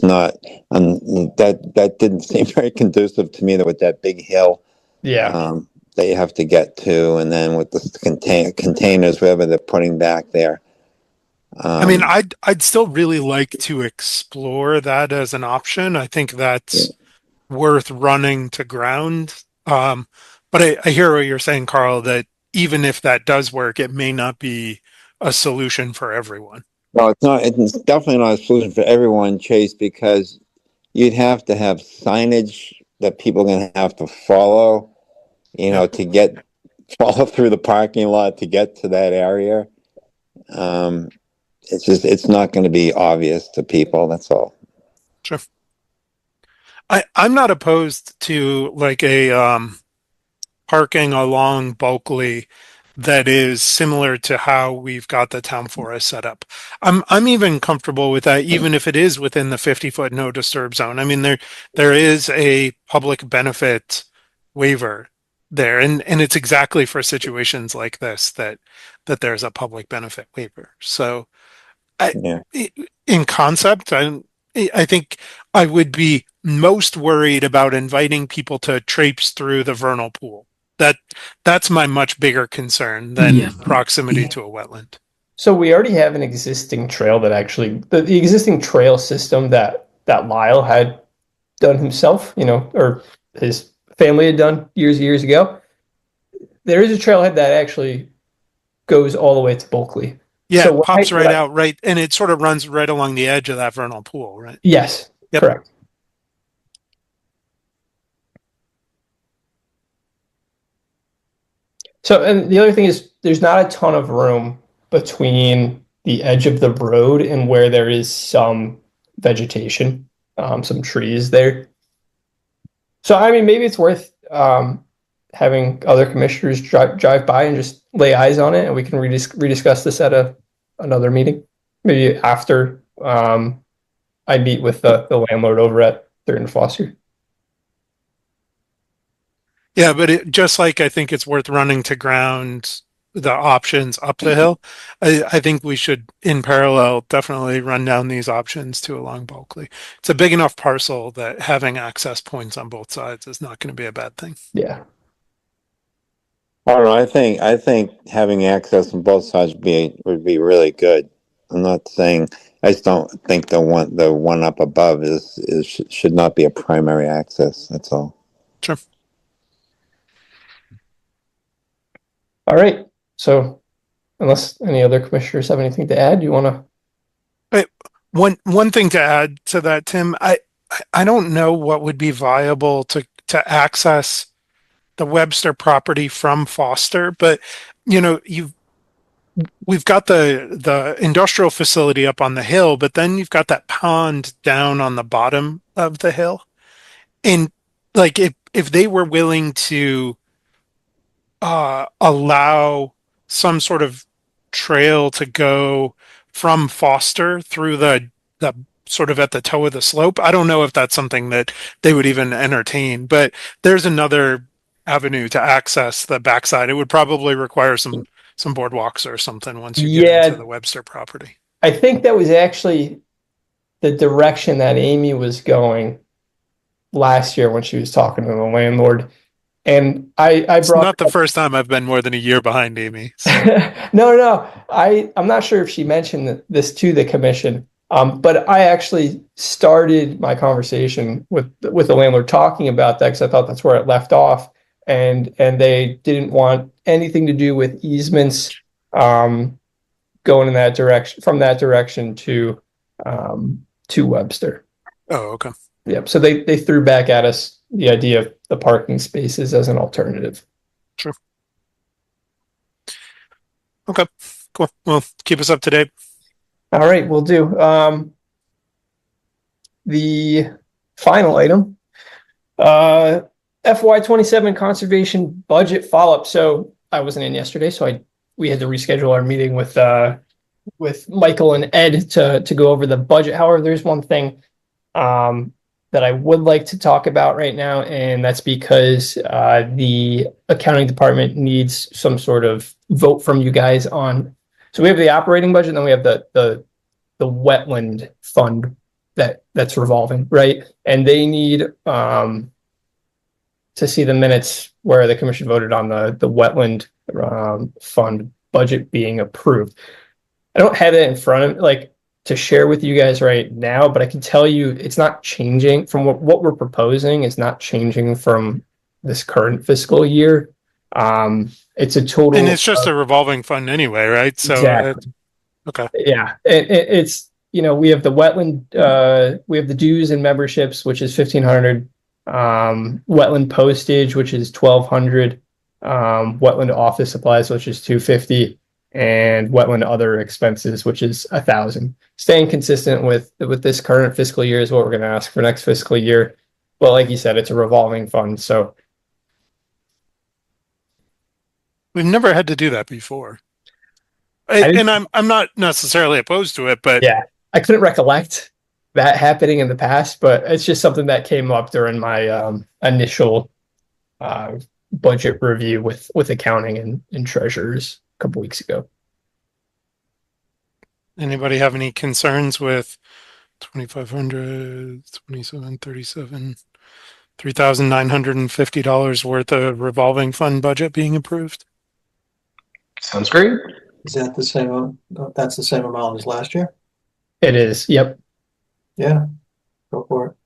not, that didn't seem very conducive to me, with that big hill. Yeah. That you have to get to, and then with the containers, whatever they're putting back there. I mean, I'd still really like to explore that as an option. I think that's worth running to ground. But I hear what you're saying, Carl, that even if that does work, it may not be a solution for everyone. No, it's not. It's definitely not a solution for everyone, Chase, because you'd have to have signage that people are going to have to follow, to follow through the parking lot to get to that area. It's not going to be obvious to people. That's all. Sure. I'm not opposed to like a parking along Bulkley that is similar to how we've got the town forest set up. I'm even comfortable with that, even if it is within the 50-foot no disturb zone. I mean, there is a public benefit waiver there, and it's exactly for situations like this that there's a public benefit waiver. So in concept, I think I would be most worried about inviting people to traipse through the vernal pool. That's my much bigger concern than proximity to a wetland. So we already have an existing trail that actually, the existing trail system that Lyle had done himself, or his family had done years ago. There is a trailhead that actually goes all the way to Bulkley. Yeah, So it pops right out, right, and it sort of runs right along the edge of that vernal pool, right? Yes, Yep. correct. So, and the other thing is, there's not a ton of room between the edge of the road and where there is some vegetation, some trees there. So, I mean, maybe it's worth having other commissioners drive by and just lay eyes on it, and we can rediscuss this at another meeting, maybe after I meet with the landlord over at Third and Foster. Yeah, but just like I think it's worth running to ground the options up the hill, I think we should, in parallel, definitely run down these options to along Bulkley. It's a big enough parcel that having access points on both sides is not going to be a bad thing. Yeah. I don't know. I think having access on both sides would be really good. I'm not saying, I just don't think the one up above should not be a primary access. That's all. Sure. All right. So unless any other commissioners have anything to add, you want to? One thing to add to that, Tim, I don't know what would be viable to access the Webster property from Foster, but you know, we've got the industrial facility up on the hill, but then you've got that pond down on the bottom of the hill. And like if they were willing to allow some sort of trail to go from Foster through the sort of at the toe of the slope, I don't know if that's something that they would even entertain, but there's another avenue to access the backside. It would probably require some boardwalks or something once you get into the Webster property. I think that was actually the direction that Amy was going last year when she was talking to the landlord. And I brought, it's not the first time I've been more than a year behind Amy. So. No. I'm not sure if she mentioned this to the commission. But I actually started my conversation with the landlord talking about that because I thought that's where it left off, and they didn't want anything to do with easements going in that direction, from that direction to Webster. Oh, okay. Yep. So they threw back at us the idea of the parking spaces as an alternative. Sure. Okay. Cool. Well, keep us up to date. All right, we'll do. The final item, FY27 conservation budget follow-up. So I wasn't in yesterday, so we had to reschedule our meeting with Michael and Ed to go over the budget. However, there's one thing that I would like to talk about right now, and that's because the accounting department needs some sort of vote from you guys on. So we have the operating budget, and then we have the wetland fund that's revolving, right? And they need to see the minutes where the commission voted on the wetland fund budget being approved. I don't have it in front of like to share with you guys right now, but I can tell you it's not changing from what we're proposing is not changing from this current fiscal year. It's a total, and it's just a revolving fund anyway, right? So exactly. Okay. Yeah, it's we have the wetland, we have the dues and memberships, which is $1,500, wetland postage, which is $1,200, wetland office supplies, which is $250, and wetland other expenses, which is $1,000. Staying consistent with this current fiscal year is what we're going to ask for next fiscal year. But like you said, it's a revolving fund, so. We've never had to do that before. And I'm not necessarily opposed to it, but yeah, I couldn't recollect that happening in the past, but it's just something that came up during my initial budget review with accounting and treasurers a couple weeks ago. Anybody have any concerns with 2,500, 2737, $3,950 worth of revolving fund budget being approved? Sounds great. Is that the same? That's the same amount as last year? It is. Yep. Yeah. Go for it.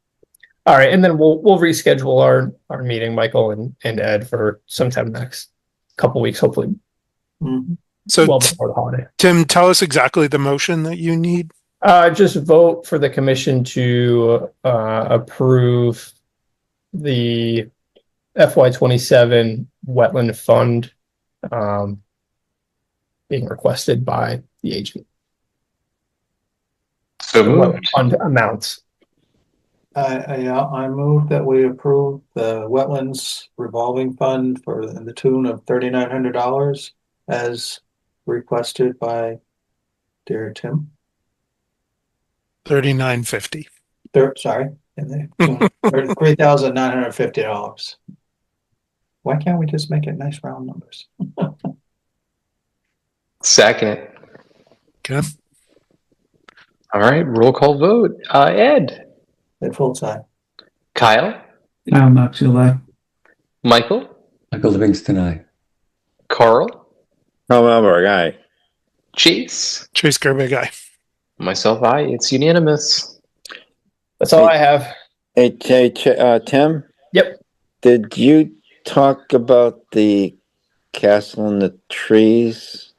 All right, and then we'll reschedule our meeting, Michael and Ed, for sometime next couple weeks, hopefully. Mm-hmm. So well before the holiday. Tim, tell us exactly the motion that you need. Just vote for the commission to approve the FY27 wetland fund being requested by the agent. So moved. Fund amounts. I move that we approve the wetlands revolving fund for the tune of $3,900 as requested by dear Tim. $3,950. Sorry, $3,950. Why can't we just make it nice round numbers? Second. Okay. All right, roll call vote. Ed. At full time. Kyle. Kyle Knox, aye. Michael. Michael Livingston, aye. Carl, Tom Elberg, aye. Chase, Chase Gerbe guy. myself, I. It's unanimous. That's all I have. Hey, Tim? Yep. Did you talk about the Castle in the Trees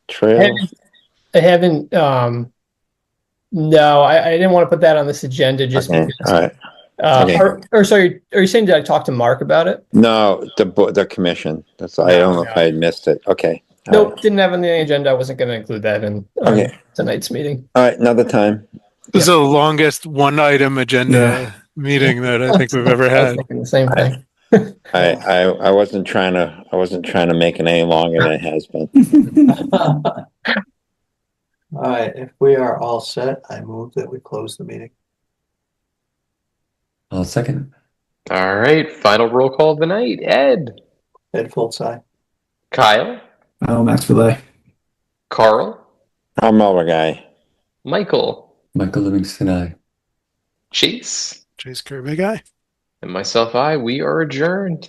trail? I haven't, no, I didn't want to put that on this agenda just Okay, because. all right. Okay. Or sorry, are you saying did I talk to Mark about it? No, the commission. That's I don't know if I had missed it. Okay. All Nope, right. didn't have it on the agenda. I wasn't going to include that in Okay. tonight's meeting. All right, another time. This is the longest one-item agenda Yeah. meeting that I think we've ever I was had. thinking the same thing. I wasn't trying to make it any longer than it has been. All right, if we are all set, I move that we close the meeting. I'll second. All right, final roll call of the night. Ed, Ed Foltz, aye. Kyle, Oh, Max Fillet. Carl, Tom Elberg, aye. Michael, Michael Livingston, aye. Chase, Chase Gerbe guy. and myself, I. We are adjourned.